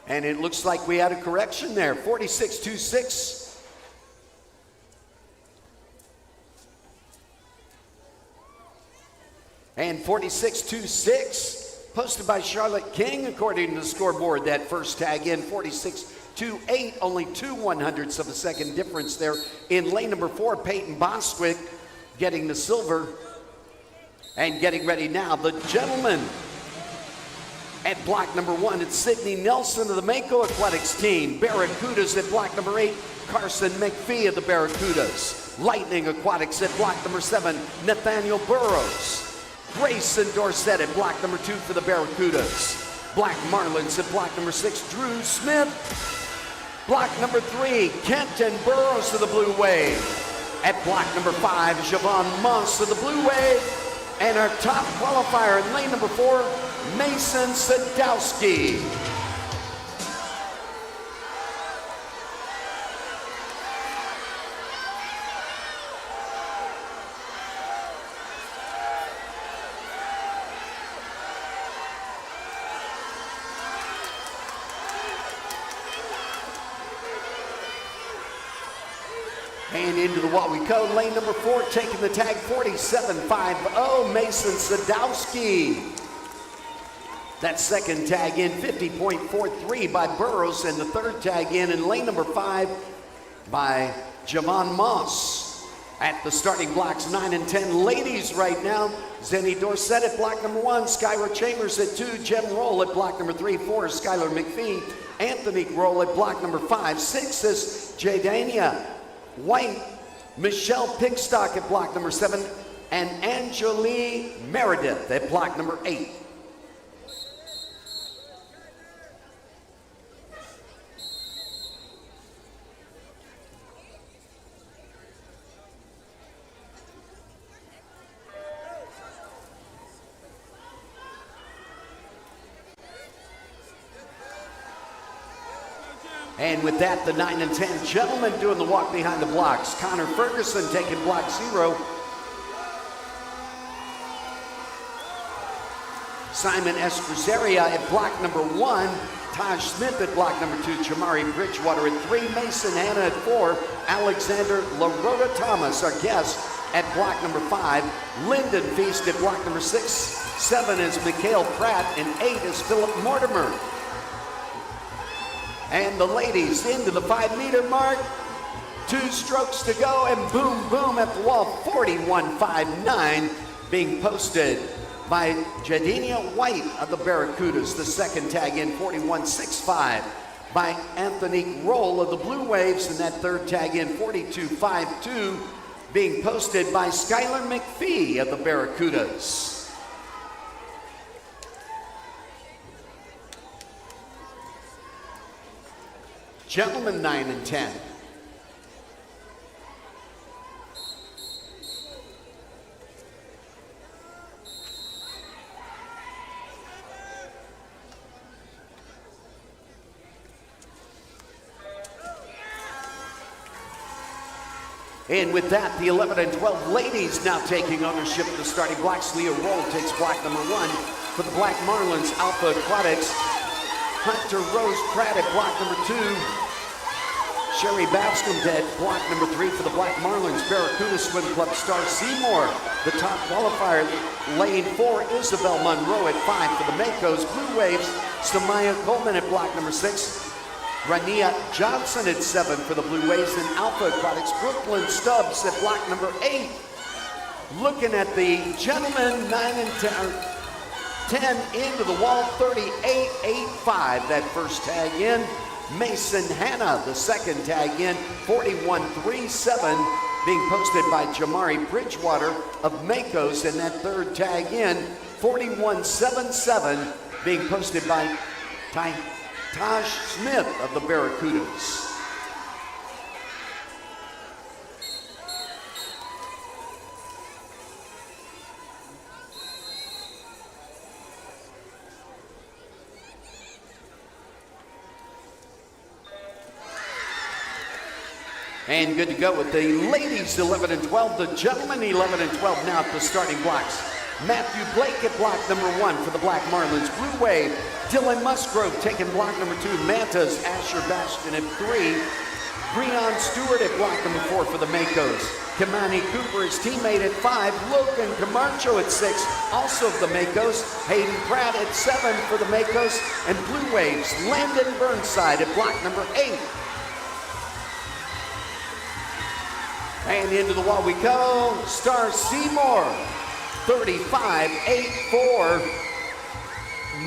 And it looks like we had a correction there. 46.26. And 46.26, posted by Charlotte King, according to the scoreboard. That first tag in, 46.28, only 0.02 of a second difference there. In lane number 4, Peyton Bostwick getting the silver. And getting ready now, the gentlemen. At block number 1, it's Sydney Nelson of the Mako Athletics team. Barracudas at block number 8, Carson McPhee of the Barracudas. Lightning Aquatics at block number 7, Nathaniel Burrows. Grayson Dorsett at block number 2 for the Barracudas. Black Marlins at block number 6, Drew Smith. Block number 3, Kenton Burrows of the Blue Wave. At block number 5, Javon Moss of the Blue Wave. And our top qualifier in lane number 4, Mason Sadowski. And into the what we code, lane number 4, taking the tag 47.50, Mason Sadowski. That second tag in, 50.43 by Burrows, and the third tag in lane number 5 by Javon Moss. At the starting blocks 9 and 10, ladies right now, Zenny Dorsett at block number 1, Skyra Chambers at 2, Jem Roll at block number 3, 4 is Skylar McPhee, Anthony Roll at block number 5, 6 is Jadania White, Michelle Pickstock at block number 7, and Angelie Meredith at block number 8. And with that, the 9 and 10 gentlemen doing the walk behind the blocks. Connor Ferguson taking block 0. Simon Escruzeria at block number 1. Taj Smith at block number 2. Chamari Bridgewater at 3. Mason Hanna at 4. Alexander LaRota Thomas, our guest, at block number 5. Lyndon Feast at block number 6. 7 is Mikhail Pratt, and 8 is Philip Mortimer. And the ladies into the 5-meter mark. 2 strokes to go, and boom, boom at the wall, 41.59 being posted by Jadinia White of the Barracudas. The second tag in, 41.65 by Anthony Roll of the Blue Waves, and that third tag in, 42.52 being posted by Skylar McPhee of the Barracudas. Gentlemen 9 and 10. And with that, the 11 and 12 ladies now taking ownership of the starting blocks. Leah Roll takes block number 1 for the Black Marlins. Alpha Aquatics. Hunter Rose Pratt at block number 2. Sherry Babscomb at block number 3 for the Black Marlins. Barracuda Swim Club Star Seymour. The top qualifier, lane 4, Isabel Monroe at 5 for the Makos. Blue Waves, Samaya Coleman at block number 6. Rania Johnson at 7 for the Blue Waves, and Alpha Aquatics, Brooklyn Stubbs at block number 8. Looking at the gentlemen, 9 and 10 into the wall, 38.85, that first tag in. Mason Hanna, the second tag in, 41.37, being posted by Jamari Bridgewater of Makos, and that third tag in, 41.77, being posted by Taj Smith of the Barracudas. And good to go with the ladies 11 and 12, the gentlemen 11 and 12 now at the starting blocks. Matthew Blake at block number 1 for the Black Marlins. Blue Wave, Dylan Musgrove taking block number 2. Mantas, Asher Bastion at 3. Breon Stewart at block number 4 for the Makos. Kamani Cooper, his teammate at 5. Logan Camacho at 6, also of the Makos. Hayden Pratt at 7 for the Makos. And Blue Waves, Landon Burnside at block number 8. And into the wall we go. Star Seymour, 35.84.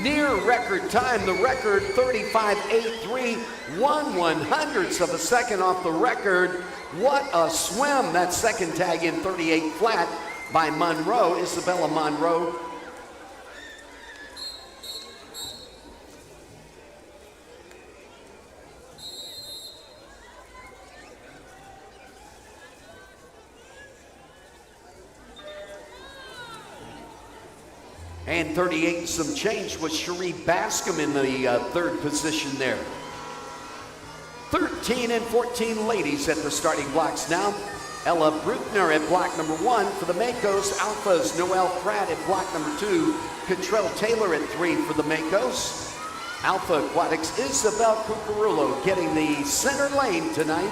Near record time. The record, 35.83. 1/100th of a second off the record. What a swim. That second tag in, 38 flat by Monroe, Isabella Monroe. And 38 and some change was Cherie Bascom in the third position there. 13 and 14 ladies at the starting blocks now. Ella Bruckner at block number 1 for the Makos. Alphas, Noelle Pratt at block number 2. Cottrell Taylor at 3 for the Makos. Alpha Aquatics, Isabel Cucurullo getting the center lane tonight.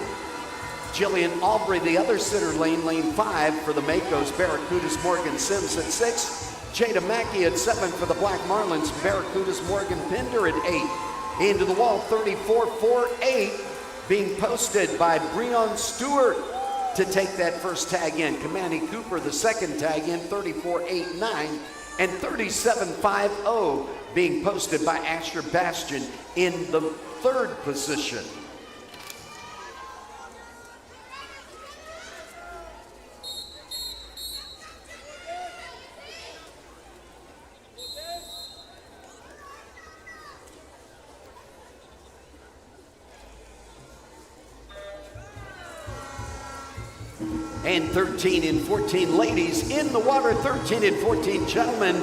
Jillian Albury, the other center lane, lane 5 for the Makos. Barracudas, Morgan Sims at 6. Jada Mackey at 7 for the Black Marlins. Barracudas, Morgan Pinder at 8. Into the wall, 34.48, being posted by Breon Stewart to take that first tag in. Kamani Cooper, the second tag in, 34.89. And 37.50 being posted by Asher Bastion in the third position. And 13 and 14 ladies in the water, 13 and 14 gentlemen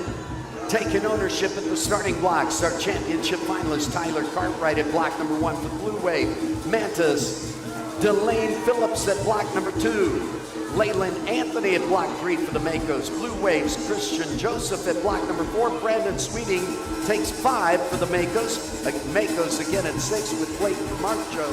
taking ownership at the starting blocks. Our championship finalist, Tyler Cartwright at block number 1 for Blue Wave. Mantas, Delane Phillips at block number 2. Leyland Anthony at block 3 for the Makos. Blue Waves, Christian Joseph at block number 4. Brandon Sweeting takes 5 for the Makos. Makos again at 6 with Clayton Camacho.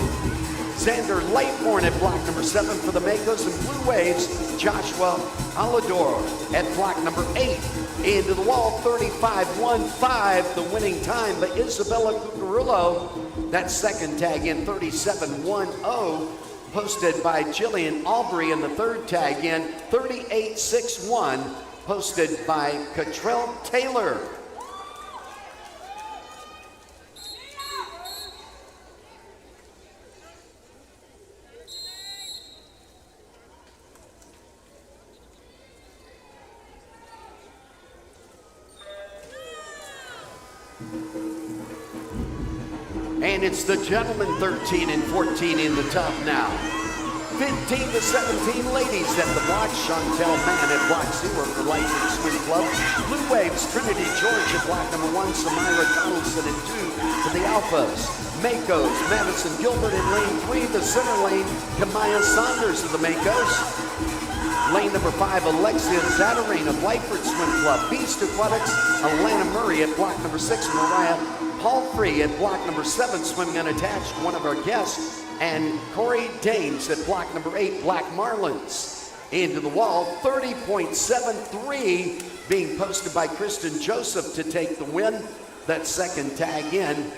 Xander Lightborn at block number 7 for the Makos, and Blue Waves, Joshua Alador at block number 8. Into the wall, 35.15, the winning time by Isabella Cucurullo. That second tag in, 37.10, posted by Jillian Albury, and the third tag in, 38-6-1, posted by Cottrell Taylor. And it's the gentlemen 13 and 14 in the top now. 15-17 ladies at the block. Chantel Mann at block 0 for Lightning Swim Club. Blue Waves, Trinity George at block number 1. Samira Donaldson at 2 for the Alphas. Makos, Madison Gilbert in lane 3. The center lane, Kamaya Saunders of the Makos. Lane number 5, Alexia Zadarane of Lightford Swim Club. Beast Aquatics, Alana Murray at block number 6. Mariah Palfrey at block number 7, swimming unattached, one of our guests. And Corey Dames at block number 8, Black Marlins. Into the wall, 30.73 being posted by Kristen Joseph to take the win. That second tag in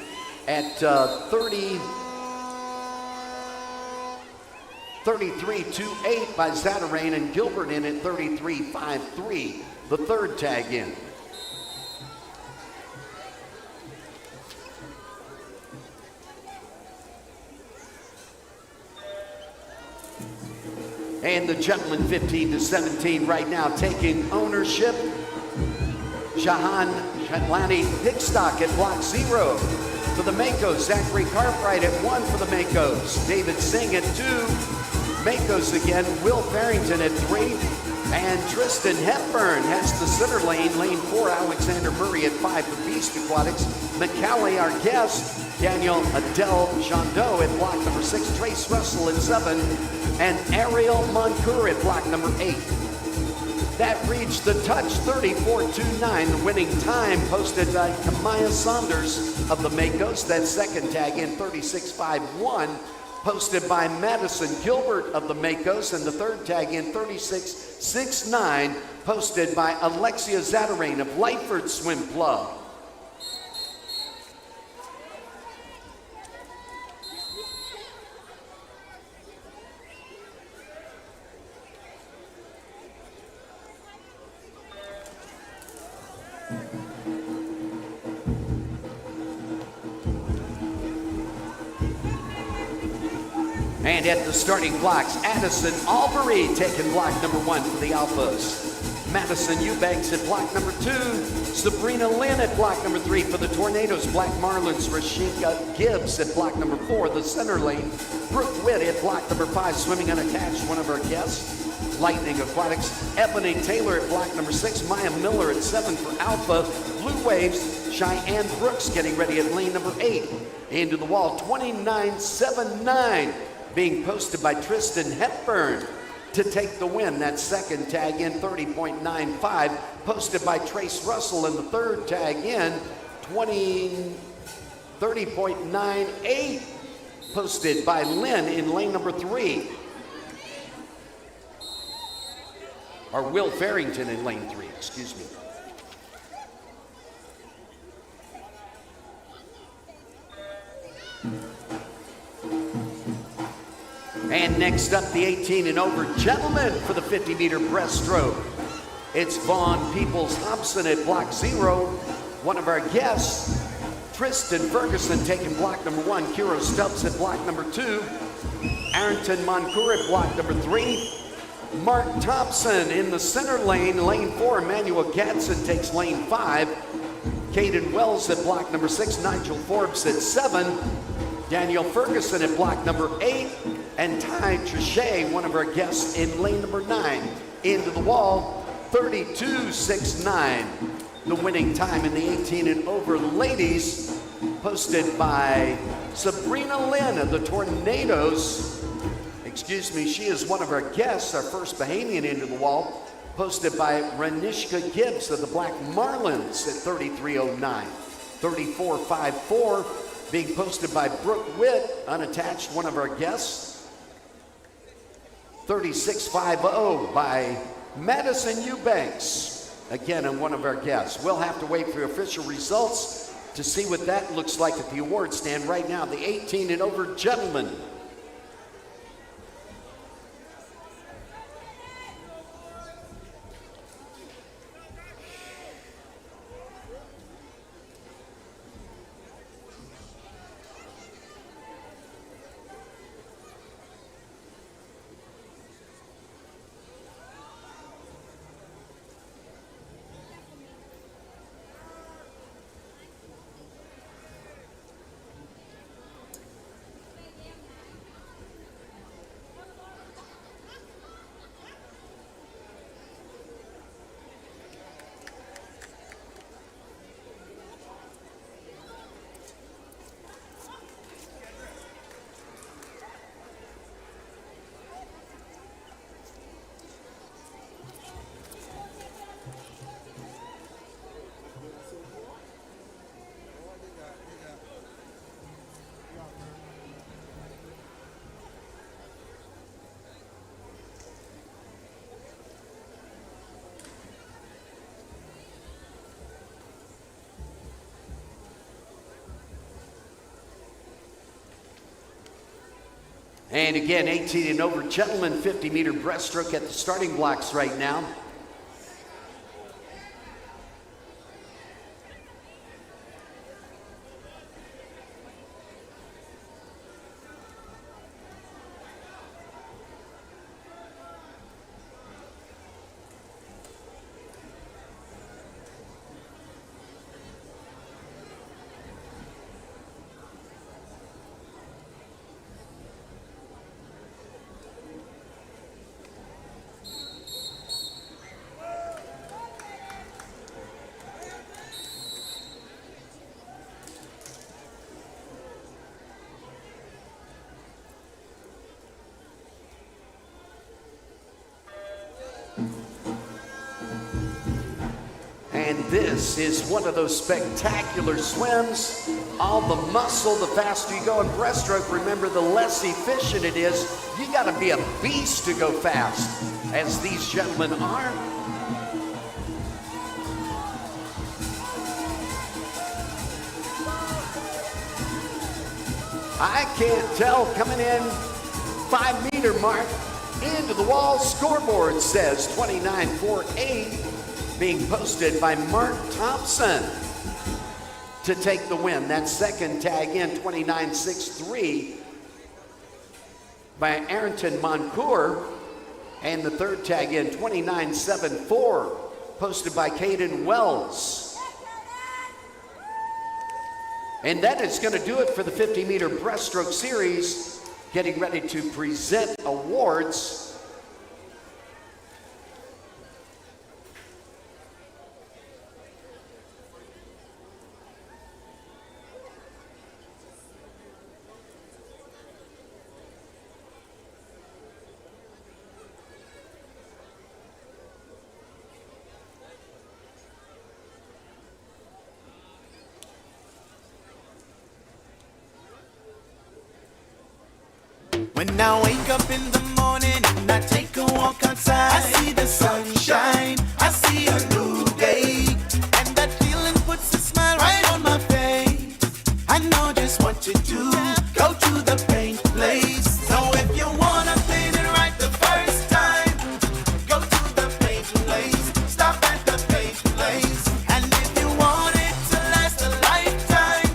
at 33.28 by Zadarane, and Gilbert in at 33.53, the third tag in. And the gentlemen 15-17 right now taking ownership. Shahan Shatlani Hickstock at block 0 for the Makos. Zachary Cartwright at 1 for the Makos. David Singh at 2. Makos again. Will Farrington at 3. And Tristan Hepburn has the center lane. Lane 4, Alexander Murray at 5 for Beast Aquatics. McCallie, our guest. Daniel Adele Jandot at block number 6. Trace Russell at 7. And Ariel Moncour at block number 8. That reached the touch, 34.29. The winning time posted by Kamaya Saunders of the Makos. That second tag in, 36.51, posted by Madison Gilbert of the Makos. And the third tag in, 36.69, posted by Alexia Zadarane of Lightford Swim Club. And at the starting blocks, Addison Albury taking block number 1 for the Alphas. Madison Eubanks at block number 2. Sabrina Lynn at block number 3 for the Tornadoes. Black Marlins, Rashika Gibbs at block number 4, the center lane. Brooke Witt at block number 5, swimming unattached, one of our guests. Lightning Aquatics, Ebony Taylor at block number 6. Maya Miller at 7 for Alpha. Blue Waves, Cheyenne Brooks getting ready at lane number 8. Into the wall, 29.79. Being posted by Tristan Hepburn to take the win. That second tag in, 30.95, posted by Trace Russell, and the third tag in, 30.98, posted by Lynn in lane number 3. Or Will Farrington in lane 3, excuse me. And next up, the 18 and over gentlemen for the 50-meter breaststroke. It's Vaughn Peoples-Hobson at block 0. One of our guests, Tristan Ferguson, taking block number 1. Kiro Stubbs at block number 2. Arrington Moncour at block number 3. Mark Thompson in the center lane. Lane 4, Emmanuel Gadsden takes lane 5. Caden Wells at block number 6. Nigel Forbes at 7. Daniel Ferguson at block number 8. And Ty Trichet, one of our guests, in lane number 9. Into the wall, 32.69. The winning time in the 18 and over ladies, posted by Sabrina Lynn of the Tornadoes. Excuse me, she is one of our guests, our first Bahamian into the wall, posted by Ranishka Gibbs of the Black Marlins at 33.09. 34.54 being posted by Brooke Witt, unattached, one of our guests. 36.50 by Madison Eubanks, again, and one of our guests. We'll have to wait for official results to see what that looks like at the award stand. Right now, the 18 and over gentlemen. And again, 18 and over gentlemen 50-meter breaststroke at the starting blocks right now. And this is one of those spectacular swims. All the muscle, the faster you go in breaststroke, remember, the less efficient it is. You gotta be a beast to go fast, as these gentlemen are. I can't tell, coming in 5-meter mark, into the wall, scoreboard says 29.48. Being posted by Mark Thompson to take the win. That second tag in, 29.63 by Arrington Moncour. And the third tag in, 29.74, posted by Caden Wells. And that is going to do it for the 50-meter breaststroke series. Getting ready to present awards.
When I wake up in the morning and I take a walk outside, I see the sunshine, I see a new day, and that feeling puts a smile right on my face. I know just what to do, go to the paint place. So if you wanna clean it right the first time, go to the paint place, stop at the paint place. And if you want it to last a lifetime,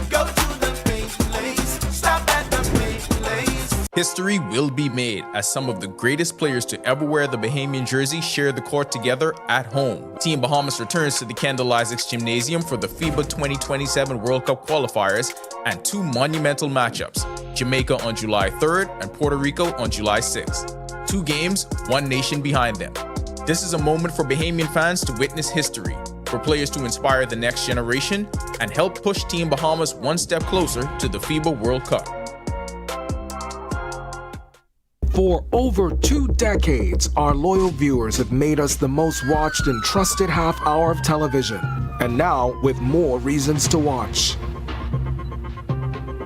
go to the paint place, stop at the paint place.
History will be made as some of the greatest players to ever wear the Bahamian jersey share the court together at home. Team Bahamas returns to the Kendall Isaacs Gymnasium for the FIBA 2027 World Cup qualifiers and 2 monumental matchups, Jamaica on July 3rd and Puerto Rico on July 6th. 2 games, 1 nation behind them. This is a moment for Bahamian fans to witness history, for players to inspire the next generation, and help push Team Bahamas one step closer to the FIBA World Cup.
For over 2 decades, our loyal viewers have made us the most watched and trusted half hour of television. And now, with more reasons to watch.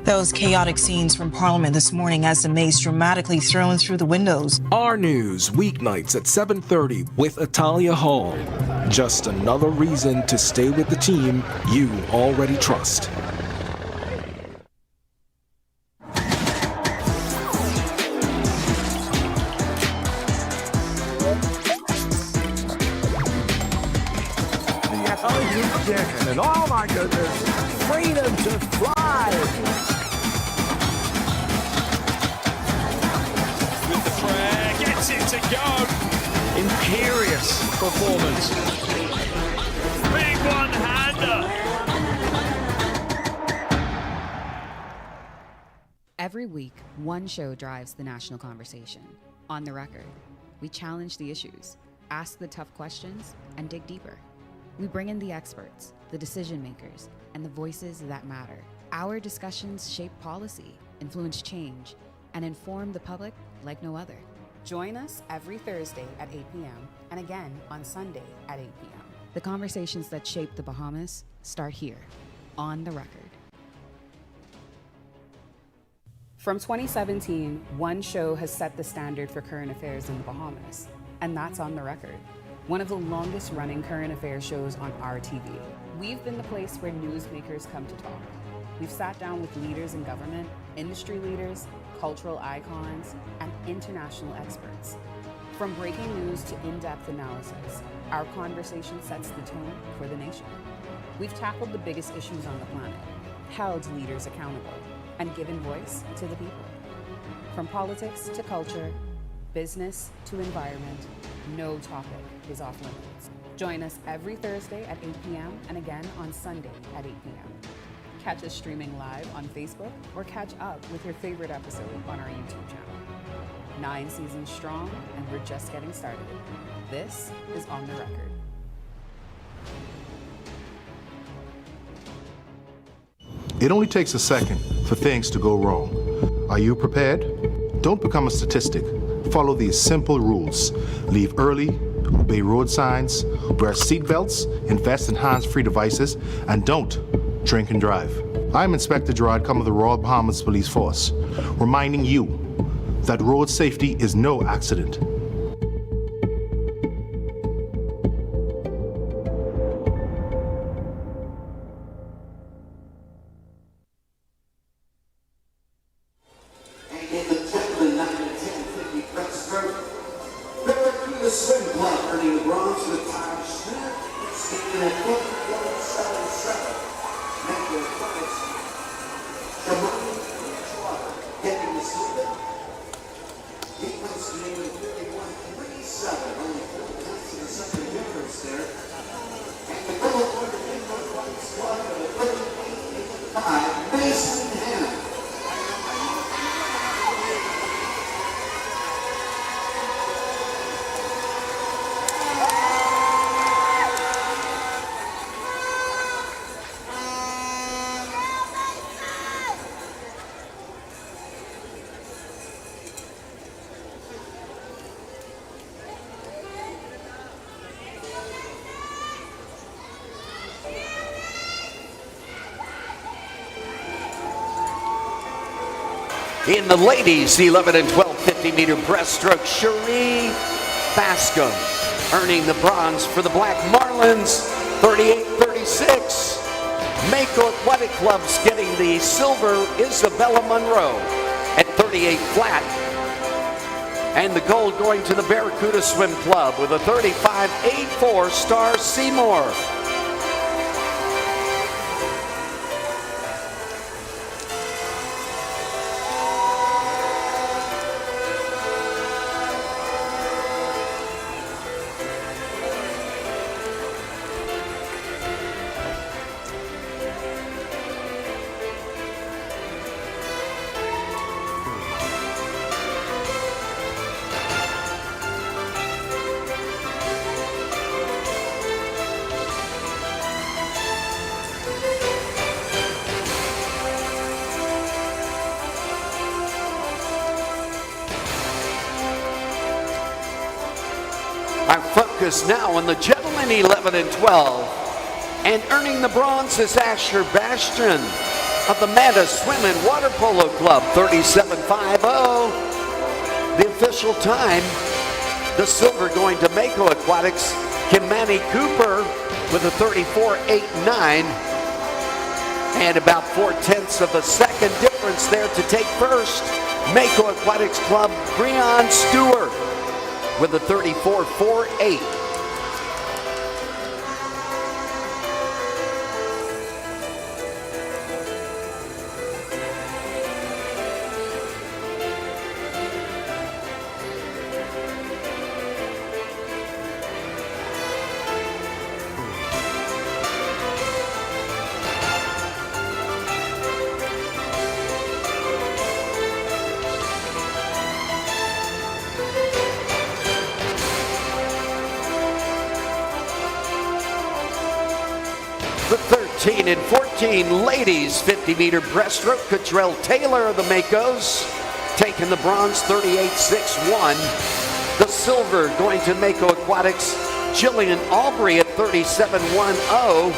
Those chaotic scenes from Parliament this morning as the mace dramatically thrown through the windows.
Our News, weeknights at 7:30 with Atalia Hall. Just another reason to stay with the team you already trust.
And oh my goodness, freedom to fly.
With the prayer, gets it to go. Imperious performance. Big one-hander.
Every week, one show drives the national conversation. On the Record, we challenge the issues, ask the tough questions, and dig deeper. We bring in the experts, the decision makers, and the voices that matter. Our discussions shape policy, influence change, and inform the public like no other.
Join us every Thursday at 8 p.m. and again on Sunday at 8 p.m.
The conversations that shape the Bahamas start here, on the Record.
From 2017, one show has set the standard for current affairs in the Bahamas, and that's On the Record, one of the longest running current affairs shows on our TV. We've been the place where newsmakers come to talk. We've sat down with leaders in government, industry leaders, cultural icons, and international experts. From breaking news to in-depth analysis, our conversation sets the tone for the nation. We've tackled the biggest issues on the planet, held leaders accountable, and given voice to the people. From politics to culture, business to environment, no topic is off limits. Join us every Thursday at 8 p.m. and again on Sunday at 8 p.m. Catch us streaming live on Facebook or catch up with your favorite episode on our YouTube channel. 9 seasons strong, and we're just getting started. This is On the Record.
It only takes a second for things to go wrong. Are you prepared? Don't become a statistic. Follow these simple rules. Leave early, obey road signs, wear seatbelts, invest in hands-free devices, and don't drink and drive. I'm Inspector Gerard Cum of the Royal Bahamas Police Force, reminding you that road safety is no accident.
In the ladies, 11 and 12 50-meter breaststroke, Cherie Bascom earning the bronze for the Black Marlins, 38-36. Mako Aquatic Club's getting the silver, Isabella Monroe at 38 flat. And the gold going to the Barracuda Swim Club with a 35-84 Star Seymour. Our focus now on the gentlemen 11 and 12. And earning the bronze is Asher Bastian of the Manta Swim and Water Polo Club, 37.50. The official time, the silver going to Mako Aquatics, Kimani Cooper with a 34.89. And about 4/10 of a second difference there to take first. Mako Aquatics Club, Breon Stewart with a 34.48. The 13 and 14 ladies 50-meter breaststroke, Cottrell Taylor of the Makos taking the bronze, 38.61. The silver going to Mako Aquatics, Jillian Aubrey at 37.10.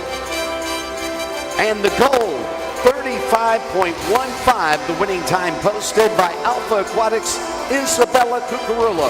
And the gold, 35.15, the winning time posted by Alpha Aquatics, Isabella Cucurullo.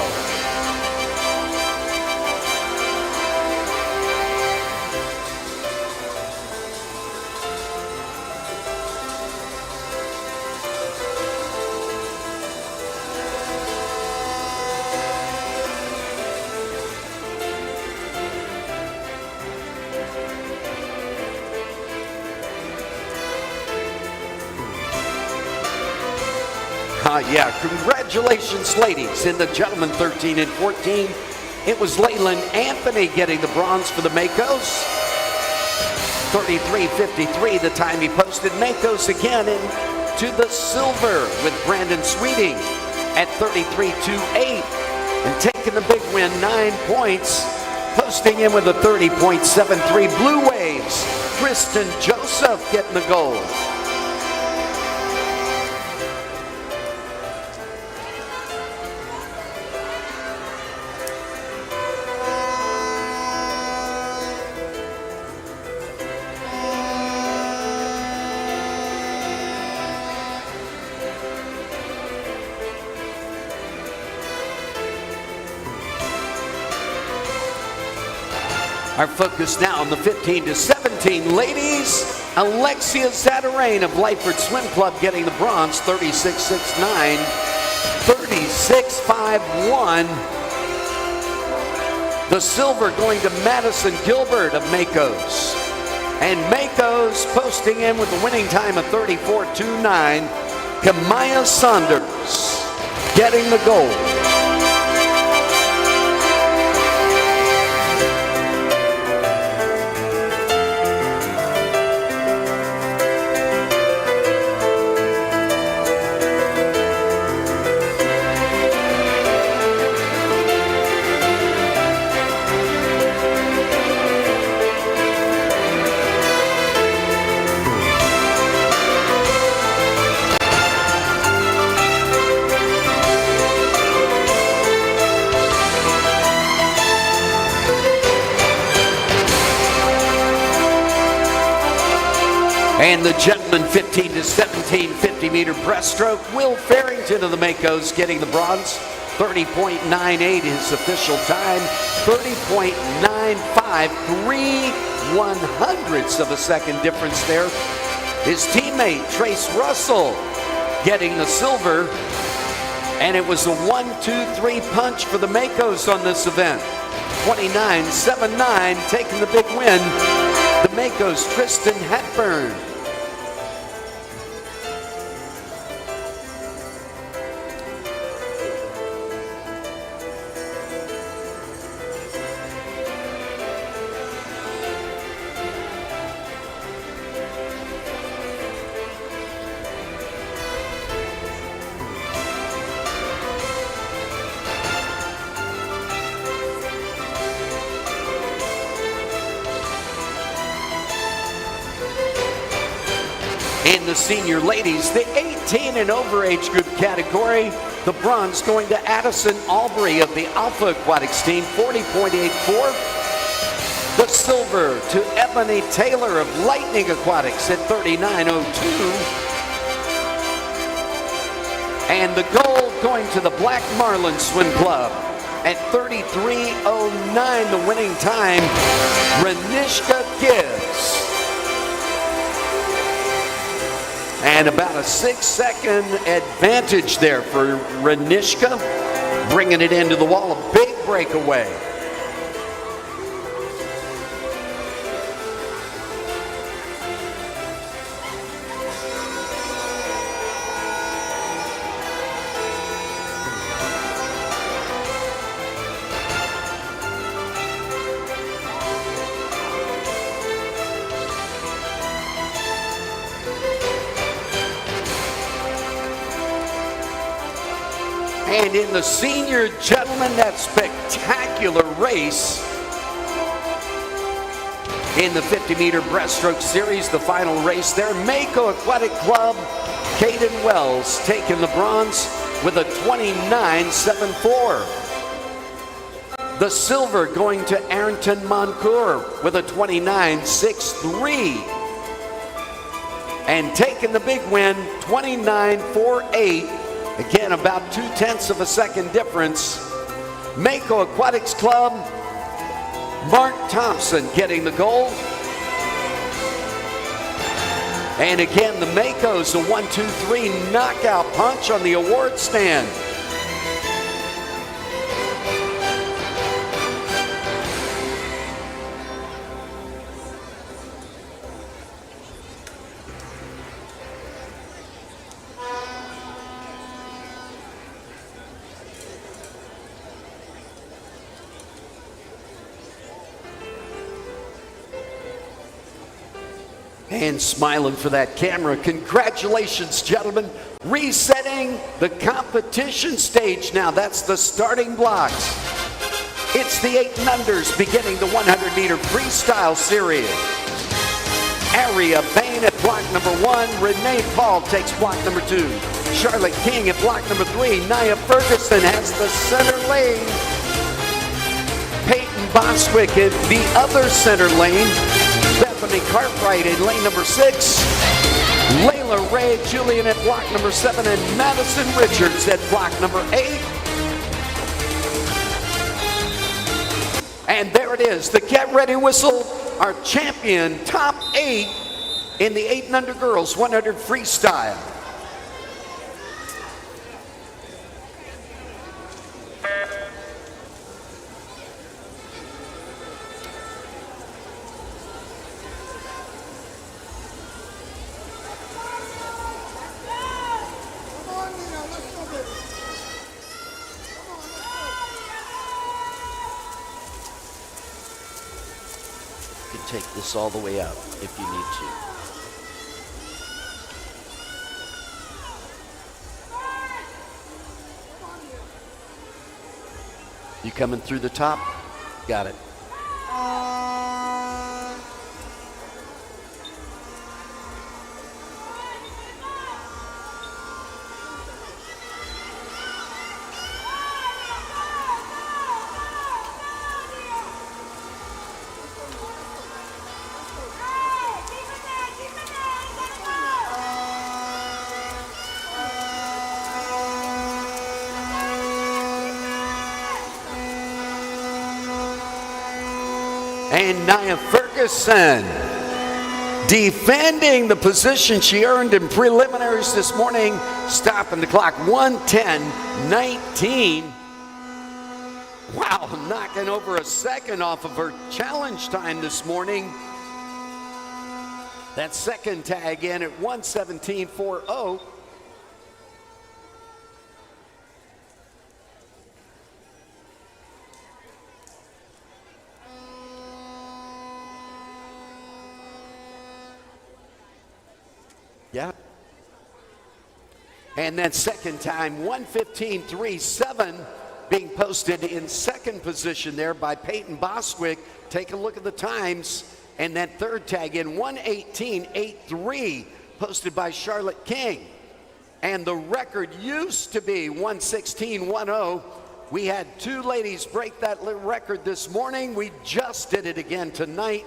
Yeah, congratulations, ladies. In the gentlemen 13 and 14, it was Leyland Anthony getting the bronze for the Makos. 33:53, the time he posted. Makos again into the silver with Brandon Sweeting at 33:28. And taking the big win, 9 points. Posting in with a 30.73. Blue Waves, Kristen Joseph getting the gold. Our focus now on the 15 to 17 ladies. Alexia Zadarain of Lyford Swim Club getting the bronze, 36.69, 36.51. The silver going to Madison Gilbert of Makos. And Makos posting in with the winning time of 34.29. Kamaya Saunders getting the gold. And the gentlemen 15 to 17 50-meter breaststroke. Will Farrington of the Makos getting the bronze. 30.98 his official time. 30.95, 3/100ths of a second difference there. His teammate Trace Russell getting the silver. And it was a 1-2-3 punch for the Makos on this event. 29.79 taking the big win. The Makos Tristan Hepburn. In the senior ladies, the 18 and over age group category, the bronze going to Addison Albury of the Alpha Aquatics team, 40.84. The silver to Ebony Taylor of Lightning Aquatics at 39.02. And the gold going to the Black Marlin Swim Club at 33.09, the winning time, Renishka Gibbs. And about a 6-second advantage there for Renishka, bringing it into the wall, a big breakaway. And in the senior gentlemen, that spectacular race in the 50-meter breaststroke series, the final race there, Mako Aquatic Club, Caden Wells taking the bronze with a 29.74. The silver going to Arrington Moncour with a 29.63. And taking the big win, 29.48. Again, about 0.2 of a second difference. Mako Aquatics Club, Mark Thompson getting the gold. And again, the Makos, a 1-2-3 knockout punch on the award stand. And smiling for that camera. Congratulations, gentlemen. Resetting the competition stage now. That's the starting blocks. It's the 8 and unders beginning the 100-meter freestyle series. Aria Bain at block number 1. Renee Paul takes block number 2. Charlotte King at block number 3. Nia Ferguson has the center lane. Peyton Bostwick in the other center lane. Bethany Cartwright in lane number 6. Layla Ray Julian at block number 7. And Madison Richards at block number 8. And there it is, the Get Ready whistle, our champion, top 8 in the 8 and under girls 100 freestyle. You can take this all the way out if you need to. You coming through the top? Got it. And Nia Ferguson defending the position she earned in preliminaries this morning, stopping the clock 1:10.19. Wow, knocking over a second off of her challenge time this morning. That second tag in at 1:17.40. Yeah. And then second time, 1:15.37, being posted in second position there by Peyton Bostwick. Take a look at the times. And that third tag in, 1:18.83, posted by Charlotte King. And the record used to be 1:16.10. We had 2 ladies break that record this morning. We just did it again tonight.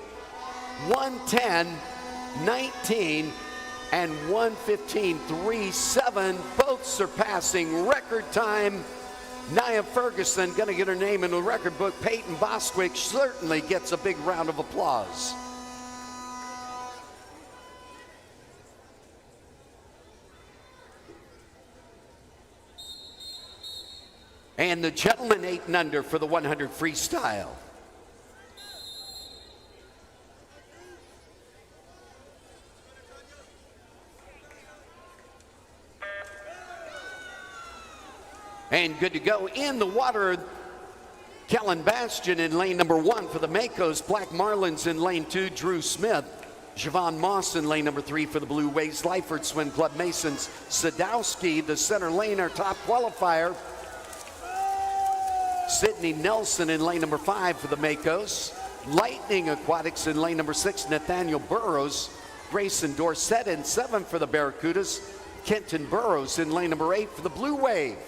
1:10.19. and 1:15.37, both surpassing record time. Nia Ferguson going to get her name in the record book. Peyton Bostwick certainly gets a big round of applause. And the gentleman 8 and under for the 100 freestyle. And good to go in the water. Kellen Bastian in lane number 1 for the Makos. Black Marlins in lane 2. Drew Smith. Javon Moss in lane number 3 for the Blue Waves. Lyford Swim Club Masons. Sadowski, the center lane, our top qualifier. Sydney Nelson in lane number 5 for the Makos. Lightning Aquatics in lane number 6. Nathaniel Burrows. Grayson Dorsett in 7 for the Barracudas. Kenton Burrows in lane number 8 for the Blue Wave.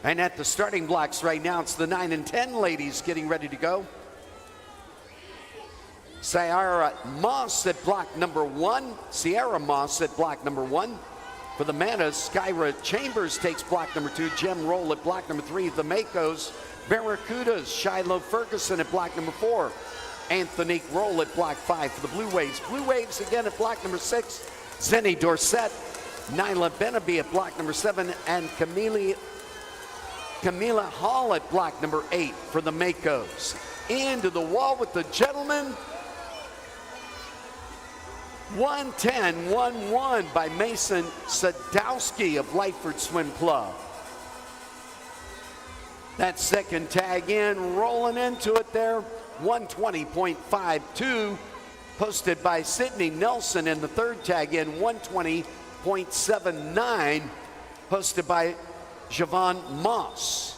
And at the starting blocks right now, it's the 9 and 10 ladies getting ready to go. Sierra Moss at block number 1. Sierra Moss at block number 1. For the Manas, Skyra Chambers takes block number 2. Jem Roll at block number 3. The Makos. Barracudas, Shiloh Ferguson at block number 4. Anthony Roll at block 5 for the Blue Waves. Blue Waves again at block number 6. Zenny Dorsett. Nyla Benaby at block number 7. And Camila Hall at block number 8 for the Makos. Into the wall with the gentlemen. 1:10.11 by Mason Sadowski of Lyford Swim Club. That second tag in, rolling into it there. 1:20.52. posted by Sydney Nelson, and the third tag in 120.79, posted by Javon Moss.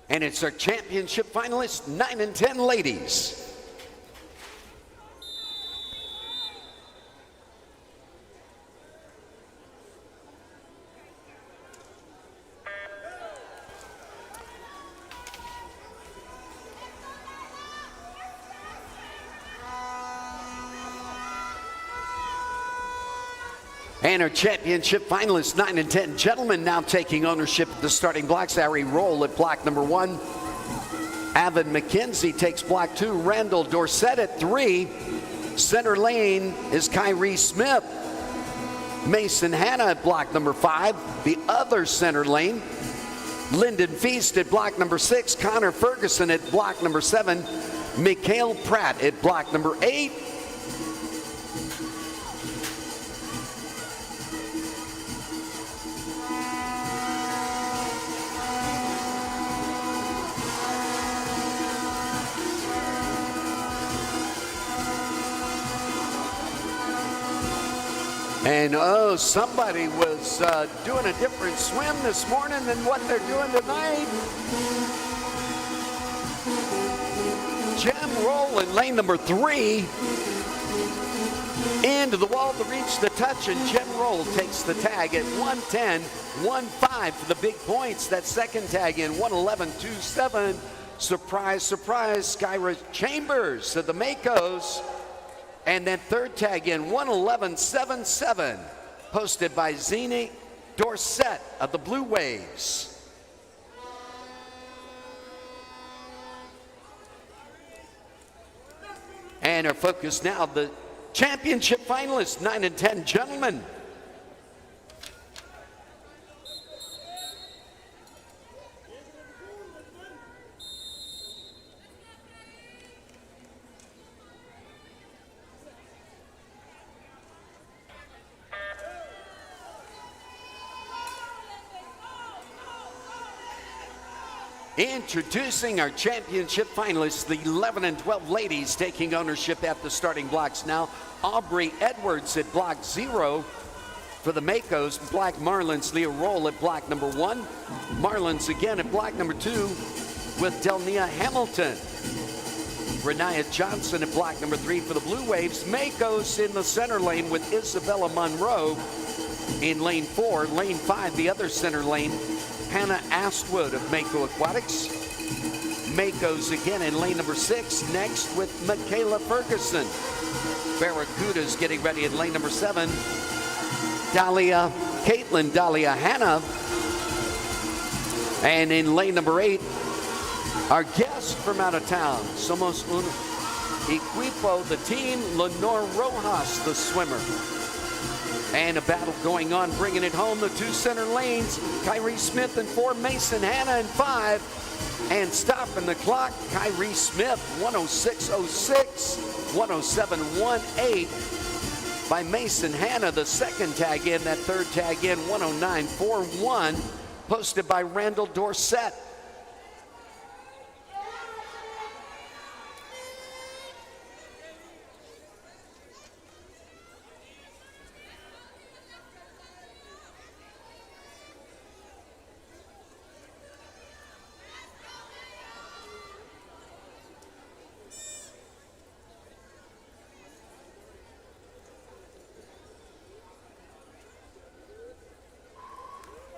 And it's our championship finalists, 9 and 10 ladies. And our championship finalists, 9 and 10 gentlemen, now taking ownership of the starting blocks. Harry Roll at block number 1. Avon McKenzie takes block 2. Randall Dorsett at 3. Center lane is Kyrie Smith. Mason Hanna at block number 5. The other center lane, Lyndon Feast at block number 6. Connor Ferguson at block number 7. Mikhail Pratt at block number 8. And oh, somebody was doing a different swim this morning than what they're doing tonight. Jem Roll in lane number 3. Into the wall to reach the touch, and Jem Roll takes the tag at 110.15 for the big points. That second tag in 111.27. Surprise, surprise, Skyra Chambers of the Makos. And then third tag in 111.77, posted by Zini Dorsett of the Blue Waves. And our focus now, the championship finalists, 9 and 10 gentlemen. Introducing our championship finalists, the 11 and 12 ladies taking ownership at the starting blocks now. Aubrey Edwards at block 0 for the Makos. Black Marlins, Leah Roll at block number 1. Marlins again at block number 2 with Delnia Hamilton. Renaya Johnson at block number 3 for the Blue Waves. Makos in the center lane with Isabella Monroe in lane 4. Lane 5, the other center lane, Hannah Astwood of Mako Aquatics. Mako's again in lane number 6, next with Michaela Ferguson. Barracuda's getting ready in lane number 7. Caitlin Dahlia Hanna. And in lane number 8, our guest from out of town, Somos un Equipo, the team, Lenore Rojas, the swimmer. And a battle going on, bringing it home. The two center lanes, Kyrie Smith in 4, Mason Hanna in 5. And stopping the clock, Kyrie Smith, 106.06, 107.18 by Mason Hanna. The second tag in, that third tag in, 109.41, posted by Randall Dorsett.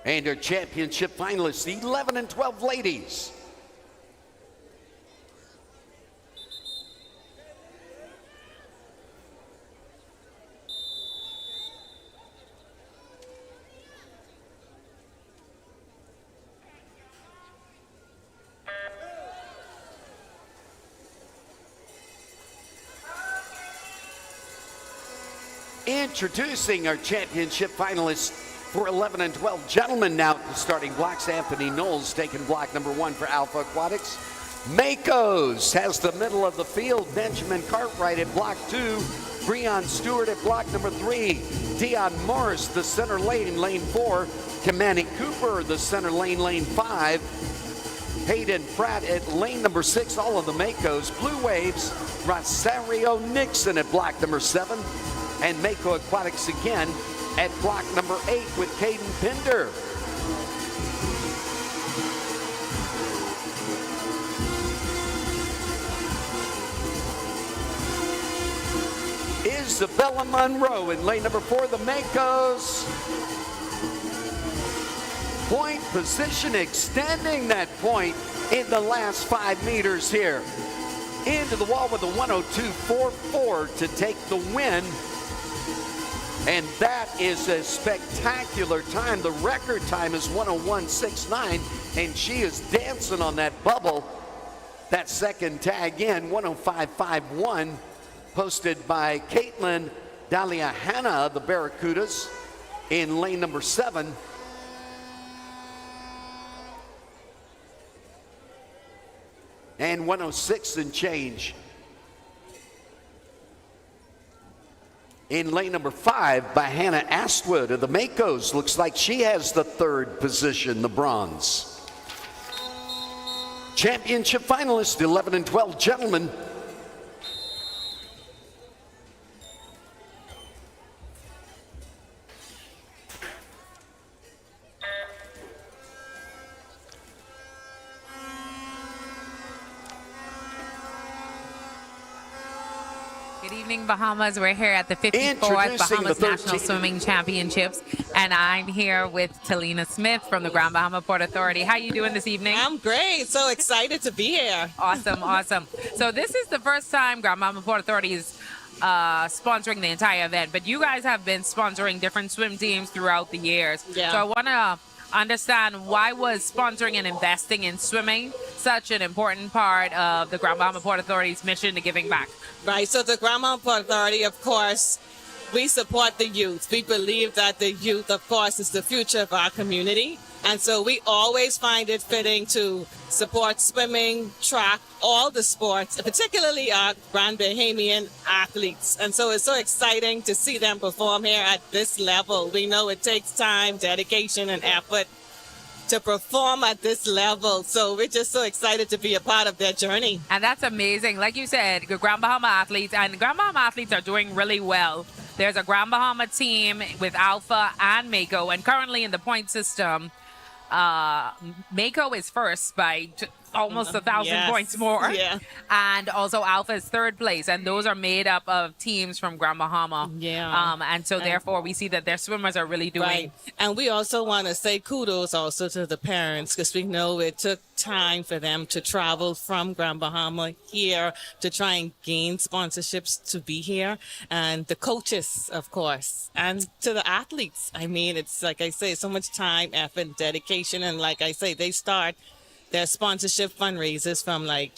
And our championship finalists, the 11 and 12 ladies. Introducing our championship finalists for 11 and 12 gentlemen now. The starting blocks, Anthony Knowles taking block number 1 for Alpha Aquatics. Makos has the middle of the field. Benjamin Cartwright at block 2. Breon Stewart at block number 3. Dion Morris, the center lane, lane 4. Kamani Cooper, the center lane, lane 5. Hayden Pratt at lane number 6, all of the Makos. Blue Waves, Rosario Nixon at block number 7. And Mako Aquatics again at block number 8 with Caden Pinder. Isabella Monroe in lane number 4, the Makos. Point position, extending that point in the last 5 meters here. Into the wall with a 102.44 to take the win. And that is a spectacular time. The record time is 101.69, and she is dancing on that bubble. That second tag in, 105.51, posted by Caitlin Daliahana of the Barracudas in lane number 7. And 106 and change in lane number 5 by Hannah Astwood of the Makos. Looks like she has the 3rd position, the bronze. Championship finalists, 11 and 12 gentlemen.
Good evening, Bahamas. We're here at the 54th Bahamas National Swimming Championships, and I'm here with Talina Smith from the Grand Bahama Port Authority. How you doing this evening?
I'm great. So excited to be here.
Awesome, awesome. So this is the first time Grand Bahama Port Authority is sponsoring the entire event, but you guys have been sponsoring different swim teams throughout the years.
Yeah.
So I want to understand, why was sponsoring and investing in swimming such an important part of the Grand Bahama Port Authority's mission to giving back?
Right. So the Grand Bahama Port Authority, of course, we support the youth. We believe that the youth, of course, is the future of our community. And so we always find it fitting to support swimming, track, all the sports, particularly our Grand Bahamian athletes. And so it's so exciting to see them perform here at this level. We know it takes time, dedication, and effort to perform at this level. So we're just so excited to be a part of their journey.
And that's amazing. Like you said, Grand Bahama athletes, and Grand Bahama athletes are doing really well. There's a Grand Bahama team with Alpha and Mako, and currently in the point system, Mako is first by almost 1,000 points more.
Yeah.
And also Alpha is 3rd place, and those are made up of teams from Grand Bahama.
Yeah.
And so therefore we see that their swimmers are really doing.
Right. And we also want to say kudos also to the parents, because we know it took time for them to travel from Grand Bahama here to try and gain sponsorships to be here, and the coaches, of course, and to the athletes. I mean, it's like I say, so much time, effort, dedication, and like I say, they start their sponsorship fundraisers from like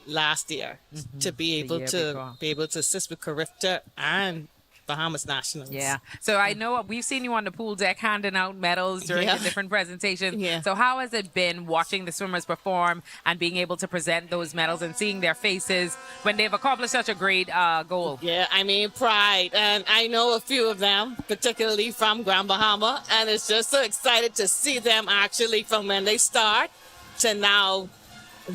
last year to be able to assist with Carifta and Bahamas Nationals.
Yeah. So I know we've seen you on the pool deck handing out medals during the different presentations.
Yeah.
So how has it been watching the swimmers perform and being able to present those medals and seeing their faces when they've accomplished such a great goal?
Yeah, I mean, pride. And I know a few of them, particularly from Grand Bahama, and it's just so excited to see them actually from when they start to now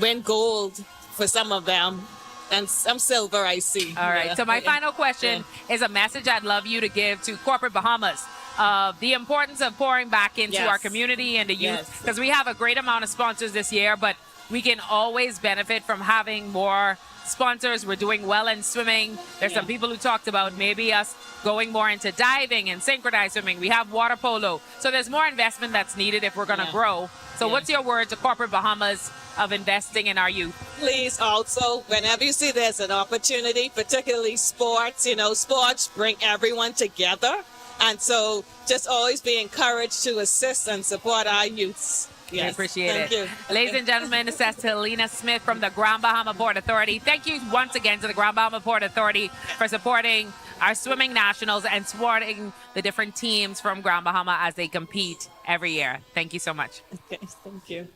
win gold for some of them. And some silver, I see.
All right. So my final question is a message I'd love you to give to corporate Bahamas of the importance of pouring back into our community and the youth. Because we have a great amount of sponsors this year, but we can always benefit from having more sponsors. We're doing well in swimming. There's some people who talked about maybe us going more into diving and synchronized swimming. We have water polo. So there's more investment that's needed if we're going to grow. So what's your word to corporate Bahamas of investing in our youth?
Please also, whenever you see there's an opportunity, particularly sports, you know, sports bring everyone together. And so just always be encouraged to assist and support our youths.
Yes, I appreciate
Thank
it.
you.
Ladies and gentlemen, this is Talina Smith from the Grand Bahama Port Authority. Thank you once again to the Grand Bahama Port Authority for supporting our swimming nationals and supporting the different teams from Grand Bahama as they compete every year. Thank you so much.
Okay, thank you.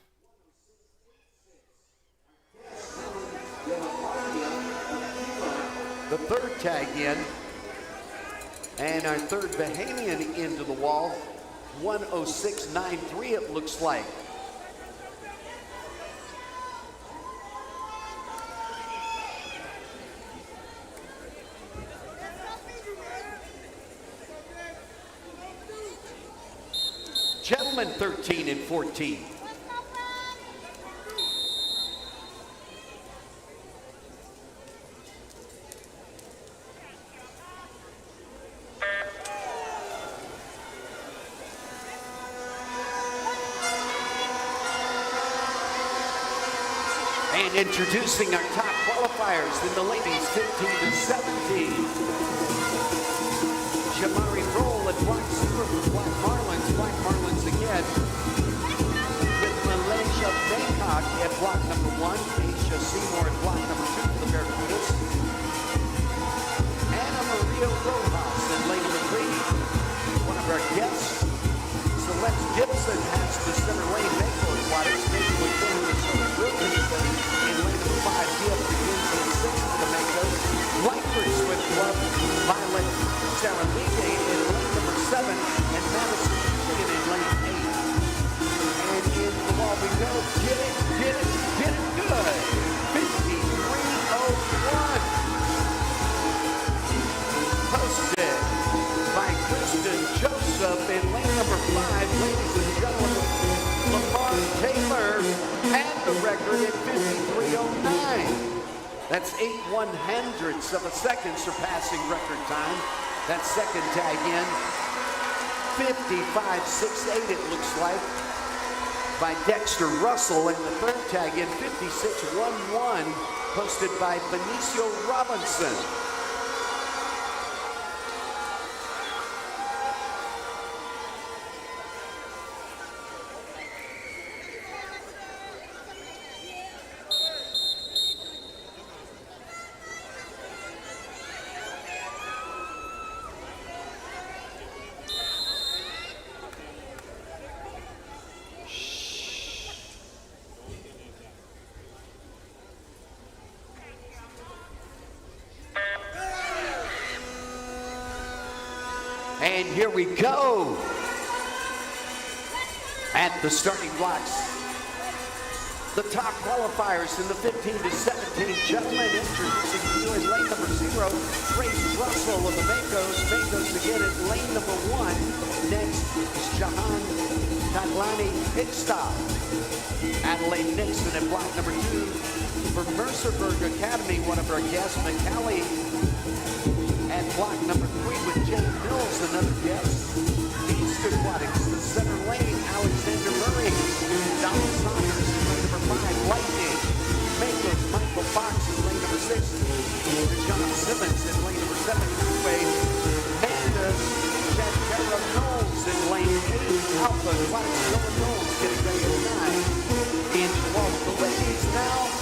The third tag in, and our third Bahamian into the wall, 106.93 it looks like. Gentlemen, 13 and 14. And introducing our top qualifiers in the ladies, 15 to 17. Jamari Roll at block 0 for Black Marlins again. With Malaysia Bangkok at block number 1. Asia Seymour at block number 2 for the Barracudas. Anna Maria Rojas in lane number 3. One of our guests, Celeste Gibson, has the center lane Mako Aquatics, making with Minnesota Wilkinson in lane number 5. Dia begins in 6 for the Mako. Lightford Swim Club, Violet Sarah Ligue in lane number 7, and Madison Julian in lane 8. And in the wall we go. Get it good. 53.01. Posted by Kristen Joseph in lane number 5, ladies and gentlemen, Lamar Taylor, and the record at 53.09. That's 8/100ths of a second surpassing record time. That second tag in, 55.68 it looks like, by Dexter Russell, and the third tag in, 56.11, posted by Benicio Robinson. And here we go at the starting blocks. The top qualifiers in the 15 to 17 gentlemen, introducing you in lane number 0, Grace Russell of the Makos. Makos again at lane number 1. Next is Jahan Taglani Hickstop. Adelaide Nixon at block number 2. For Mercerburg Academy, one of our guests, McCallie, at block number 3 with Jane Mills, another guest. East Aquatics, the center lane, Alexander Murray. Donald Saunders, lane number 5, Lightning. Makos, Michael Fox in lane number 6. John Simmons in lane number 7, Highway. Mandas, Shantara Knowles in lane 8. Alpha Aquatics, Dylan Knowles getting ready at 9. In the wall with the ladies now.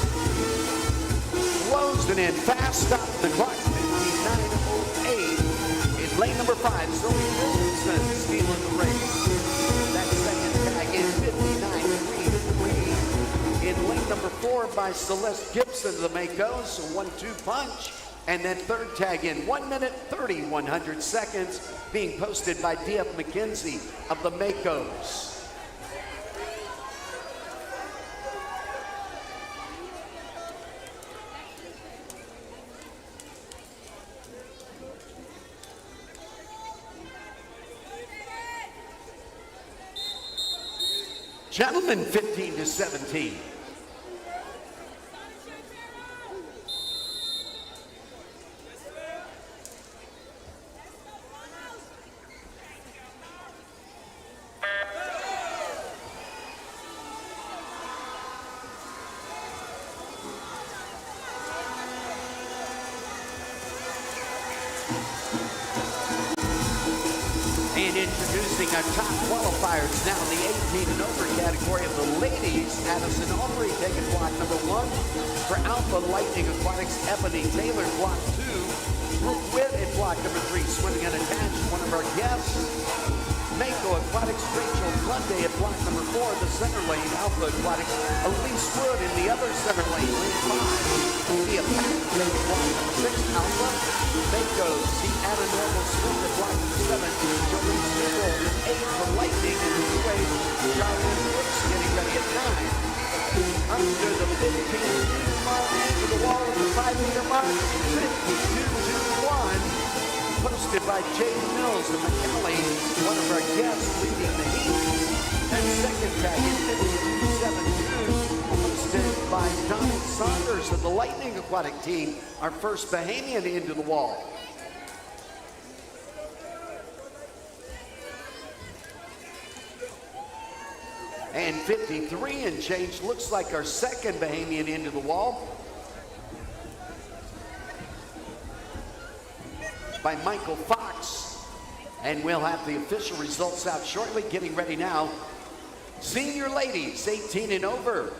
Closing in fast, stop the clock, 59.08. In lane number 5, Zoe Wilson stealing the race. That second tag in 59.33. In lane number 4 by Celeste Gibson of the Makos, a 1-2 punch. And then third tag in 1 minute 30/100 seconds, being posted by D.F. McKenzie of the Makos. Gentlemen, 15 to 17. And introducing our top qualifiers now in the 18 and over category of the ladies. Addison Aubrey taking block number 1. For Alpha Lightning Aquatics, Ebony Taylor block 2. Brooke Witt at block number 3, swimming unattached. One of our guests, Mako Aquatics, Rachel Lunday at block number 4, the center lane. Alpha Aquatics, Elise Wood in the other center lane, lane 5. Mia Patrick at block number 6, Alpha. Mako, Anna Normal Swim at block number 7. Jolene Siegel at 8 for Lightning. And the way, Charlie Brooks getting ready at 9. Under the 15-meter mark, into the wall of the 5-meter mark, 52-1. Posted by Jaden Mills and McKelly, one of our guests leading the heat. And second tag in 52-7-2, posted by Donald Saunders of the Lightning Aquatic team, our first Bahamian into the wall. And 53 and change looks like our second Bahamian into the wall by Michael Fox. And we'll have the official results out shortly. Getting ready now. Senior ladies, 18 and over.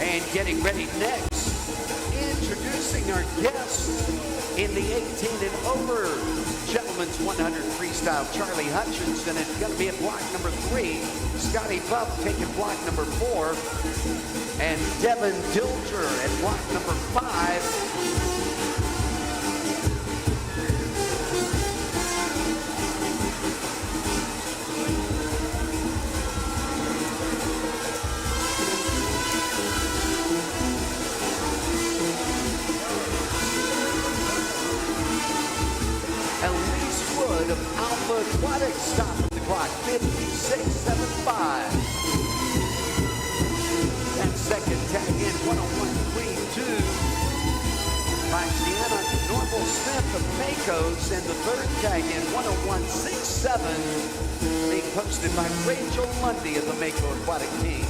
And getting ready next, introducing our guest in the 18 and over gentlemen's 100 freestyle, Charlie Hutchinson. It's going to be at block number 3. Scotty Buff taking block number 4. And Devin Dilger at block number 5. Of Alpha Aquatics stop at the clock, 56.75. And second tag in, 101.32. By Sienna Normal Smith of Makos, and the third tag in, 101.67. Being posted by Rachel Lundy of the Mako Aquatic team.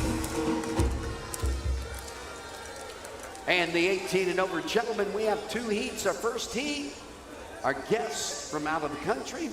And the 18 and over gentlemen, we have 2 heats. Our first heat, our guests from out of the country.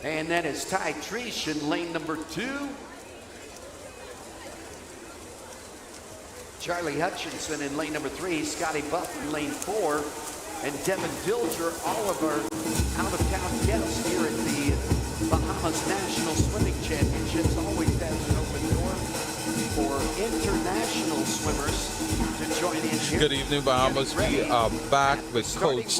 And that is Ty Treesh in lane number 2. Charlie Hutchinson in lane number 3. Scotty Buff in lane 4. And Devin Dilger, all of our out-of-town guests here at the Bahamas National Swimming Championships. Always has an open door for international swimmers to join in here.
Good evening, Bahamas. We are back with Coach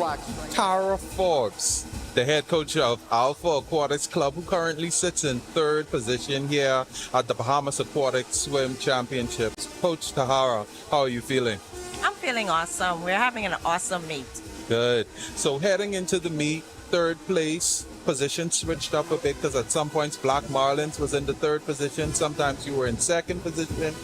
Tara Forbes, the head coach of Alpha Aquatics Club, who currently sits in 3rd position here at the Bahamas Aquatic Swim Championships. Coach Tahara, how are you feeling?
I'm feeling awesome. We're having an awesome meet.
Good. So heading into the meet, 3rd place, position switched up a bit because at some points Black Marlins was in the 3rd position. Sometimes you were in 2nd position.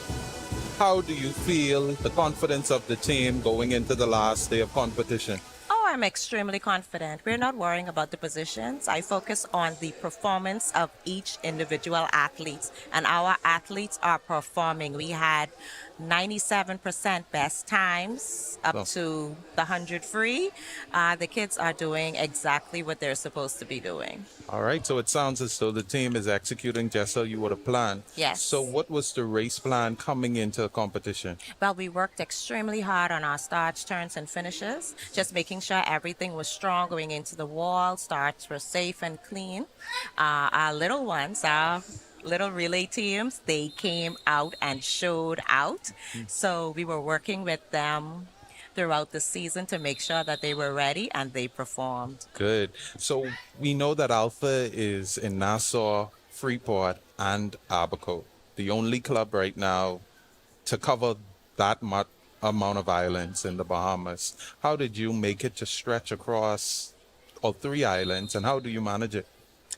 How do you feel the confidence of the team going into the last day of competition?
I'm extremely confident. We're not worrying about the positions. I focus on the performance of each individual athlete, and our athletes are performing. We had 97% best times up to the 100 free. The kids are doing exactly what they're supposed to be doing.
All right, so it sounds as though the team is executing just how you would have planned.
Yes.
So what was the race plan coming into the competition?
Well, we worked extremely hard on our starts, turns, and finishes, just making sure everything was strong going into the wall. Starts were safe and clean. Our little ones, our little relay teams, they came out and showed out. So we were working with them throughout the season to make sure that they were ready and they performed.
Good. So we know that Alpha is in Nassau, Freeport, and Abaco, the only club right now to cover that amount of islands in the Bahamas. How did you make it to stretch across all three islands, and how do you manage it?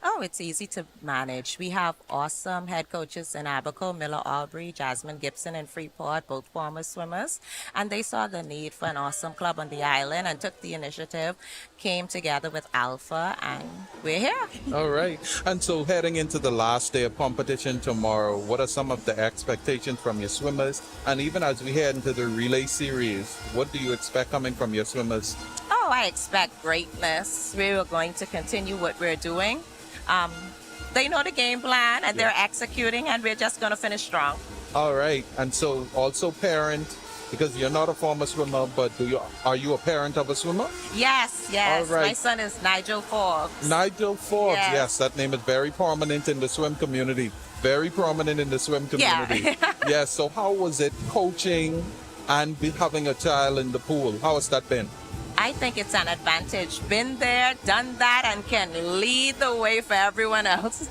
Oh, it's easy to manage. We have awesome head coaches in Abaco, Miller Aubrey, Jasmine Gibson, and Freeport, both former swimmers. And they saw the need for an awesome club on the island and took the initiative, came together with Alpha, and we're here.
All right. And so heading into the last day of competition tomorrow, what are some of the expectations from your swimmers? And even as we head into the relay series, what do you expect coming from your swimmers?
Oh, I expect greatness. We are going to continue what we're doing. They know the game plan and they're executing, and we're just going to finish strong.
All right. And so also parent, because you're not a former swimmer, but are you a parent of a swimmer?
Yes.
All right.
My son is Nigel Forbes.
Nigel Forbes, yes, that name is very prominent in the swim community. Very prominent in the swim community.
Yeah.
Yes, so how was it coaching and having a child in the pool? How has that been?
I think it's an advantage. Been there, done that, and can lead the way for everyone else.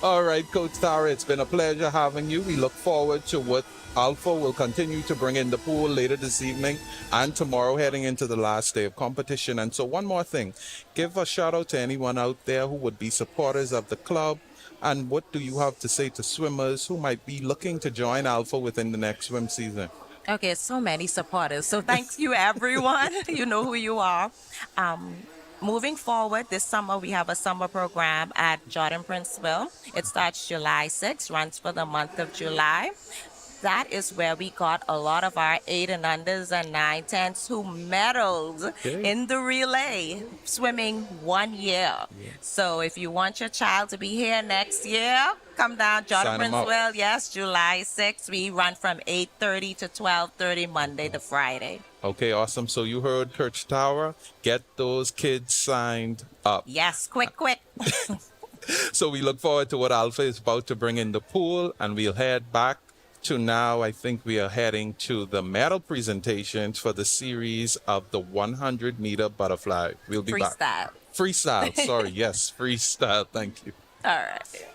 All right, Coach Tara, it's been a pleasure having you. We look forward to what Alpha will continue to bring in the pool later this evening and tomorrow heading into the last day of competition. And so one more thing, give a shout out to anyone out there who would be supporters of the club. And what do you have to say to swimmers who might be looking to join Alpha within the next swim season?
Okay, so many supporters. So thank you, everyone. You know who you are. Moving forward, this summer we have a summer program at Jordan Princeville. It starts July 6th, runs for the month of July. That is where we got a lot of our 8 and unders and 9, 10s who medaled in the relay, swimming 1 year. So if you want your child to be here next year, come down, Jordan Princeville. Yes, July 6th. We run from 8:30 to 12:30, Monday to Friday.
Okay, awesome. So you heard Coach Tower. Get those kids signed up.
Yes, quick.
So we look forward to what Alpha is about to bring in the pool, and we'll head back to now. I think we are heading to the medal presentations for the series of the 100-meter butterfly. We'll be back. Freestyle. Sorry. Yes, freestyle. Thank you.
All right.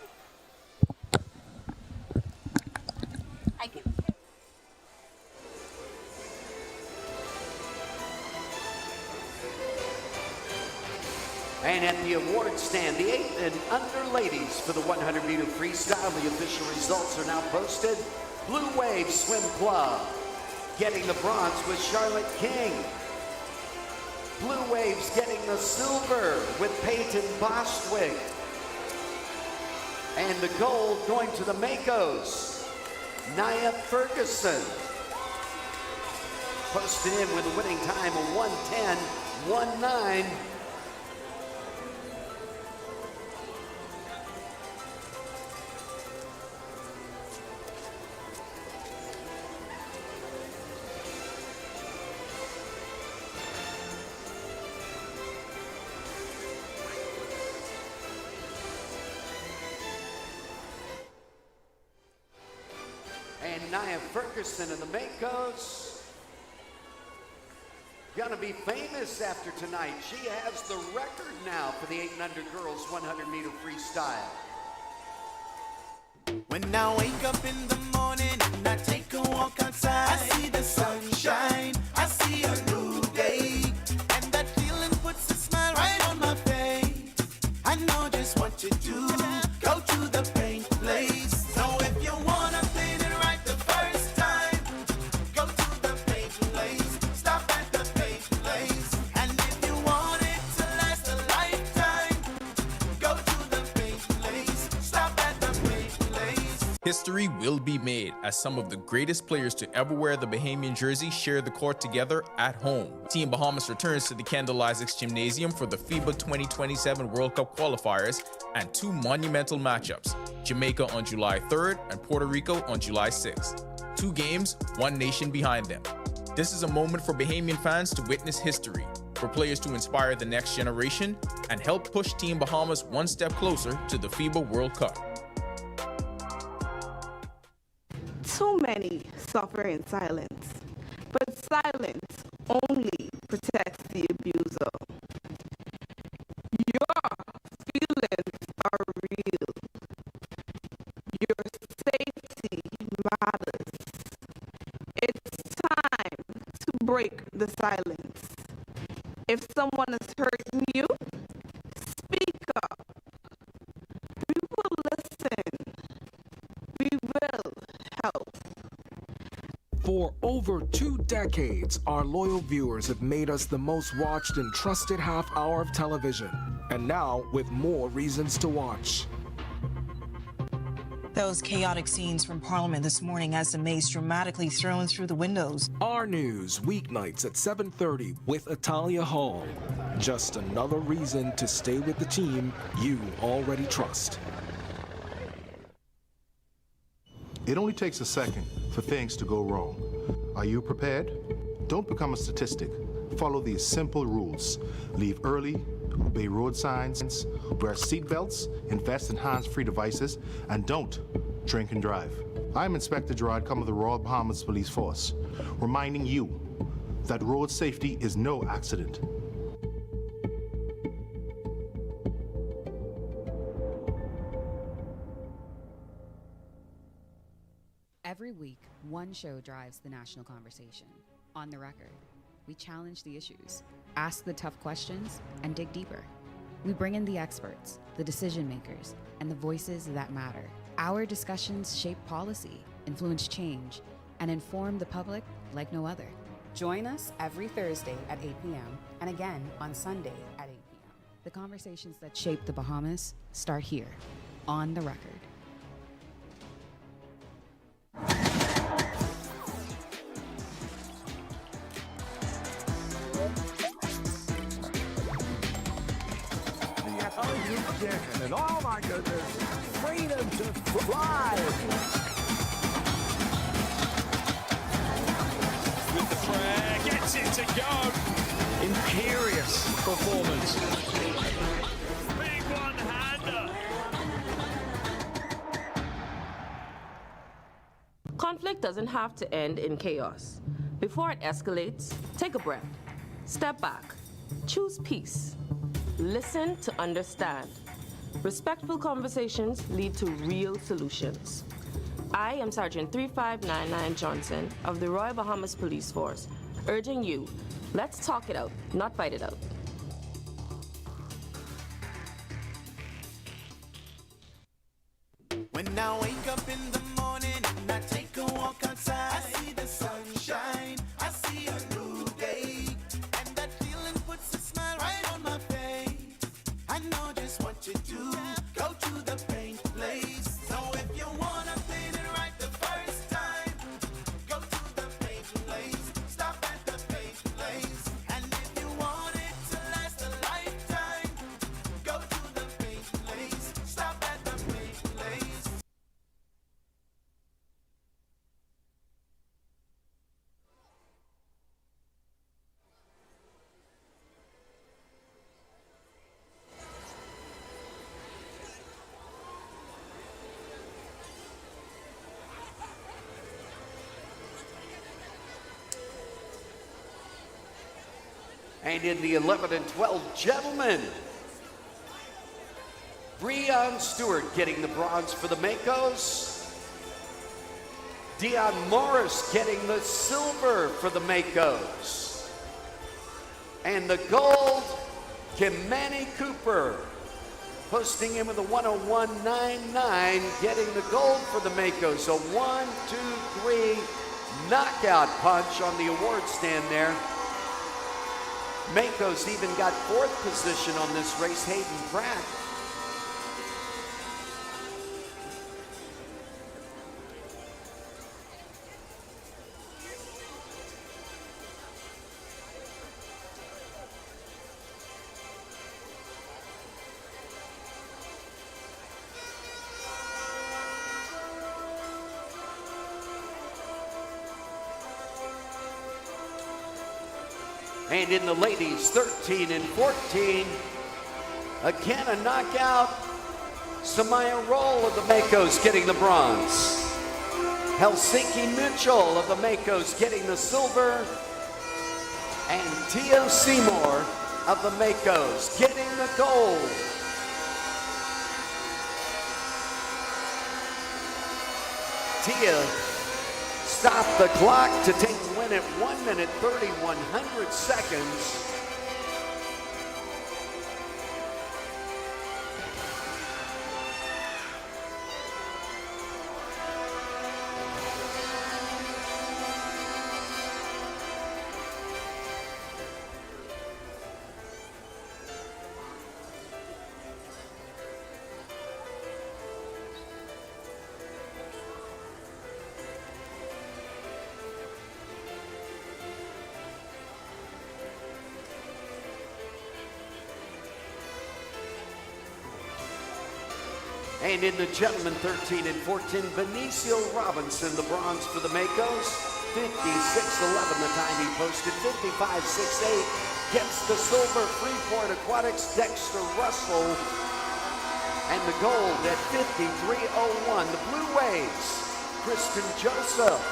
And at the award stand, the 8 and under ladies for the 100-meter freestyle, the official results are now posted. Blue Wave Swim Club getting the bronze with Charlotte King. Blue Waves getting the silver with Peyton Bostwick. And the gold going to the Makos, Nia Ferguson. Posted in with a winning time of 1:10.19. Nia Ferguson and the Makos gonna be famous after tonight. She has the record now for the 8 and under girls 100-meter freestyle.
When I wake up in the morning and I take a walk outside, I see the sunshine, I see a new day, and that feeling puts a smile right on my face. I know just what to do, go to the paint place. So if you wanna play it right the first time, go to the paint place, stop at the paint place. And if you want it to last a lifetime, go to the paint place, stop at the paint place.
History will be made as some of the greatest players to ever wear the Bahamian jersey share the court together at home. Team Bahamas returns to the Kendall Isaacs Gymnasium for the FIBA 2027 World Cup qualifiers and 2 monumental matchups, Jamaica on July 3rd and Puerto Rico on July 6th. 2 games, 1 nation behind them. This is a moment for Bahamian fans to witness history, for players to inspire the next generation, and help push Team Bahamas one step closer to the FIBA World Cup.
Too many suffer in silence, but silence only protects the abuser. Your feelings are real. Your safety matters. It's time to break the silence. If someone is hurting you, speak up. We will listen. We will help.
For over 2 decades, our loyal viewers have made us the most watched and trusted half hour of television. And now, with more reasons to watch.
Those chaotic scenes from Parliament this morning as the mace dramatically thrown through the windows.
Our News, weeknights at 7:30 with Atalia Hall. Just another reason to stay with the team you already trust.
It only takes a second for things to go wrong. Are you prepared? Don't become a statistic. Follow these simple rules. Leave early, obey road signs, wear seatbelts, invest in hands-free devices, and don't drink and drive. I'm Inspector Gerard Cum of the Royal Bahamas Police Force, reminding you that road safety is no accident.
Every week, one show drives the national conversation. On the Record, we challenge the issues, ask the tough questions, and dig deeper. We bring in the experts, the decision makers, and the voices that matter. Our discussions shape policy, influence change, and inform the public like no other.
Join us every Thursday at 8 p.m. and again on Sunday at 8 p.m.
The conversations that shape the Bahamas start here, on the Record.
And oh my goodness, freedom to fly.
With the prayer, gets it to go. Imperious performance. Big one-hander.
Conflict doesn't have to end in chaos. Before it escalates, take a breath. Step back. Choose peace. Listen to understand. Respectful conversations lead to real solutions. I am Sergeant 3599 Johnson of the Royal Bahamas Police Force, urging you, let's talk it out, not fight it out.
When I wake up in the morning and I take a walk outside, I see the sunshine, I see a new day, and that feeling puts a smile right on my face. I know just what to do, go to the paint place. So if you wanna paint it right the first time, go to the paint place, stop at the paint place. And if you want it to last a lifetime, go to the paint place, stop at the paint place.
And in the 11 and 12 gentlemen, Breon Stewart getting the bronze for the Makos. Dion Morris getting the silver for the Makos. And the gold, Kimani Cooper, posting in with a 101.99, getting the gold for the Makos. So 1, 2, 3, knockout punch on the award stand there. Makos even got 4th position on this race, Hayden Pratt. And in the ladies, 13 and 14, again a knockout. Samaya Roll of the Makos getting the bronze. Helsinki Mitchell of the Makos getting the silver. And Tia Seymour of the Makos getting the gold. Tia stopped the clock to take the win at 1 minute 30/100 seconds. And in the gentlemen, 13 and 14, Benicio Robinson, the bronze for the Makos. 56:11 the time he posted. 55:68 gets the silver. Freeport Aquatics, Dexter Russell. And the gold at 53:01. The Blue Waves, Kristen Joseph.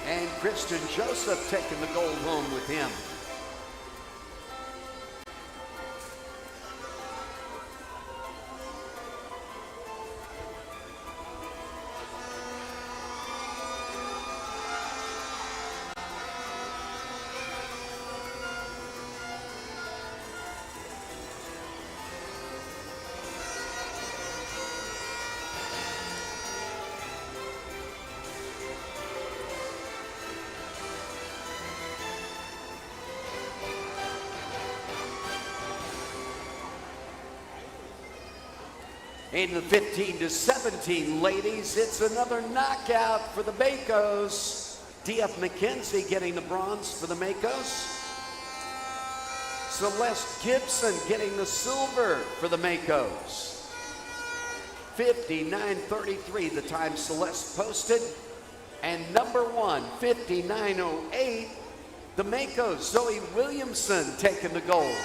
And Kristen Joseph taking the gold home with him. In the 15-17 ladies, it's another knockout for the Makos. D.F. McKenzie getting the bronze for the Makos. Celeste Gibson getting the silver for the Makos. 59:33 the time Celeste posted. And number one, 59:08, the Makos, Zoe Williamson taking the gold.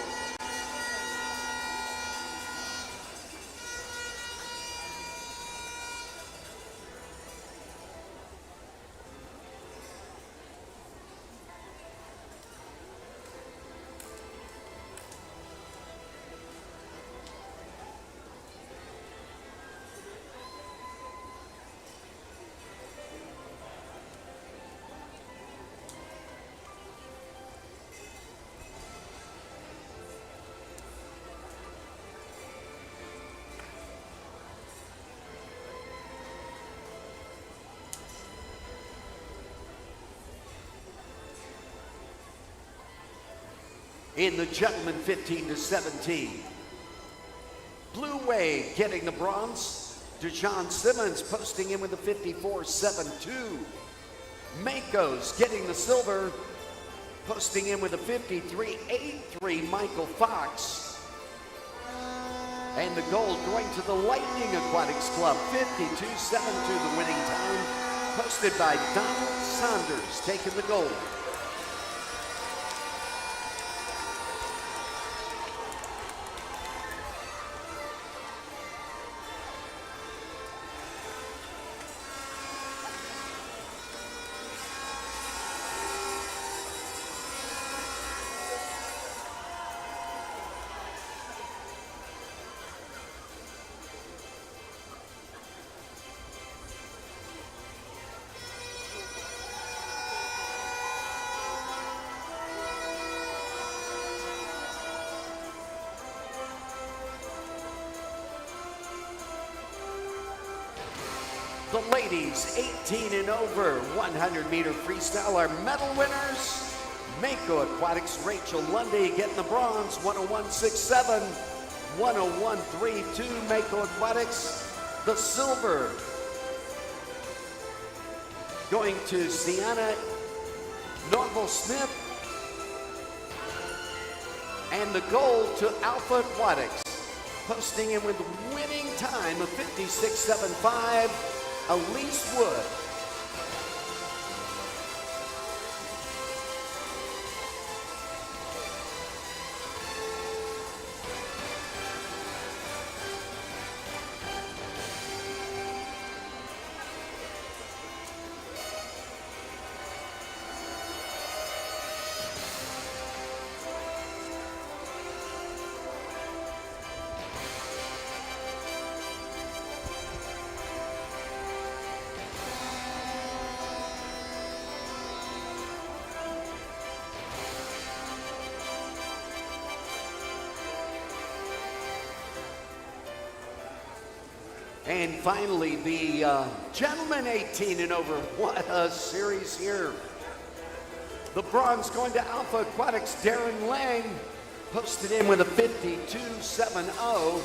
In the gentlemen, 15-17. Blue Wave getting the bronze. DeJohn Simmons posting in with a 54.72. Makos getting the silver, posting in with a 53.83. Michael Fox. And the gold going to the Lightning Aquatics Club, 52.72 the winning time, posted by Donald Saunders, taking the gold. The ladies, 18 and over, 100-meter freestyle are medal winners. Mako Aquatics, Rachel Lundy getting the bronze, 101.67, 101.32. Mako Aquatics, the silver going to Sienna Norval-Smith, and the gold to Alpha Aquatics, posting in with the winning time of 56.75. Elise Wood. And finally, the gentlemen 18 and over. What a series here. The bronze going to Alpha Aquatics, Darren Lang, posted in with a 52.70.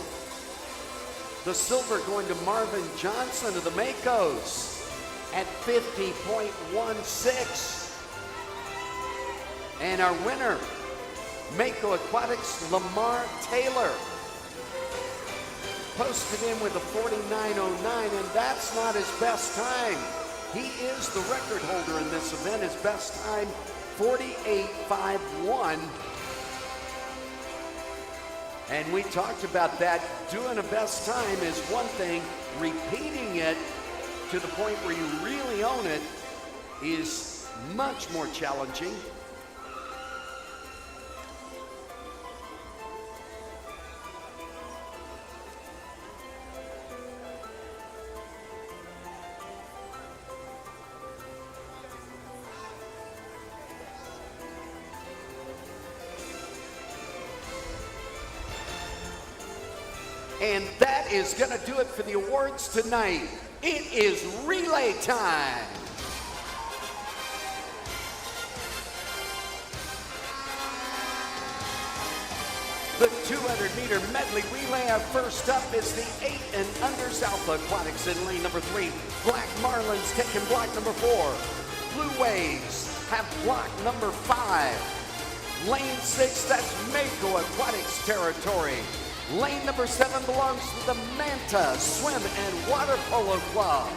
The silver going to Marvin Johnson of the Makos at 50.16. And our winner, Mako Aquatics, Lamar Taylor, posted in with a 49.09, and that's not his best time. He is the record holder in this event. His best time, 48.51. And we talked about that. Doing a best time is one thing. Repeating it to the point where you really own it is much more challenging. And that is going to do it for the awards tonight. It is relay time. The 200-meter medley relay. Our first up is the 8 and unders Alpha Aquatics in lane number 3. Black Marlins taking block number 4. Blue Waves have block number 5. Lane 6, that's Mako Aquatics territory. Lane number 7 belongs to the Manta Swim and Water Polo Club.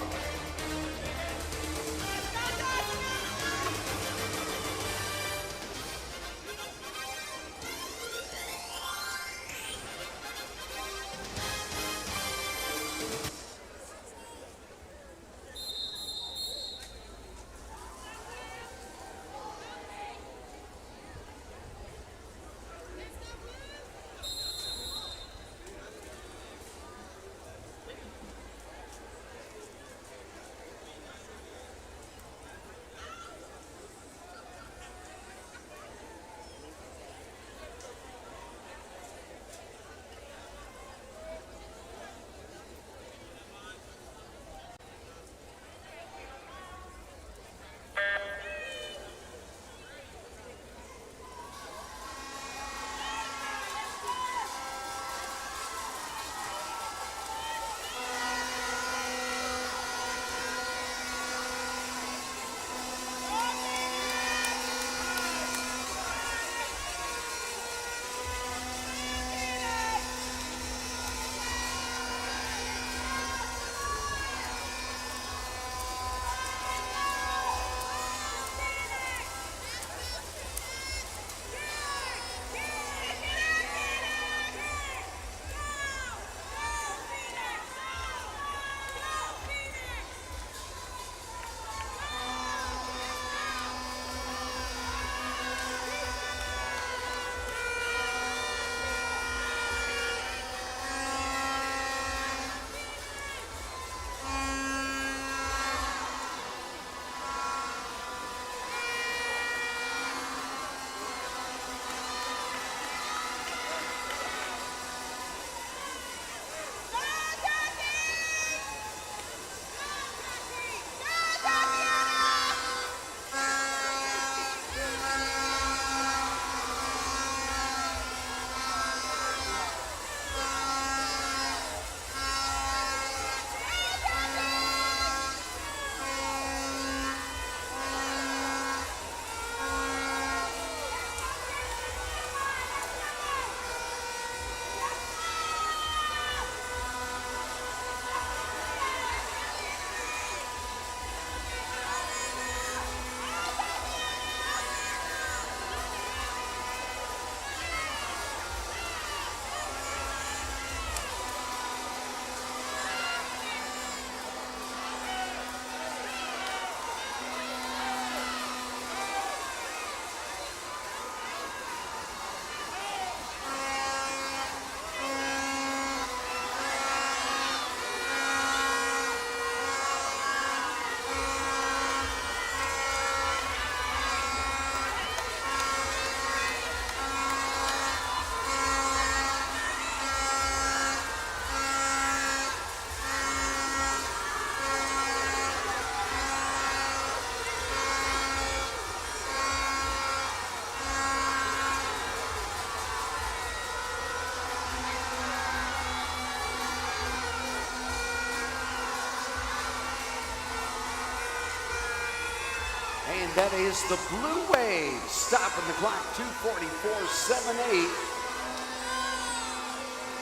And that is the Blue Wave stopping the clock, 2:44.78.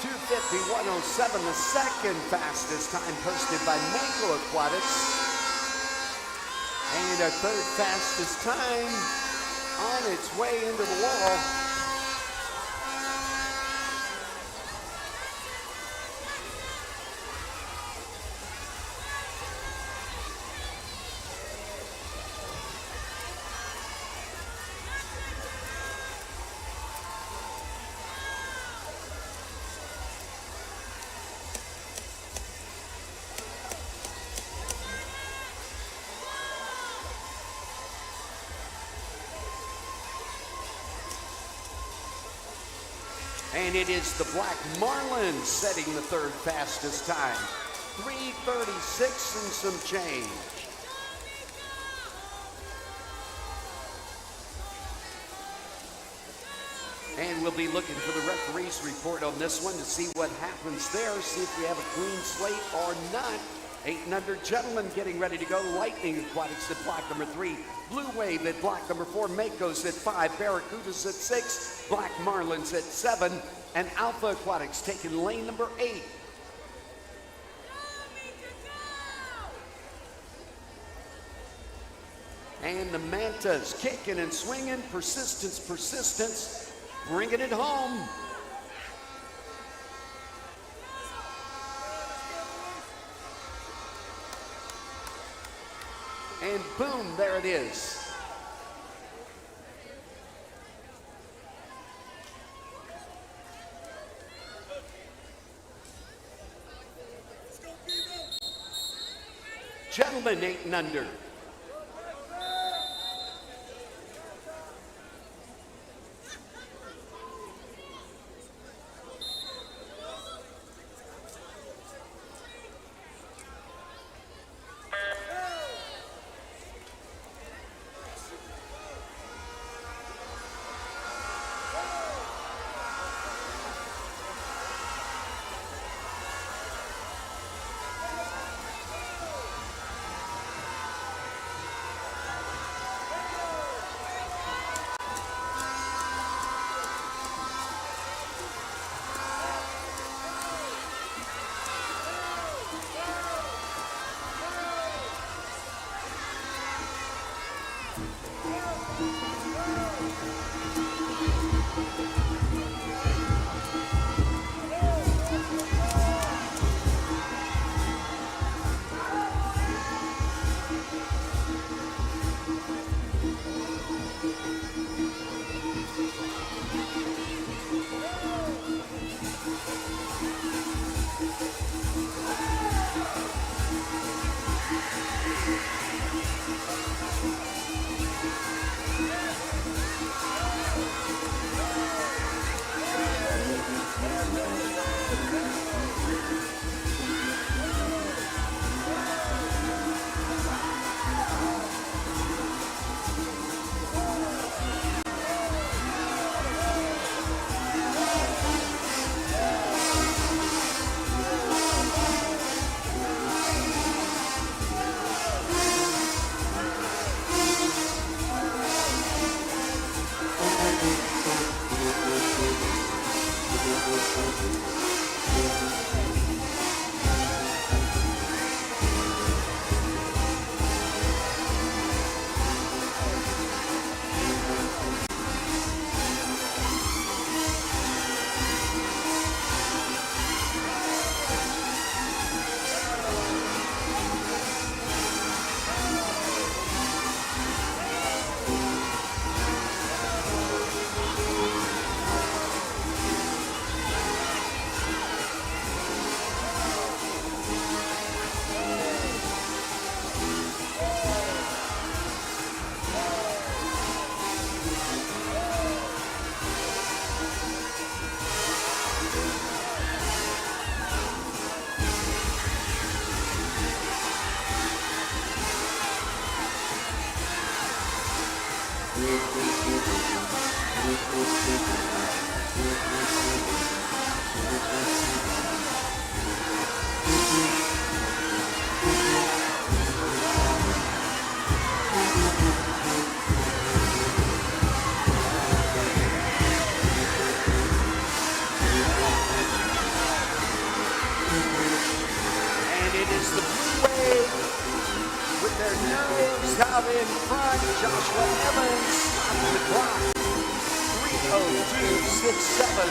2:51.07, the second fastest time posted by Mako Aquatics. And our third fastest time on its way into the wall. And it is the Black Marlin setting the third fastest time. 3:36 and some change. And we'll be looking for the referee's report on this one to see what happens there, see if we have a clean slate or not. 8 and under gentlemen getting ready to go. Lightning Aquatics at block number 3. Blue Wave at block number 4. Mako's at 5. Barracudas at 6. Black Marlins at 7. And Alpha Aquatics taking lane number 8. And the Mantas kicking and swinging. Persistence, bringing it home. And boom, there it is. Gentlemen, 8 and under. Evans stopped the clock. 3:02.67.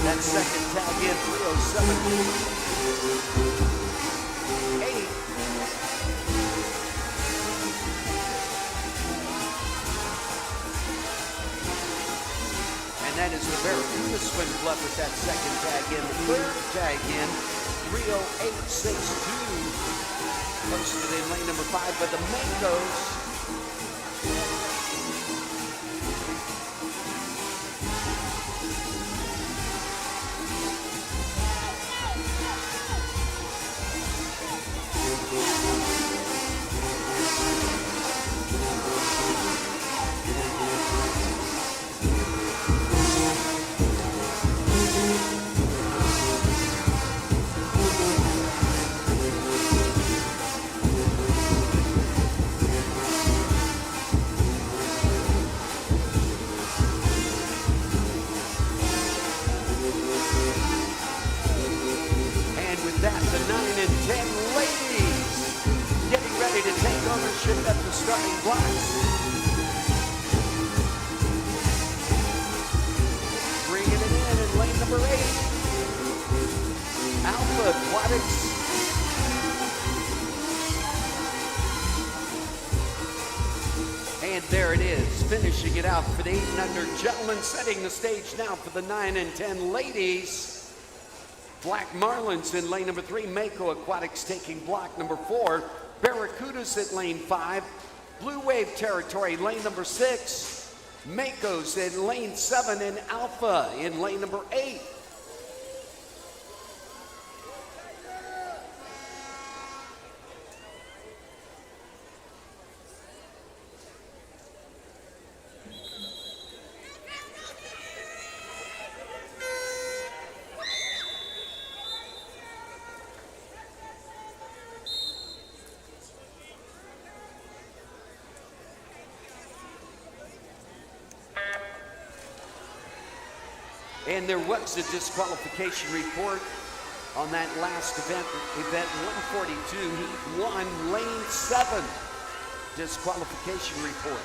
That second tag in, 3:07.8. And that is the Barracuda swim club with that second tag in. The third tag in, 3:08.62. Posted in lane number 5 by the Makos. That the 9 and 10 ladies getting ready to take ownership at the starting blocks. Bringing it in lane number 8. Alpha Aquatics. And there it is, finishing it out for the 8 and under gentlemen, setting the stage now for the 9 and 10 ladies. Black Marlins in lane number 3, Mako Aquatics taking block number 4, Barracudas at lane 5, Blue Wave territory lane number 6, Makos in lane 7, and Alpha in lane number 8. And there was a disqualification report on that last event 142, heat 1, lane 7. Disqualification report.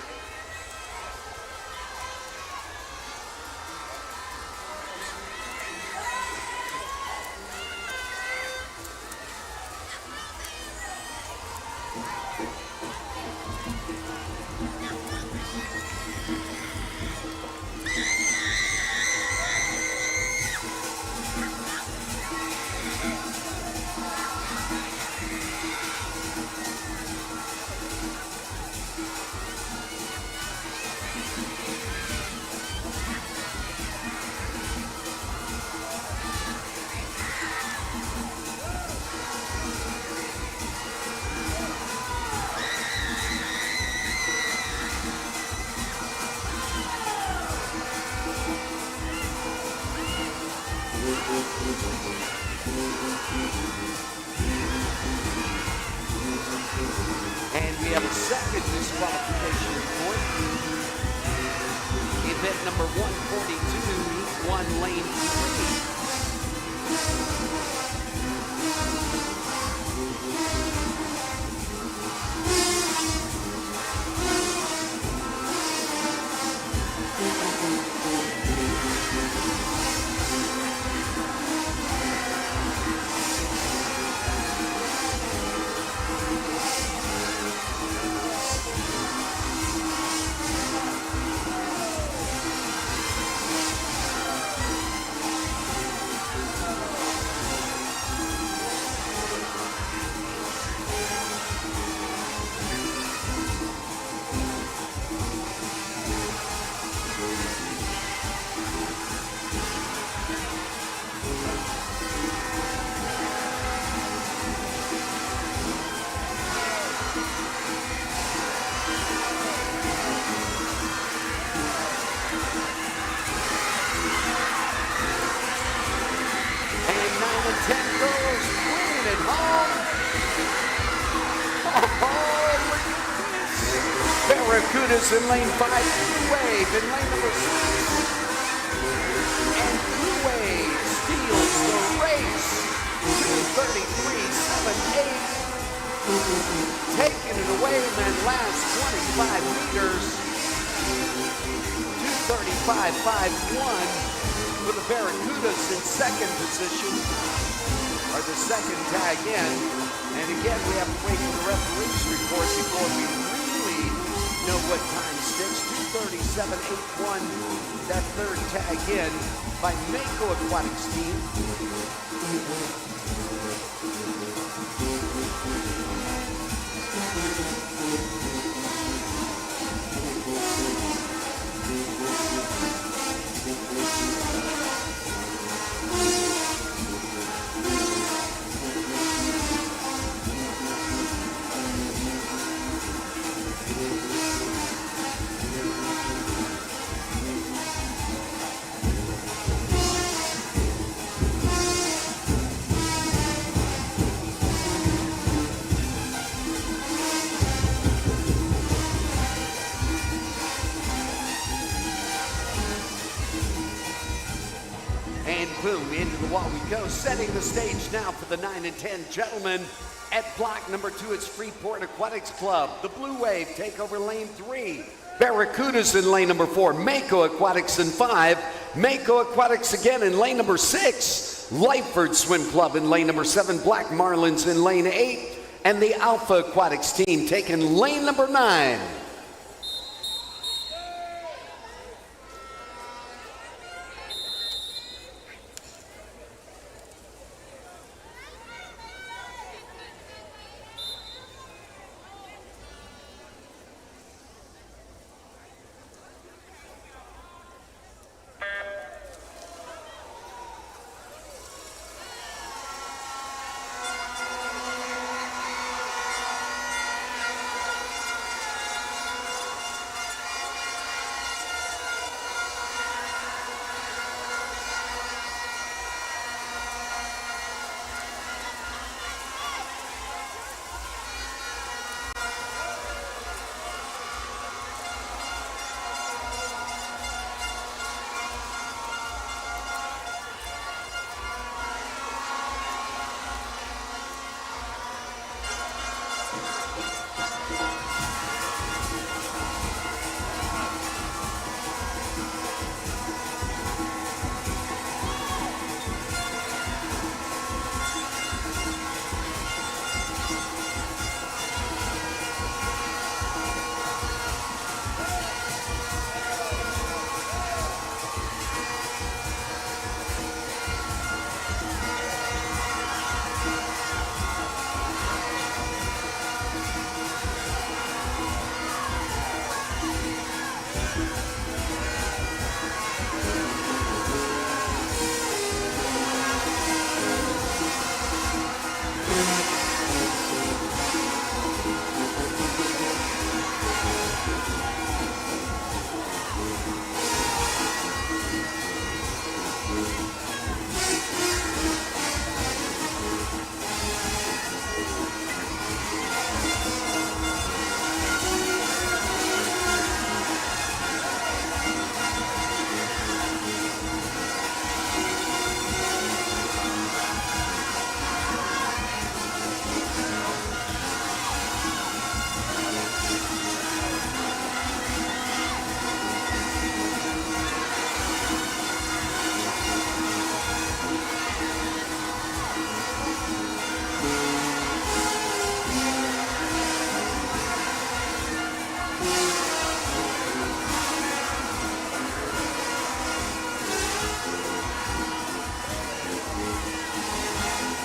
And we have a second disqualification report. Event number 142, 1 lane 10 girls winning at home. Oh, look at this. Barracudas in lane 5, Blue Wave in lane number 6. And Blue Wave steals the race. 2:33.78. Taking it away in that last 25 meters. 2:35.51 for the Barracudas in second position, or the second tag in. And again, we have to wait for the referee's report before we really know what time sticks. 2:37.81, that third tag in by Mako Aquatics team. And boom, into the wall we go. Setting the stage now for the 9 and 10 gentlemen. At block number 2, it's Freeport Aquatics Club. The Blue Wave take over lane 3. Barracudas in lane number 4. Mako Aquatics in 5. Mako Aquatics again in lane number 6. Lightford Swim Club in lane number 7. Black Marlins in lane 8. And the Alpha Aquatics team taking lane number 9.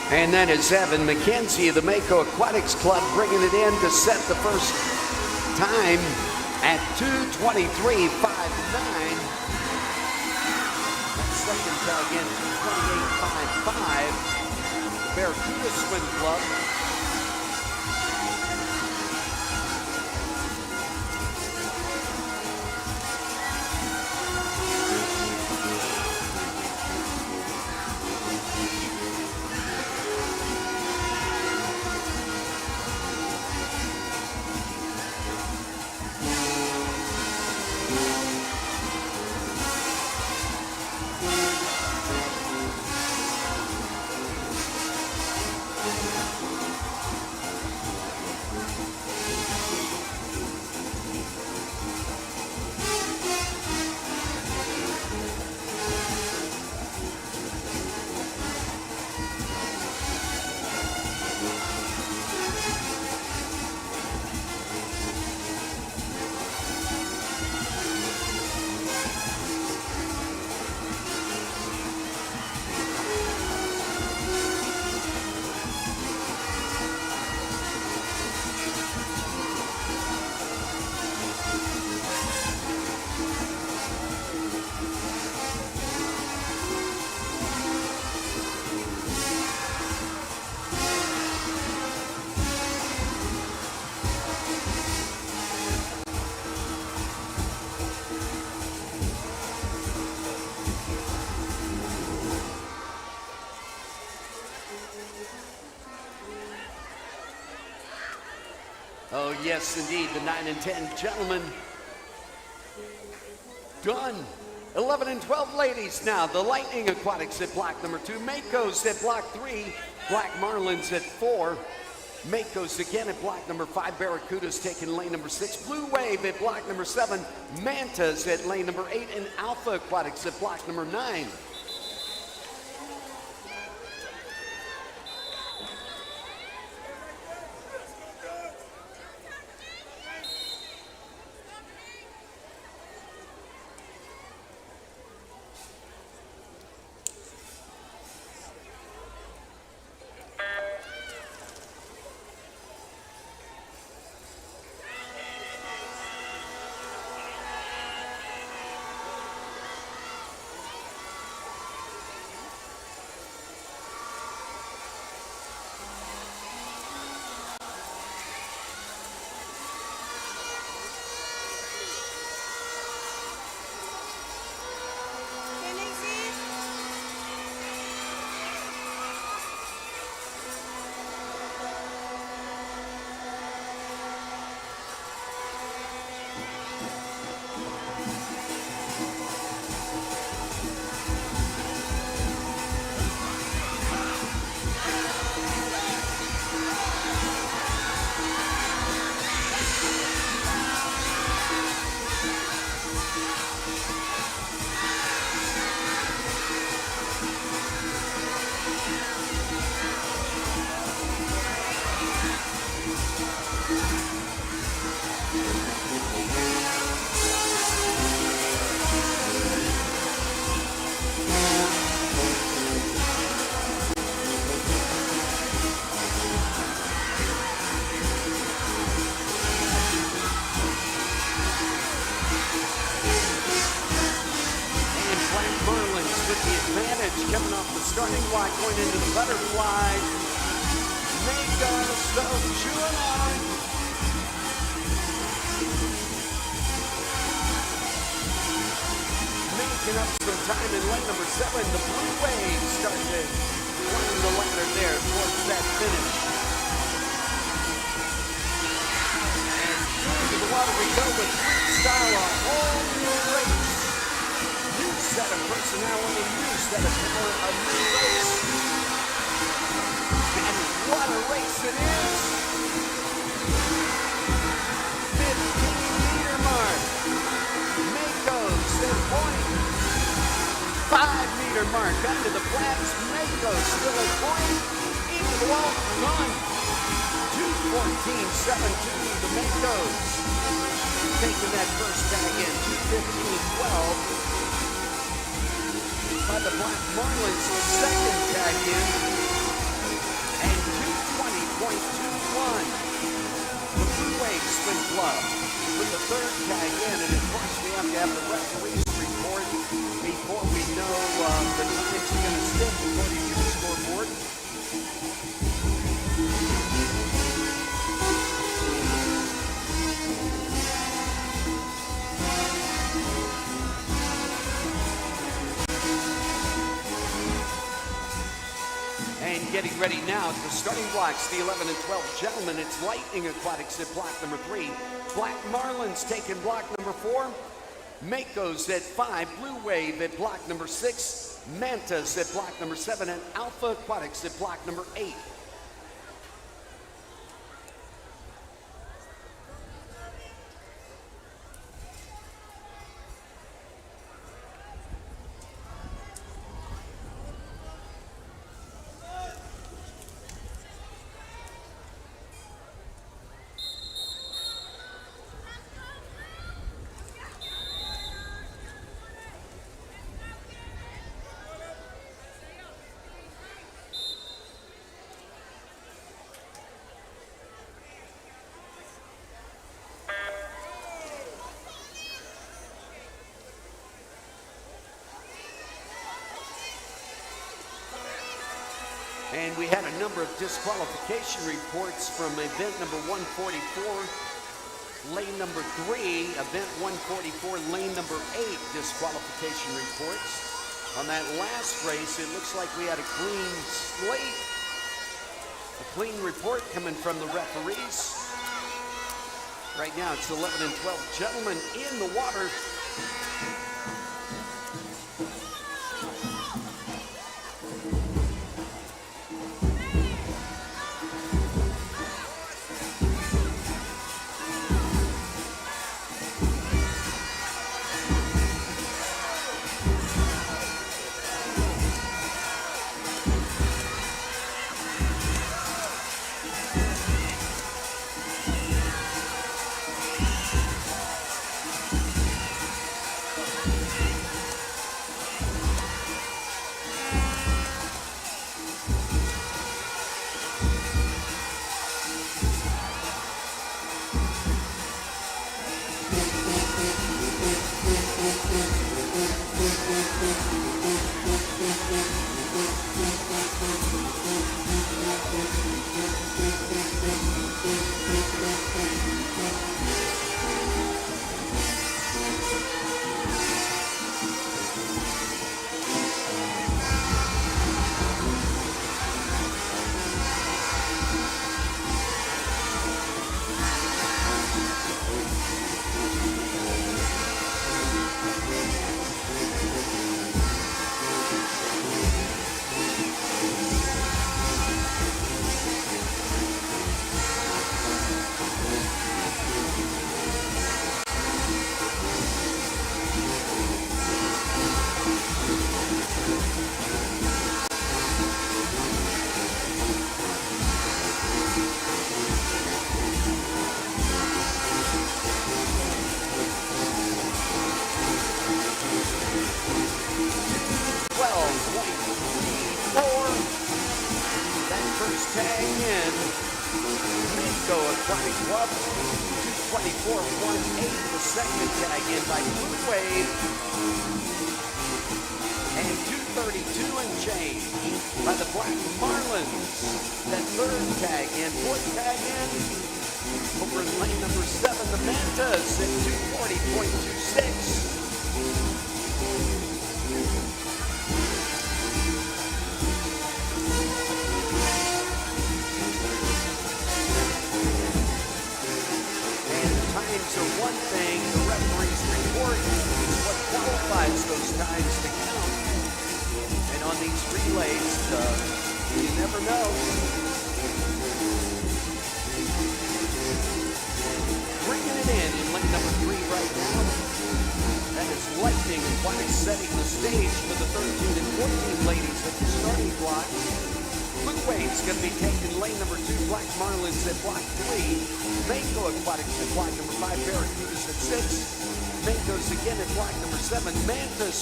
And then it's Evan McKenzie of the Mako Aquatics Club bringing it in to set the first time at 2:23.59. Second tag in 2:28.55. Barracuda Swim Club. yes, indeed, the 9 and 10 gentlemen done. 11 and 12 ladies now. The Lightning Aquatics at block number 2. Mako's at block 3. Black Marlins at 4. Mako's again at block number 5. Barracudas taking lane number 6. Blue Wave at block number 7. Mantas at lane number 8. And Alpha Aquatics at block number 9. Coming off the starting block, going into the butterfly. Mako still chewing on. Making up some time in lane number 7. The Blue Wave started climbing the ladder there towards that finish. And into the water we go with freestyle, a whole new race. New set of personality, new set of power, a new race. And what a race it is! 15-meter mark. Mako's at point. 5-meter mark under the flags. Mako still at point. Into the wall, gone. 2:14.72. The Makos taking that first tag in. 2:15.12. By the Black Marlins, second tag in, and 2:20.21. The Blue Wave Swim Club with the third tag in, and of course we have to have the referees report before we know the times are going to stick according to the scoreboard. And getting ready now at the starting blocks, the 11 and 12 gentlemen. It's Lightning Aquatics at block number 3. Black Marlins taking block number 4. Mako's at 5. Blue Wave at block number 6. Mantas at block number 7. And Alpha Aquatics at block number 8. And we had a number of disqualification reports from event number 144, lane number 3, event 144, lane number 8 disqualification reports. On that last race, it looks like we had a clean slate, a clean report coming from the referees. Right now it's 11 and 12 gentlemen in the water.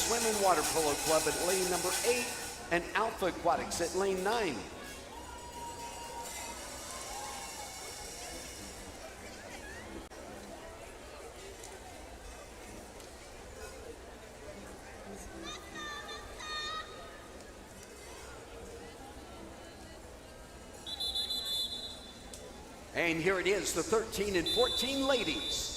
Swimming Water Polo Club at lane number 8 and Alpha Aquatics at lane 9. And here it is, the 13 and 14 ladies.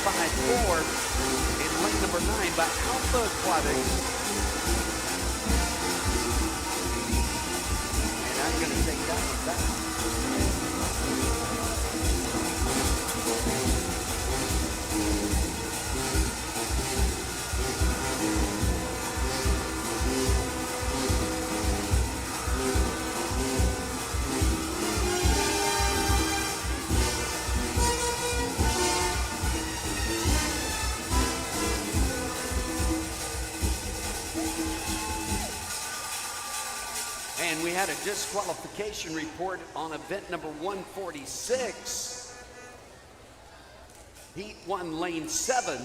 1:55.4 in lane number 9 by Alpha Aquatics. And I'm going to take that one back. And we had a disqualification report on event number 146. Heat 1, lane 7.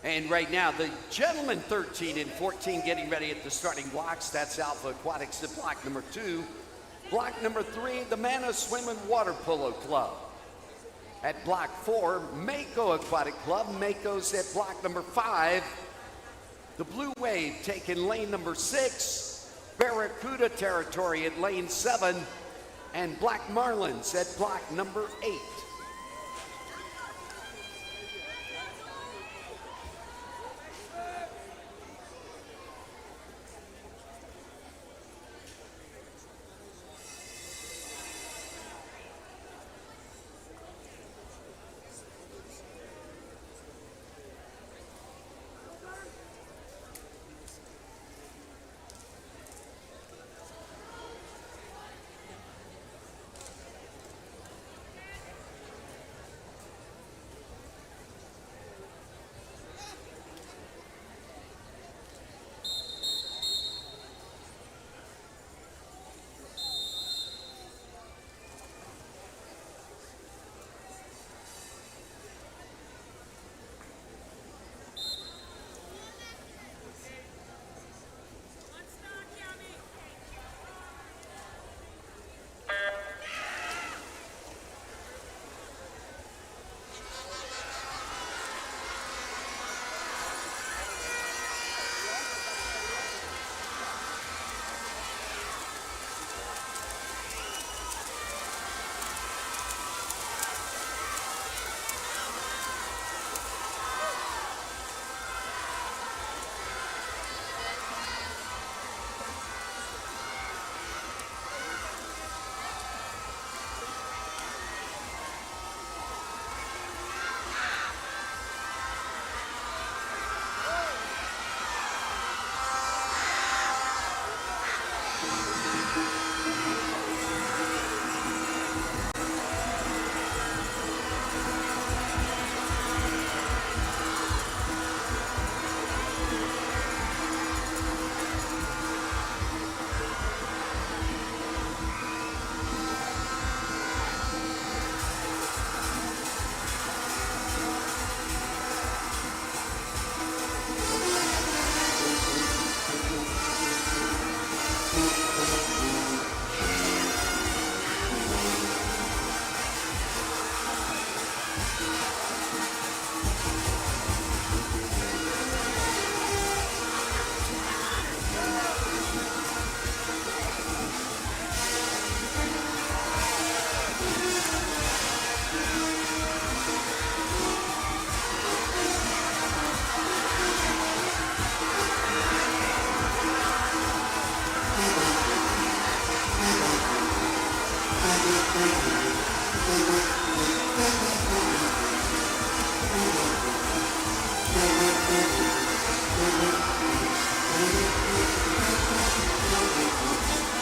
And right now, the gentlemen 13 and 14 getting ready at the starting blocks. That's Alpha Aquatics at block number 2. Block number 3, the Mana Swim and Water Polo Club. At block 4, Mako Aquatic Club. Mako's at block number 5. The Blue Wave taking lane number 6. Barracuda territory at lane 7. And Black Marlins at block number 8.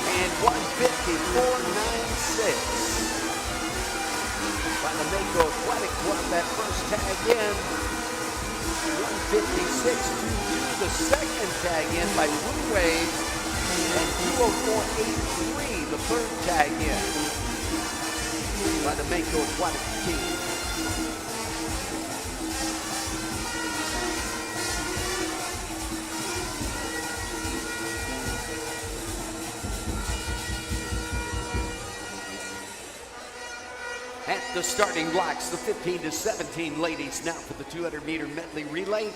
And 154.96 by the Mako Aquatic Club. That first tag in. 156.22 the second tag in by Blue Wave. And 204.83 the third tag in by the Mako Aquatic team. at the starting blocks. The 15 to 17 ladies now for the 200-meter medley relay.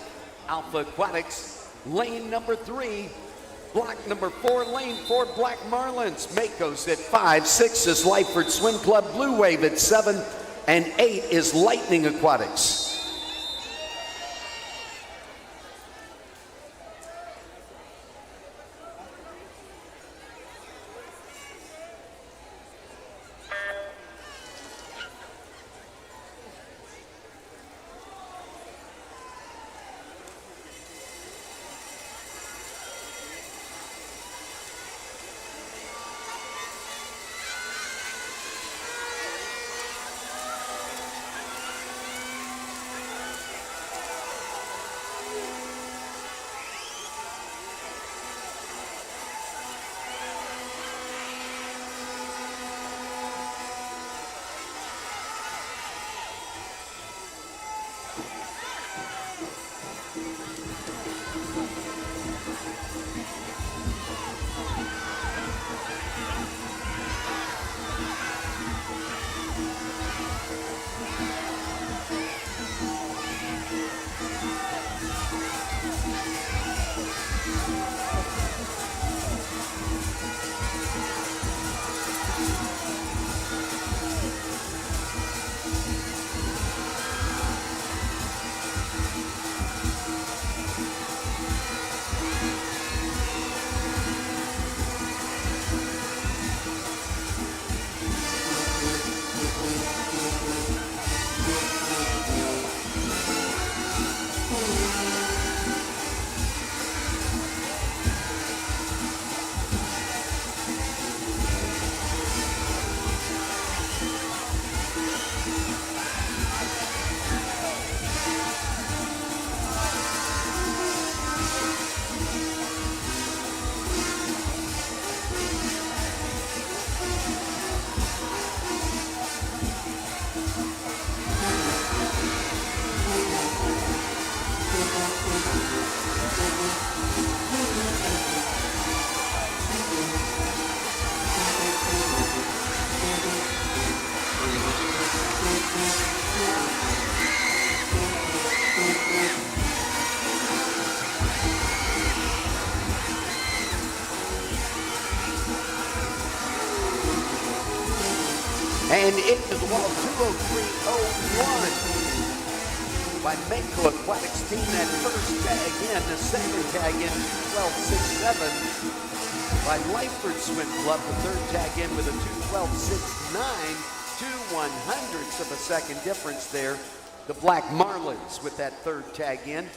Alpha Aquatics, lane number 3. Block number 4, lane 4, Black Marlins. Makos at 5. 6 is Lyford Swim Club. Blue Wave at 7. And 8 is Lightning Aquatics. And into the wall, 203.01 by Mako Aquatics team. That first tag in, the second tag in, 12.67 by Lyford Swim Club. The third tag in with a 2:12.69, 2/100ths of a second difference there. The Black Marlins with that third tag in.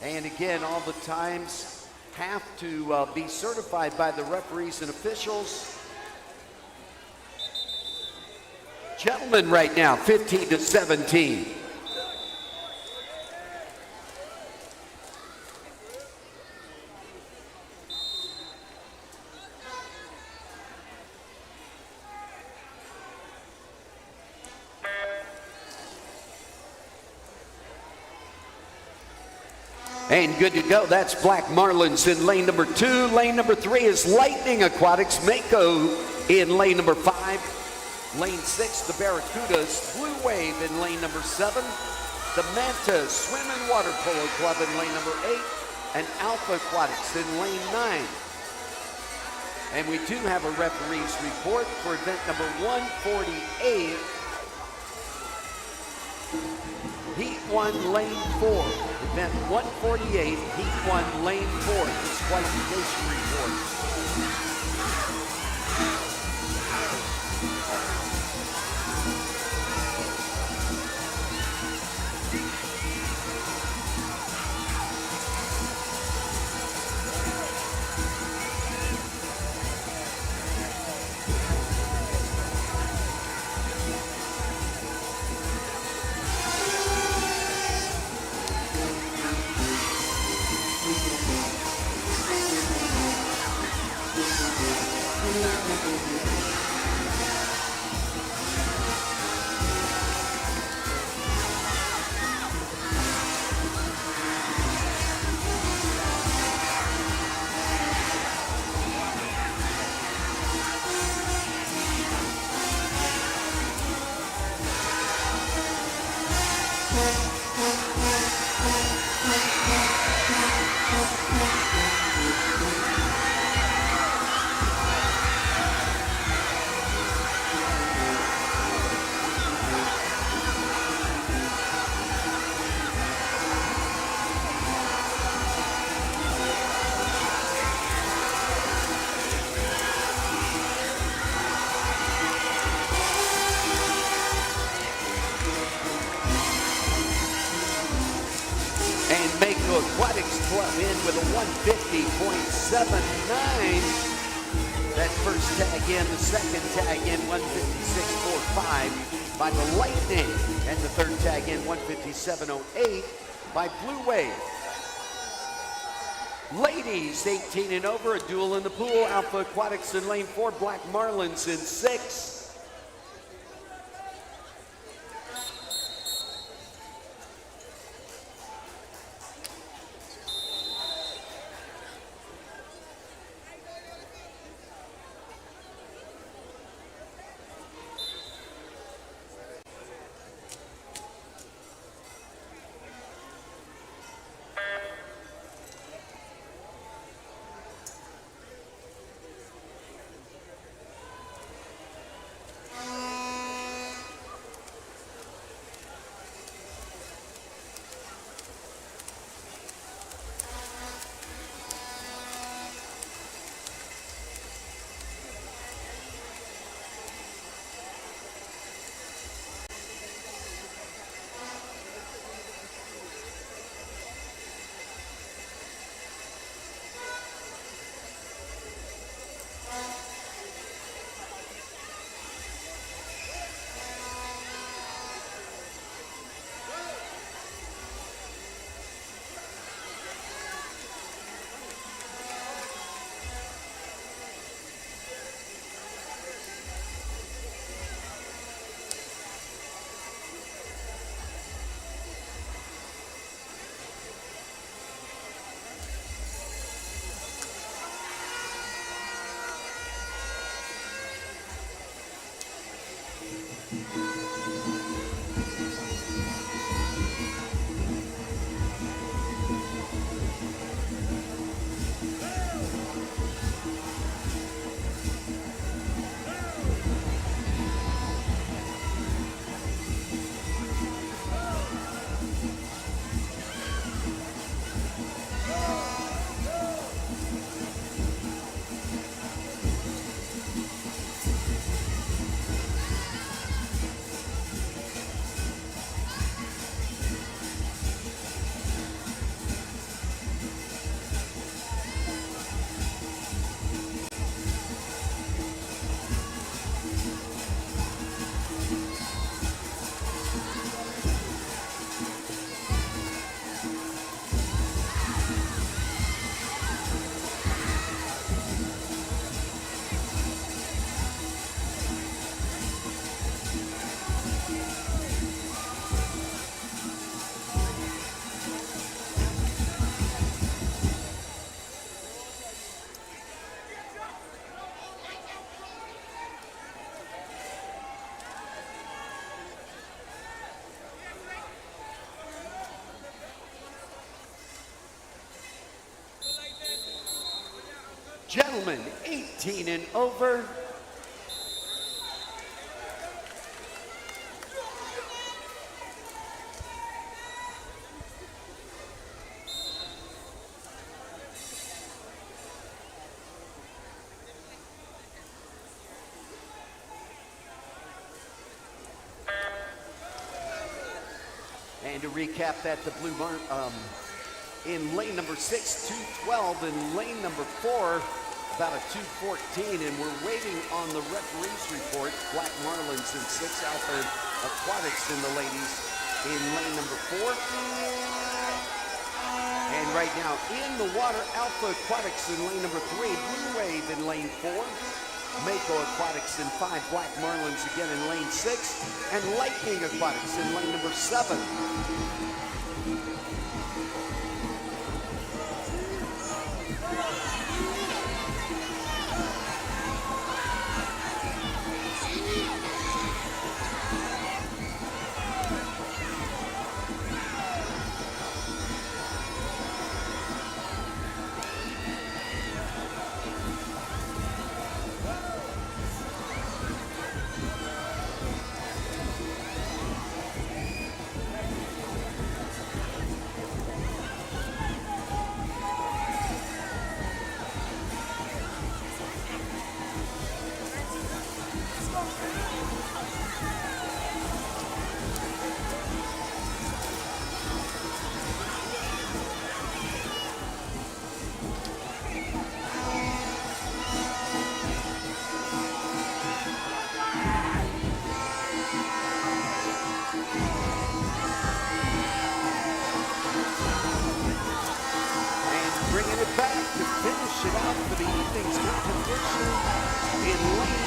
And again, all the times have to be certified by the referees and officials. Gentlemen right now, 15 to 17. And good to go. That's Black Marlins in lane number 2. Lane number 3 is Lightning Aquatics. Mako in lane number 5. Lane 6, the Barracudas. Blue Wave in lane number 7. The Mantas Swim and Water Polo Club in lane number 8. And Alpha Aquatics in lane 9. And we do have a referee's report for event number 148. Heat 1, lane 4. Event 148, Heat 1, lane 4. Disqualification report. Club in with a 150.79. That first tag in, the second tag in, 156.45 by the Lightning. And the third tag in, 157.08 by Blue Wave. Ladies 18 and over, a duel in the pool. Alpha Aquatics in lane 4, Black Marlins in 6. Gentlemen, 18 and over. And to recap that, the Blue Barn in lane number 6, 212, and lane number 4, about a 214, and we're waiting on the referee's report. Black Marlins in 6, Alpha Aquatics in the ladies in lane number 4. And right now in the water, Alpha Aquatics in lane number 3, Blue Wave in lane 4, Mako Aquatics in 5, Black Marlins again in lane 6, and Lightning Aquatics in lane number 7.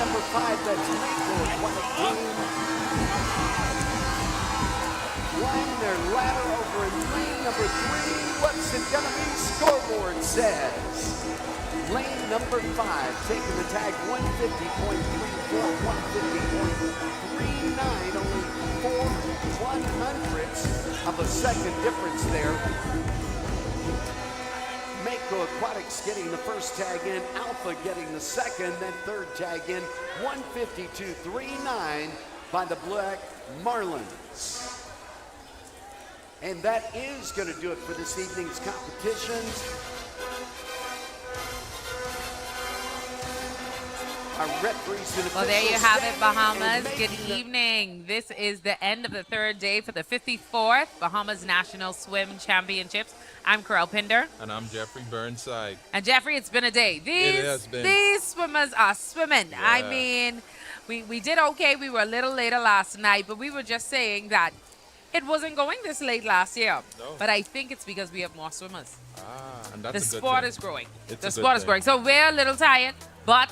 number 5, that's Michael. What a game. Climb their ladder over in lane number 3. What's it gonna be? Scoreboard says. Lane number 5 taking the tag 150.34, 150.39, only 4/100ths of a second difference there. Mako Aquatics getting the first tag in, Alpha getting the second, then third tag in, 152.39 by the Black Marlins. And that is going to do it for this evening's competitions. Our referees and
Well, there you
officials
have it,
standing
Bahamas.
and
Good
making the-
evening. This is the end of the third day for the 54th Bahamas National Swim Championships. I'm Carol Pinder.
And I'm Jeffrey Burnside.
And Jeffrey, it's been a day.
has been.
These swimmers are swimming. I
Yeah.
mean, we did okay. We were a little later last night, but we were just saying that it wasn't going this late last year.
No.
But I think it's because we have more swimmers.
And
The
that's a good
sport
thing.
is growing.
It's
The
a good
sport is
thing.
growing. So we're a little tired, but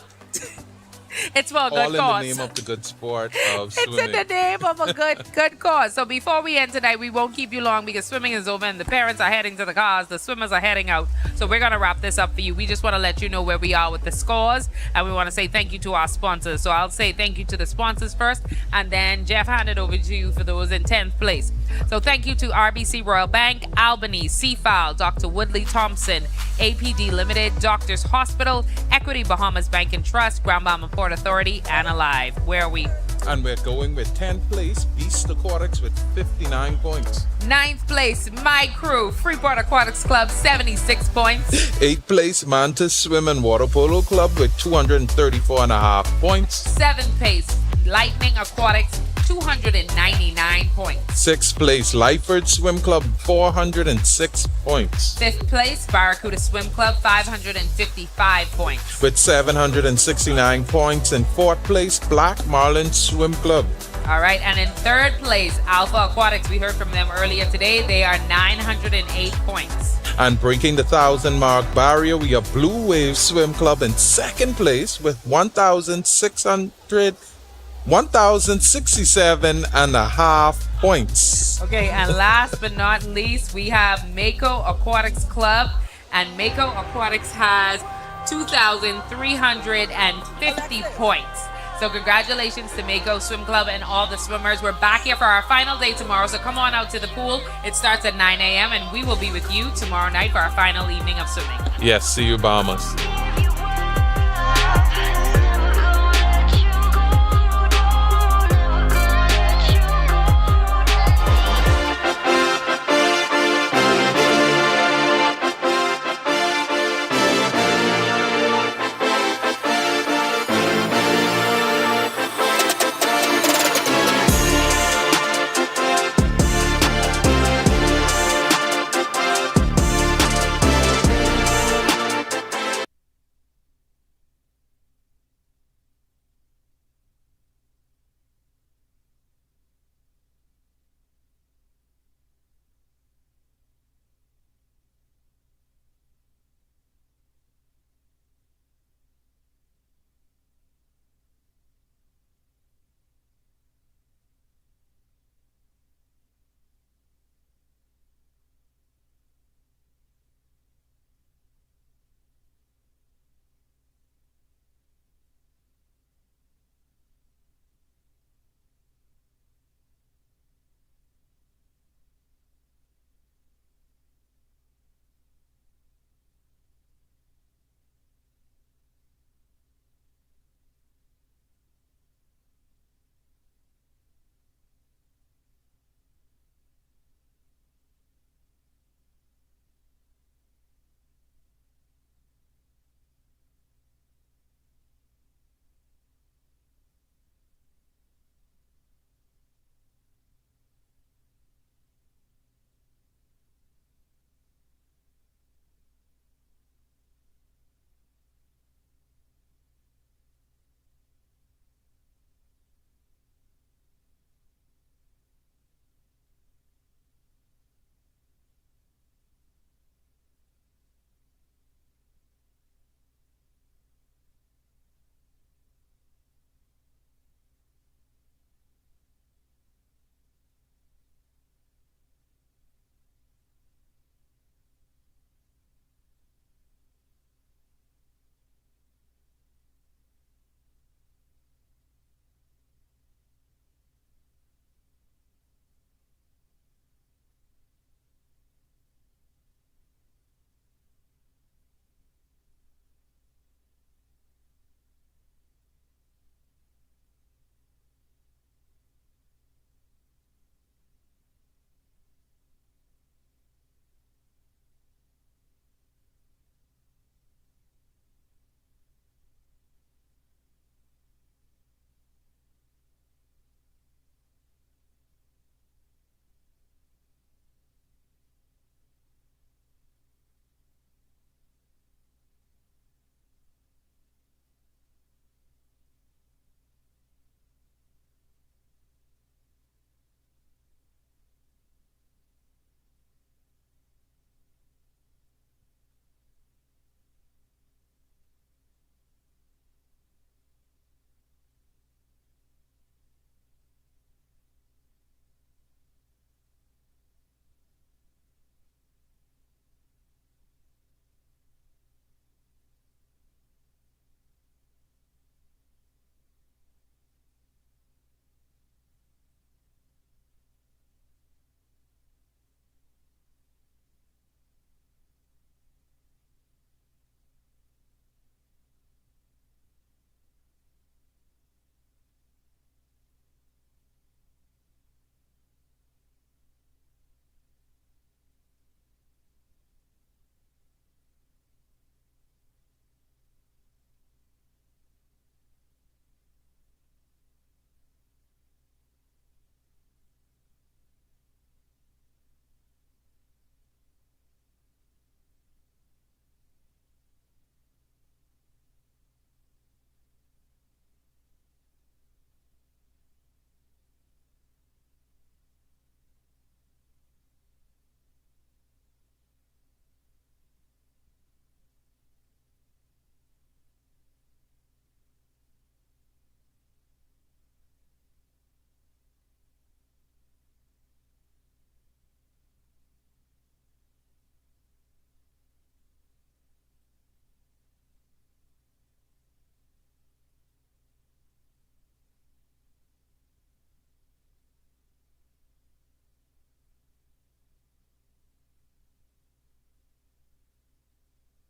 it's for a
All
good
in
cause.
the name of the good sport of
It's
swimming.
in the name of a good cause. So before we end tonight, we won't keep you long because swimming is over and the parents are heading to the cars. The swimmers are heading out. So we're going to wrap this up for you. We just want to let you know where we are with the scores. And we want to say thank you to our sponsors. So I'll say thank you to the sponsors first. And then Jeff, hand it over to you for those in 10th place. So thank you to RBC Royal Bank, Albany, Seafile, Dr. Woodley Thompson, APD Limited, Doctors Hospital, Equity Bahamas Bank and Trust, Grand Bahama Port Authority, and Alive. Where are we?
And we're going with 10th place, Beast Aquatics with 59 points.
9th place, my crew, Freeport Aquatics Club, 76 points.
8th place, Mantis Swim and Water Polo Club with 234.5 points.
7th place, Lightning Aquatics, 299 points.
6th place, Lyford Swim Club, 406 points.
5th place, Barracuda Swim Club, 555 points.
With 769 points. In 4th place, Black Marlin Swim Club.
All right, and in 3rd place, Alpha Aquatics, we heard from them earlier today. They are 908 points.
And breaking the 1,000 mark barrier, we have Blue Wave Swim Club in 2nd place with 1,067.5 points.
Okay, and last but not least, we have Mako Aquatics Club, and Mako Aquatics has 2,350 points. So congratulations to Mako Swim Club and all the swimmers. We're back here for our final day tomorrow, so come on out to the pool. It starts at 9 a.m. and we will be with you tomorrow night for our final evening of swimming.
Yes, see you, Bahamas.